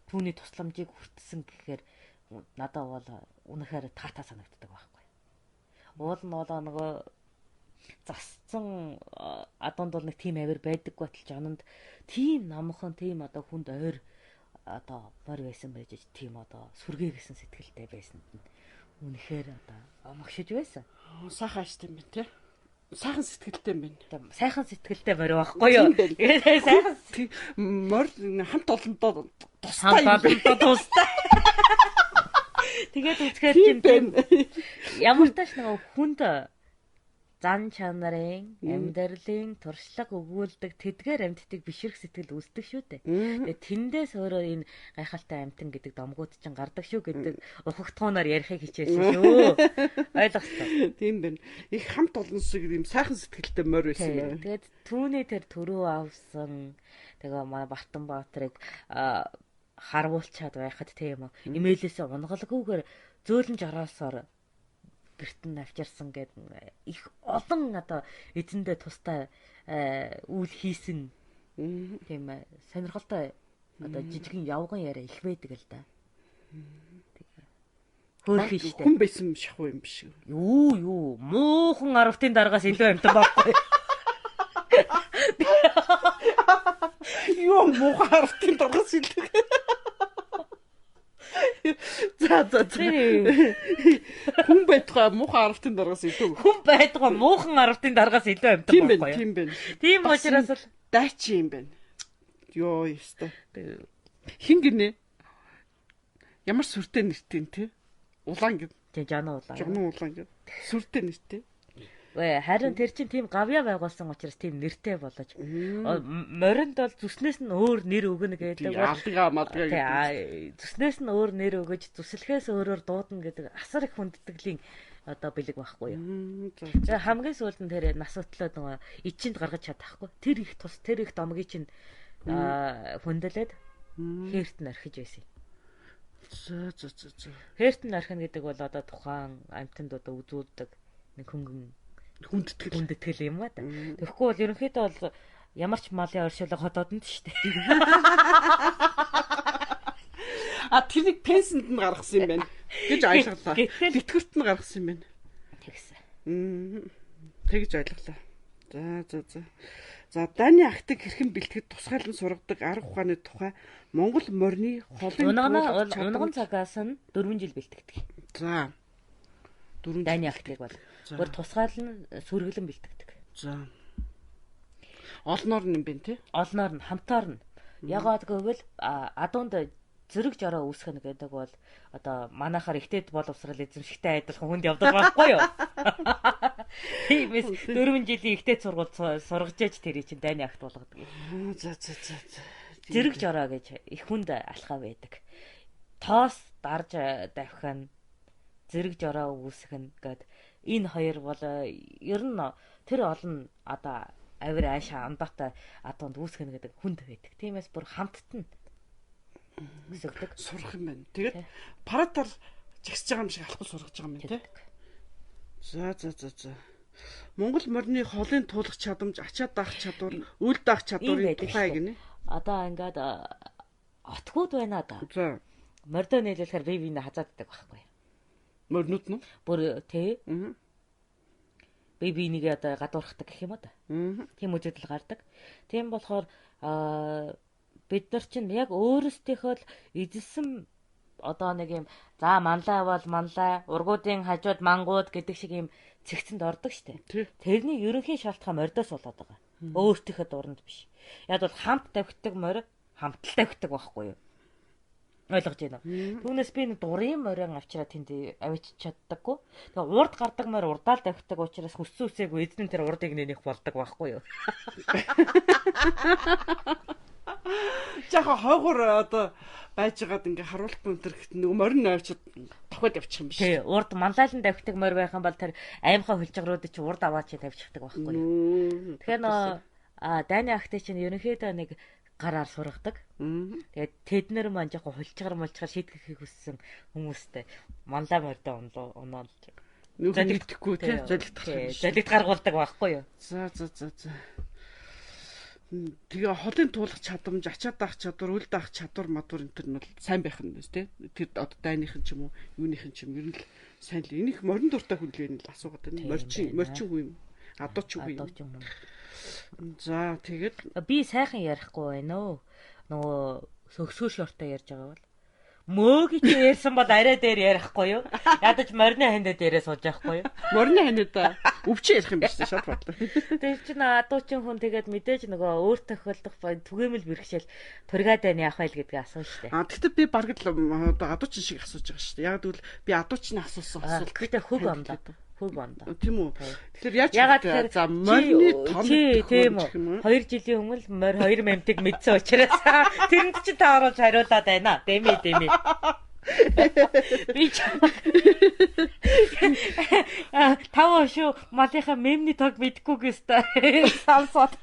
түүний тусламжийг хүртсэн гэхээр надад бол үнэхээр таатаа санагддаг байхгүй. Уул нь бол нөгөө засцсан адуунд бол нэг тийм авир байдаг батал жононд тийм намхан тийм одоо хүнд ойр одоо морь байсан байж тийм одоо сүргээ гэсэн сэтгэлтэй байсан нь үнэхээр одоо амгшиж байсан. Сайхан аштай юм тий. Сайхан сэтгэлтэй юм байна. Сайхан сэтгэлтэй морь байхгүй юу? Сайхан морь хамт олондоо тустай. Тэгээд үзэхээр чинь ямар тааш нэг хүнд зан чанарын амьдралын туршлага өгүүлдэг тэдгээр амьтдыг бишрэх сэтгэл үүсдэг шүү дээ. Тэгээд тэндээс өөрөө энэ гайхалтай амьтан гэдэг домгууд чинь гардаг шүү гэдэг ухагтгуунаар ярихыг хичээсэн шүү. Ойлгосон. Тийм байна. Их хамт олон шиг юм сайхан сэтгэлтэй морь байсан юм. Тэгээд түүний тэр төрөө авсан тэгээ манай Бартанбаатрыг харуулчаад байхад тийм үү. Имэйлээсээ унгалгүйгээр зөөлөн жараасаар гэрт нь авчирсан гэдэг их олон одоо эзэндээ тустай үйл хийсэн тийм сонирхолтой одоо жижигэн явган яриа их байдаг л да. Хөөхөн штэ. Хүн байсан шахуу юм биш үү? Юу муухан аравтын дараагаас илүү амтан байхгүй. Юу муухан аравтын дараагаас илүү. За. Хүн байтугай муухан аравтын дараагаас илүү. Хүн байтугай муухан аравтын дараагаас илүү амтан байхгүй. Тийм байна. Тийм учраас л дайчин юм байна. Йоо ёстой. Хин гинэ? Ямар сүртэй нэртэй те? Улаан гэв. Тэг жана улаан. Жана улаан гэв. Сүртэй нэртэй. Харин тэр чинь тийм гавья байгуулсан учраас тийм нэртэй болож моринд бол зүснээс нь өөр нэр өгнө гэдэг. Алдгаа мадгаа гэдэг. Зүснээс нь өөр нэр өгөж зүсэлхээс өөрөөр дуудана гэдэг асар их хүндэтгэлийн одоо бэлэг байхгүй юу. За хамгийн сүүлд нь тэр нас өтлөөд нөгөө ичинд гаргаж чадахгүй. Тэр их тус тэр их домгийг чинь хүндэлээд хээрт нь орхиж байсан. За. Хээрт нь орхино гэдэг бол одоо тухайн амьтанд одоо үзүүлдэг нэг хөнгөн хүндэтгэл юм аа да. Тэгэхгүй бол ерөнхийдөө бол ямар ч малын оршуулга хотоодонд шүү дээ. Тэрийг пенсэнд нь гаргасан юм байна гэж ойлголоо. Тэтгэврт нь гаргасан юм байна. Тэгсэн. Тэгж ойлголоо. За. За Дани ахтыг хэрхэн бэлтгэж тусгайлан сургадаг арга ухааны тухай Монгол морины холын унган цагаас нь 4 жил бэлтгэдэг. За. 4 Дани ахтыг бол гөр тусгаалan сүргэлэн бэлтгэдэг. За. Олноор нь юм бэ те? Олноор нь хамтаар нь. Ягаад гэвэл адуунд зэрэг жороо үүсгэх гэдэг бол одоо манайхаар ихтэйд боловсрал эзэмшигтэй адилхан хүнд явдаг байхгүй юу? Тиймээс 4 жилийн ихтэйд сургууль сургаж яж тэрий чинь Дани ахт болгодог. За. Зэрэг жороо гэж их хүнд алхаа байдаг. Тоос дарж давхин зэрэг жороо үүсгэн гэд энэ хоёр бол ер нь тэр олон одоо авир аашаа амбатай адуунд үүсгэн гэдэг хүнд байдаг. Тиймээс бүр хамтд нь өсөгдөг. Сурах юм байна. Тэгээд паратар жигсэж байгаа юм шиг алхах сургаж байгаа юм тий. За. Монгол морины холын туулах чадамж, ачаа даах чадвар, үл даах чадварын тухай гинэ. Одоо ингээд отгууд байна да. За. Мордоо нийлүүлэхээр бие биенээ хазааддаг байхгүй. Морнууд нь бүр тий. Бие бинийгээ одоо гадуурхдаг гэх юм да. Тийм үедэл гардаг. Тийм болохоор бид нар чинь яг өөрсдийнхөө л эзэлсэн одоо нэг юм за манлай бол манлай, ургуудын хажууд мангууд гэдэг шиг юм цэгцэнд ордог штэ. Тэрний ерөнхий шалтгаан мордоос болоод байгаа. Өөртөөхөө дуранд биш. Яг бол хамт тавхитдаг морь хамт л тавхитдаг байхгүй юу? Ойлгож байна уу? Түүнээс би нэг дурын морин авчираа тэнд авчиж чаддаггүй. Тэгээ урд гардаг морь урдаал давхдаг учраас хүссэн үсээгүй эзэн тэр урдыг нэнэх болдог байхгүй юу? Жаахан хойгоор одоо байж байгаад ингээ харуулахгүй энэ төр гэхэд нөгөө морин авчид давхад явчих юм биш. Тий, урд манлайлан давхдаг морь байх юм бол тэр аймхаа хөлжгөрүүд чи урд аваач тавьчихдаг байхгүй юу? Тэгэхээр дайны ахтай чинь ерөнхийдөө нэг гараар сургадаг. Тэгээд тэднэр маань жоохон хулчгаар шийтгэхийг хүссэн хүмүүстэй манлай морьдоо унаалж залгихгүй тий залгид гаргуулдаг байхгүй юу. За. Тэгээ холын туулах чадамж, ачаад авах чадвар, үл даах чадвар мадвар энэ төр нь бол сайн байх нь тий. Тэр одоо дайныхын ч юм уу, юуныхын ч юм ер нь л сайн л энийг морин дуртай хүн л энэ л асуугаад байна. Морчин үгүй юм. Адууч үгүй юм. За тэгээд би сайхан ярихгүй байна өө. Нөгөө сөгсгөө шортой ярьж байгаа бол мөөгийн чи ярьсан бол арай дээр ярихгүй юу? Ядаж морины хандаа дээрээ сууж байхгүй юу? Морины хандаа өвчөө ярих юм биш үү? Шат бодлоо. Тэр чинь адуучин хүн тэгээд мэдээж нөгөө өөр тохиолдох түгээмэл бэрхшээл тургайдаа явах байл гэдгийг асууж штэ. Тэгэхдээ би бараг л одоо адуучин шиг асууж байгаа штэ. Яг тэгвэл би адуучны асуусан асуулт. Гэхдээ хөг амдаа. Тийм үү. Тэгэхээр яаж вэ? За морины том тийм үү. 2 жилийн өмнө морь 2 мемтиг мэдсэн учраас тэрэнд чи та оруулж хариулаад байна. Дэмий. Би тав шүү малынхаа мемний тог мэдгүй гэстэй. Самсаад.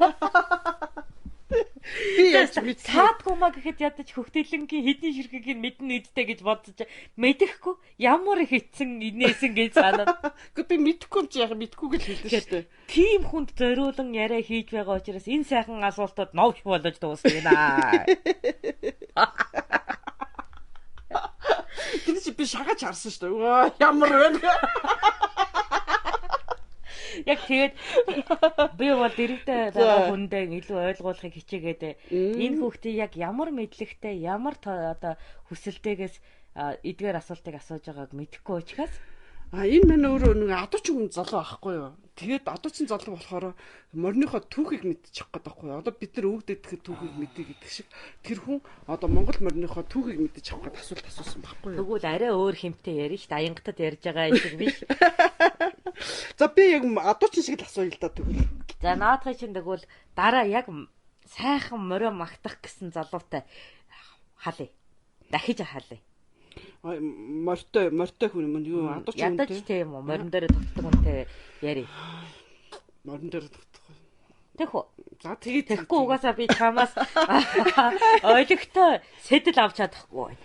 Би яаж цаадгүй маа гэхэд ядаж хөхтөлөнгийн хэдийн ширхгийг мэднэ үдтэй гэж бодож мэдэхгүй ямар их хитсэн инээсэн гэж санаад. Гэхдээ би мэдэхгүй ч яг мэдэхгүй гэж хэлсэн шүү дээ. Тим хүнд зориулан яриа хийж байгаа учраас энэ сайхан асуултууд новч болж дуусна. Тэр чи би шагаж харсан шүү дээ. Ямар вэ? Яг тэгээд би бол дэрэгтэй байгаа хүндээ илүү ойлгуулахыг хичээгээд энэ хүүхдийг яг ямар мэдлэгтэй ямар одоо хүсэлтэйгээс эдгээр асуултыг асууж байгааг мэдэхгүй учраас энэ мань өөрөө нэг адуучин хүн залуу байхгүй юу. Тэгээд адуучин залуу болохоор мориныхоо түүхийг мэдчих гээд байхгүй юу. Одоо бид нар өвгдөд гэхэд түүхийг мэдээ гэдэг шиг тэр хүн одоо Монгол мориныхоо түүхийг мэдчих гээд асуулт асуусан байхгүй юу. Тэгвэл арай өөр хэмтэй ярина шүү дээ. Аянгатад ярьж байгаа шиг биш. За би яг адуучин шиг л асууя л да тэгвэл. За наадхын чинь тэгвэл дараа яг сайхан морио магтах гэсэн залуутай халъя. Дахиж халъя. Мортой хүн юм юу адуучин хүн ядаж тийм үү морин дээр тогтдог хүнтэй яри. Морин дээр тогтдог. Тэгэх үү. За тэгээд тэгэхгүй угаасаа би чамаас ойлгохтой сэтэл авч чадахгүй.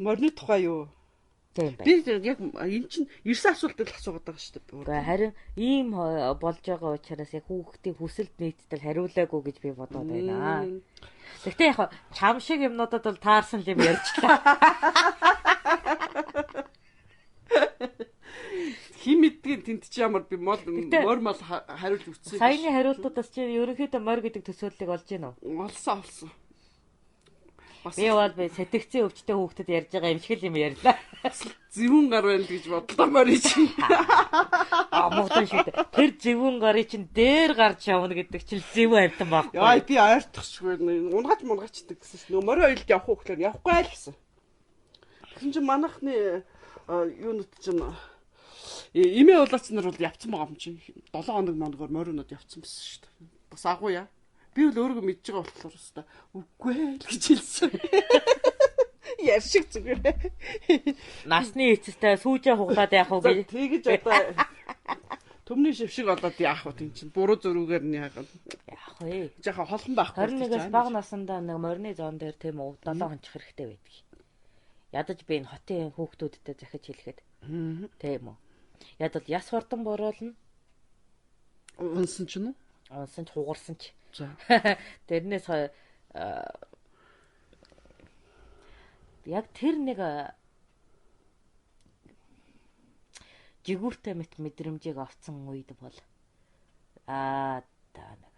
Морины тухай юу? Тийм бай. Би яг энэ чинь эрсэн асуултыг л асуугаад байгаа шүү дээ. Гэхдээ харин ийм болж байгаа учраас яг хүүхдийн хүсэлд нийтдэл хариулаагүй гэж би бодоод байна. Гэхдээ яг чам шиг юмнуудад бол таарсан юм ярьчлаа. Хин мэдгийн тент чи ямар би мор хариулт өгсөн. Саяны хариултуудаас чи ерөнхийдөө морь гэдэг төсөөллийг олж гинөө. Олсон. Би бол сэтгцийн өвчтэй хүүхдэд ярьж байгаа юм шиг л юм ярьлаа. Зэвүүн гар байна гэж бодлоо морь чи. Муухтай шүү дээ. Тэр зэвүүн гарыг чинь дээр гарч явна гэдэг чинь зэвүүн амтан байхгүй. Яа би ойртохшгүй унгачдаг гэсэн чинь морь ойлд явах уу гэхээр явахгүй л гэсэн. Тэгсэн чинь манайхны юунууд чинь эмээ улаач нар бол явцсан байгаа юм чинь 7 хоног моногоор моринод явцсан байсан шүү дээ. Бас агуу яа. Би бол өөрийгөө мэдж байгаа болохоор өстой үгүй л гэж хэлсэн. Яршиг зүгээр. Насны эцэстэй сүүжээ хуглаад яах вэ гэж. Тэгэж одоо төмний шившиг болоод яах вэ тийм чинь буруу зөрүүгээр нь яагаад. Яах вэ? Жаахан холхон байхгүй. 21-ээс бага насндаа нэг морины зоон дээр тийм үү 7 хончих хэрэгтэй байдаг. Ядаж би энэ хотын хүүхдүүдтэй захиж хэлэхэд. Тийм үү. Ядаж яс хурдан бороолно. Унсан ч нь үү? Унсан ч хугарсан ч. За. Тэрнээс яг тэр нэг жигүүртэй мэдрэмжийг авцсан үед бол та нэг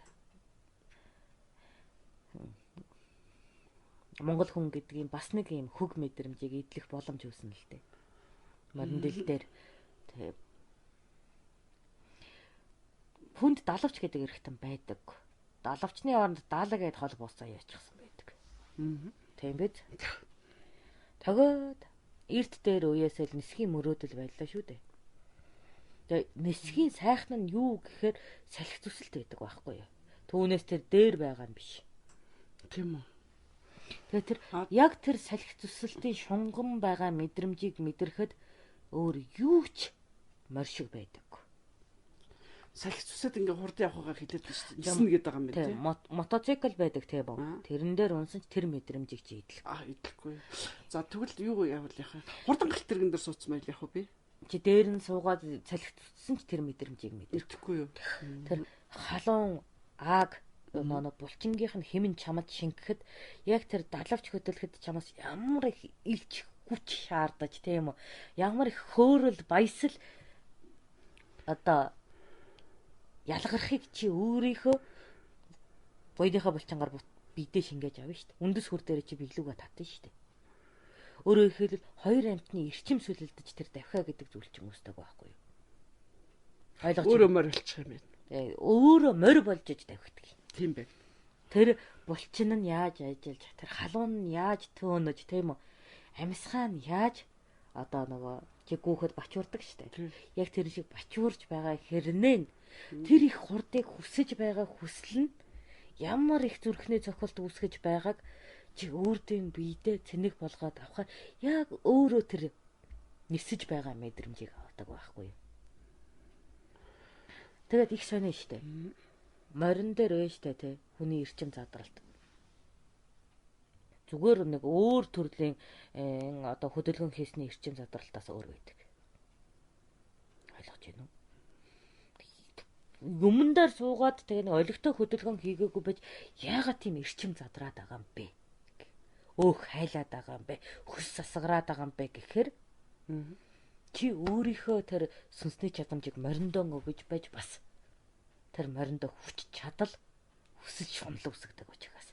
Монгол хүн гэдэг юм бас нэг юм хөг мэдрэмжийг идэх боломж өгсөн л дээ. Морин дэл дээр хүнд далавч гэдэг эргэтэн байдаг. Далавчны оронд даалаа гэд хол буусаа яачихсан байдаг. Тийм биз? Тогоод эрт дээр уяасаа л нисхийн мөрөөдөл байлаа шүү дээ. Тэгээ нисхийн сайхан нь юу гэхээр салхи зүсэлт гэдэг байхгүй юу? Түүнээс тэр дээр байгаа нь биш. Тийм үү. Тэгээ тэр яг тэр салхи зүсэлтийн шунган байгаа мэдрэмжийг мэдрэхэд өөр юу ч морь шиг байдаг. Салхи зүсэд ингээ хурд явахгаа хэлээд байна шүү дээ. Ниснэ гэдэг байгаа юм байна тийм. Мотоцикл байдаг тийм үү? Тэрэн дээр унсан ч тэр мэдрэмжийг чи идэх. Идэхгүй. За тэгвэл юу явал яах вэ? Хурдан галт тэрэгэн дээр сууцсан байл яах вэ? Чи дээр нь суугаад салхи зүссэн ч тэр мэдрэмжийг мэдэхгүй юу? Тэр халуун ааг манай булчингийнх нь хэмн чамд шингэхэд яг тэр далавч хөдөлгөхөд чамаас ямар их илч хүч шаардаж тийм үү? Ямар их хөөрөл баясал одоо ялгархыг чи өөрийнхөө боёныхоо булчингаар бидээ шингээж авна шүү дээ. Үндэс хөр дээр чи биглүүгээ татна шүү дээ. Өөрөөр хэлбэл хоёр амьтны эрчим сүлэлдэж тэр давхиа гэдэг зүйл ч юм уустайг байхгүй юу? Ойлгож өөрөө морь болчих юм байна. Өөрөө морь болж иж давхидаг. Тийм байх. Тэр булчин нь яаж ажиллаж, тэр халуун нь яаж төөнөж, тийм үү? Амьсгаа нь яаж одоо нөгөө чи гүүхэд бачуурдаг штэ. Яг тэр шиг бачуурж байгаа хэрнээ тэр их хурдыг хүсэж байгаа хүсэл нь ямар их зүрхний цохилт үүсгэж байгааг чи өөртөө биедээ цэник болгоод авахаар яг өөрөө тэр нисэж байгаа мэдрэмжийг авдаг байхгүй юу? Тэгээд их сонио штэ. Морин дээр өөштэй те хүний эрчим задралт. Зүгээр нэг өөр төрлийн одоо хөдөлгөөн хийсний эрчим задралтаас өөр байдаг. Ойлгож байна уу? Юмн дээр суугаад тэгээ нэг олигтой хөдөлгөөн хийгээгүй байж яагаад тийм эрчим задраад байгаа юм бэ? Өөх хайлаад байгаа юм бэ? Хөс сасгараад байгаа юм бэ гэхээр чи өөрийнхөө тэр сүнсний чадамжийг мориндоо өгөж байж бас тэр мориндоо хүч чадал өсөж шунал үсгдэг учраас.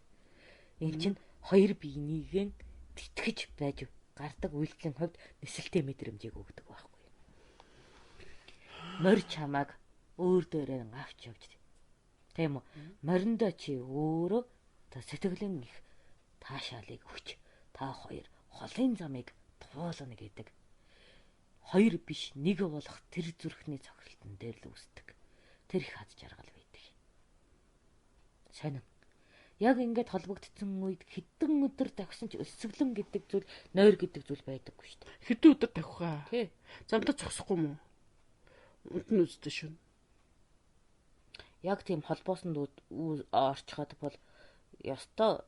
Энэ чинь хоёр биенийгэн тэтгэж байж гардаг үйлдэлийн хувьд нисэлтэй мэдрэмжийг өгдөг байхгүй. Морь чамааг өөр дээрээ авч явж тийм үү? Мориндоо чи өөрөө та сэтгэлийн их таашаалыг өгч та хоёр холын замыг туулна гэдэг. Хоёр биш нэг болох тэр зүрхний цогцолтон дээр л үүсдэг. Тэр их хаз жаргал байдаг. Сонин. Яг ингээд холбогдсон үед хэдэн өдөр тавьсан ч өсвөлэн гэдэг зүйл, нойр гэдэг зүйл байдаггүй шүү дээ. Хэдэн өдөр тавих аа? Тий. Замдаа зогсохгүй мó? Унтны үстэй шүү. Яг тийм холбоосонд орчиход бол ёстой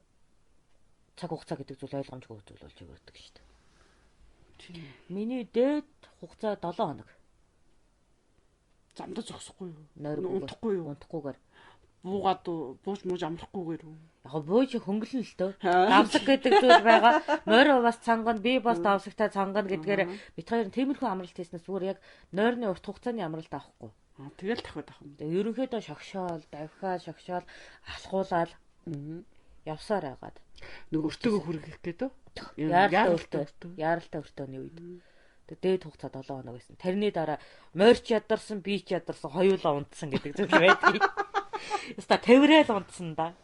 цаг хугацаа гэдэг зүйл ойлгомжгүй зүйл болж өгдөг шүү дээ. Тийм. Миний дээд хугацаа 7 хоног. Замдаа зогсохгүй юу? Унтахгүй юу? Унтахгүйгээр. Буугаад бууж мууж амрахгүйгээр үү? Яг бууж хөнгөлөн л төө. Давсаг гэдэг зүйл байгаа. Морь бас цангана, би бас давсагтай цангана гэдгээр бид хоёр тиймэрхүү амралт хийснээс зүгээр яг нойрны урт хугацааны амралт авахгүй. Тэгэл дахиад авах юм. Тэгээ ерөнхийдөө шогшоол, давхаа шогшоол, алхуулаад явсаар байгаад. Нэг өртөөгөө хүргэх гэдэг. Яаралтай өртөөний үед. Дээд хугацаа 7 хоног байсан. Тэрний дараа морьч ядарсан, би ч ядарсан, хоёулаа унтсан гэдэг зүйл байдаг. Яста тавирал унтсан да.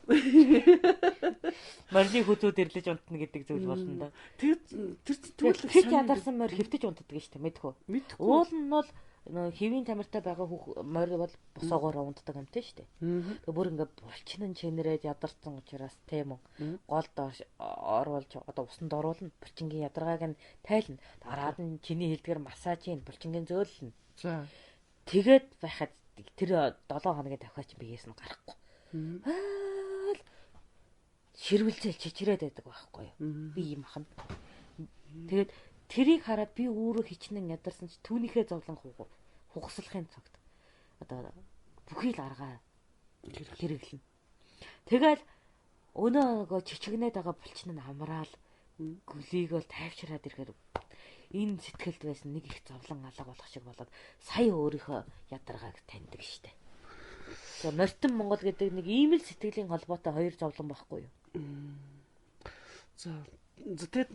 Морьны хөтүүд ирлэж унтна гэдэг зүйл болно да. Тэр хэд ядарсан морь хэвтэж унтдаг шүү дээ, мэдхүү. Уул нь бол хэвийн тамиртай байгаа морь бол босоогоор унтдаг юмтай шүү дээ. Тэгээ бүр ингээд булчин чинэрээд ядарсан учраас тийм үү. Гол доош оруулж одоо усанд оруулна. Булчингийн ядаргааг нь тайлна. Дараад нь чиний хэлдгэр массажийн булчингийн зөөлнө. За. Тэгээд байхад тэр 7 хоногийн давхаач биеэс нь гарахгүй. Ширвэлзэл чичрээд байдаг байхгүй юу? Би юм ахна. Тэгээд тэрийг хараад би өөрөө хичнээн ядарсан ч түүнийхээ зовлон хугслахын цагт одоо бүхий л аргаа хэрэглэн. Тэгэл өнөөгөө чичгнээд байгаа булчин нь амраал гөлийг бол тайвшраад ирэхээр энэ сэтгэлд байсан нэг их зовлон алга болох шиг болоод сая өөрийнхөө ядаргааг таньдаг штэ. За Мортон Монгол гэдэг нэг ийм л сэтгэлийн холбоотой хоёр зовлон байхгүй юу? За тэгээд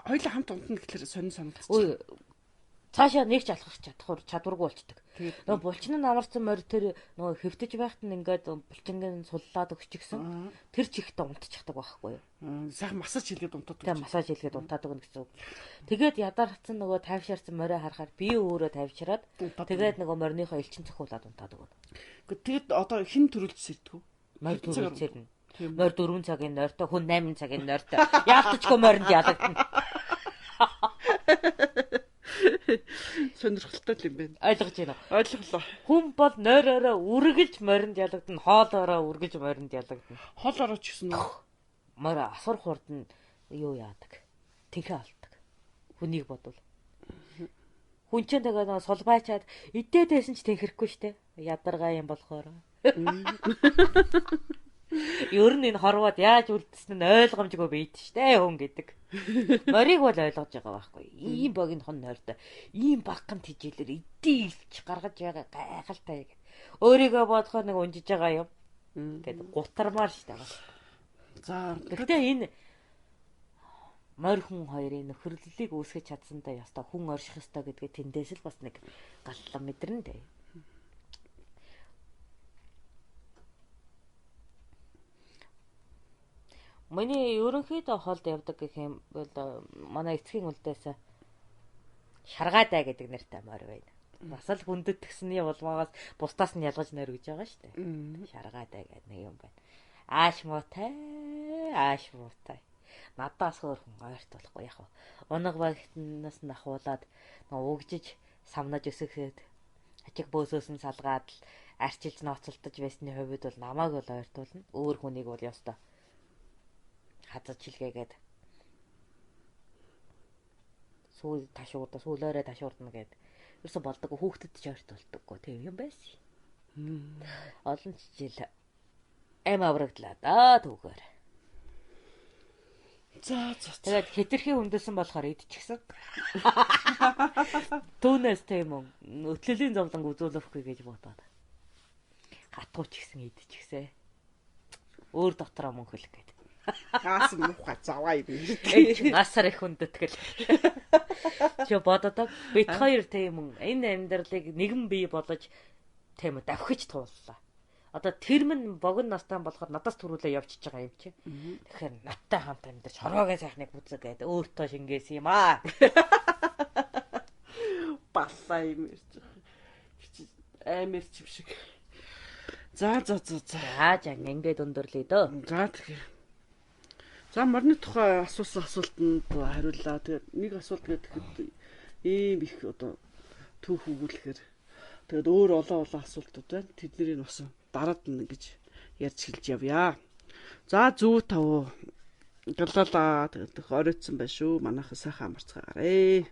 хоёулаа хамт унтна гэхэлэр сонин санагдчих. цаашаа нэг ч алхах чадваргүй болчдөг. Нөгөө булчин нь амарсан морь тэр нөгөө хэвтэж байхад нь ингээд булчингийн суллаад өгчихсэн. Тэр чихтэй унтчихдаг байхгүй юу? Сайхан массаж хийлгээд унтаад. Тэгээ массаж хийлгээд унтаад өгнө гэсэн үг. Тэгээд ядарсан нөгөө тайвширсан морио харахаар би өөрөө тайвшираад тэгээд нөгөө морьныхоо элчин цохиулаад унтаад өгнө. Тэгээд одоо хэн төрүүлж сэрдэг вэ? Морь төрүүлж сэрнэ. Морь 4 цагийн нойртой, хүн 8 цагийн нойртой. Яалтчгүй моринд ялагдана. Сонирхолтой юм байна. Ойлгож байна уу? Ойлголоо. Хүн бол нойророо үргэлж моринд ялагдана, хоолоороо үргэлж моринд ялагдана. Хоолоороо ч гэсэн үү? Морь асар хурд нь юу яадаг? Тэнхээ алдаг. Хүнийг бодвол. Хүн ч тэгээ нэг сулбайчаад идээдсэн ч тэнхэрэхгүй штэ. Ядаргаа юм болохоор. Ер нь энэ хорвоод яаж үлдсэн нь ойлгомжгүй байд штэ хүн гэдэг. Морийг бол ойлгож байгаа байхгүй. Ийм богино хон нойртой. Ийм багхан тижилэр идээлж гаргаж байгаа гайхалтай гэдэг. Өөрийгөө бодохоор нэг унжиж байгаа юм. Гэдэг гутармаар штэ. За гэхдээ энэ морь хүн хоёрын нөхөрлөлийг үүсгэж чадсантай ястаа хүн орших ёстой гэдгээ тэндээс л бас нэг галлам мэдэрнэ дээ. Миний ерөнхийдөө холд явдаг гэх юм бол манай эцгийн үлдээс шаргаадай гэдэг нэртэй морь байна. Бас л хүндэт гисний улмаагаас бусдаас нь ялгаж нэрвэж байгаа шүү дээ. Шаргаадай гэдэг нэг юм байна. Ааш муутай. Надаас өөр хүн ойрт болохгүй яг. Унаг багтнаас нь ахуулаад угжиж самнаж өсөхэд ачиг бөөсөөс нь салгаад арчилж ноцолтож байсны хувьд бол намайг бол ойртуулна. Өөр хүнийг бол ёстой хазаж хилгээгээд сүүл сүүлээрээ ташуурдна гэд. Ерөөсө болдог хүүхдэд ч ойрт болдоггүй тийм юм байсан. Олон жил аврагдлаа да түүгээр. За. Тэгээд хэтэрхий хүндэлсэн болохоор идчихсэн. Түүнээс тийм үү. Өтлөлийн зовлон үзүүлэхгүй гэж бодоод. Хатгууч гисэн идчихсэн. Өөр дотроо мөн хөлөх гээд. Хаас муухай заваа юм. Асар их хүндэтгэл. Чи бодоод бид хоёр тийм үү. Энэ амьдралыг нэгэн бий болгож тийм үү давхиж тууллаа. Одоо тэр мэн богино настай болохоор надаас төрүүлээ явчихж байгаа юм чи. Тэгэхээр надтай хамт амьдарч хорвоогийн сайхныг бүзэг гэдэг өөртөө шингээсэн юм аа. Баллаа юм ирж байгаа. Амар чив шиг. За. Жан ингээд өндөрлөе дөө. За тэгэхээр. За морины тухай асуусан асуултанд хариуллаа. Тэгээд нэг асуулт гэхэд ийм их одоо түүх өгүүлэхээр тэгээд өөр олон асуултууд байна. Тэднийг бас дараад нь гэж ярьж хэлж явъя. За зүү тав. Гэлалаа тэгээд оройтсан байх шүү. Манайхаа сайхан амарцгаагаарэ.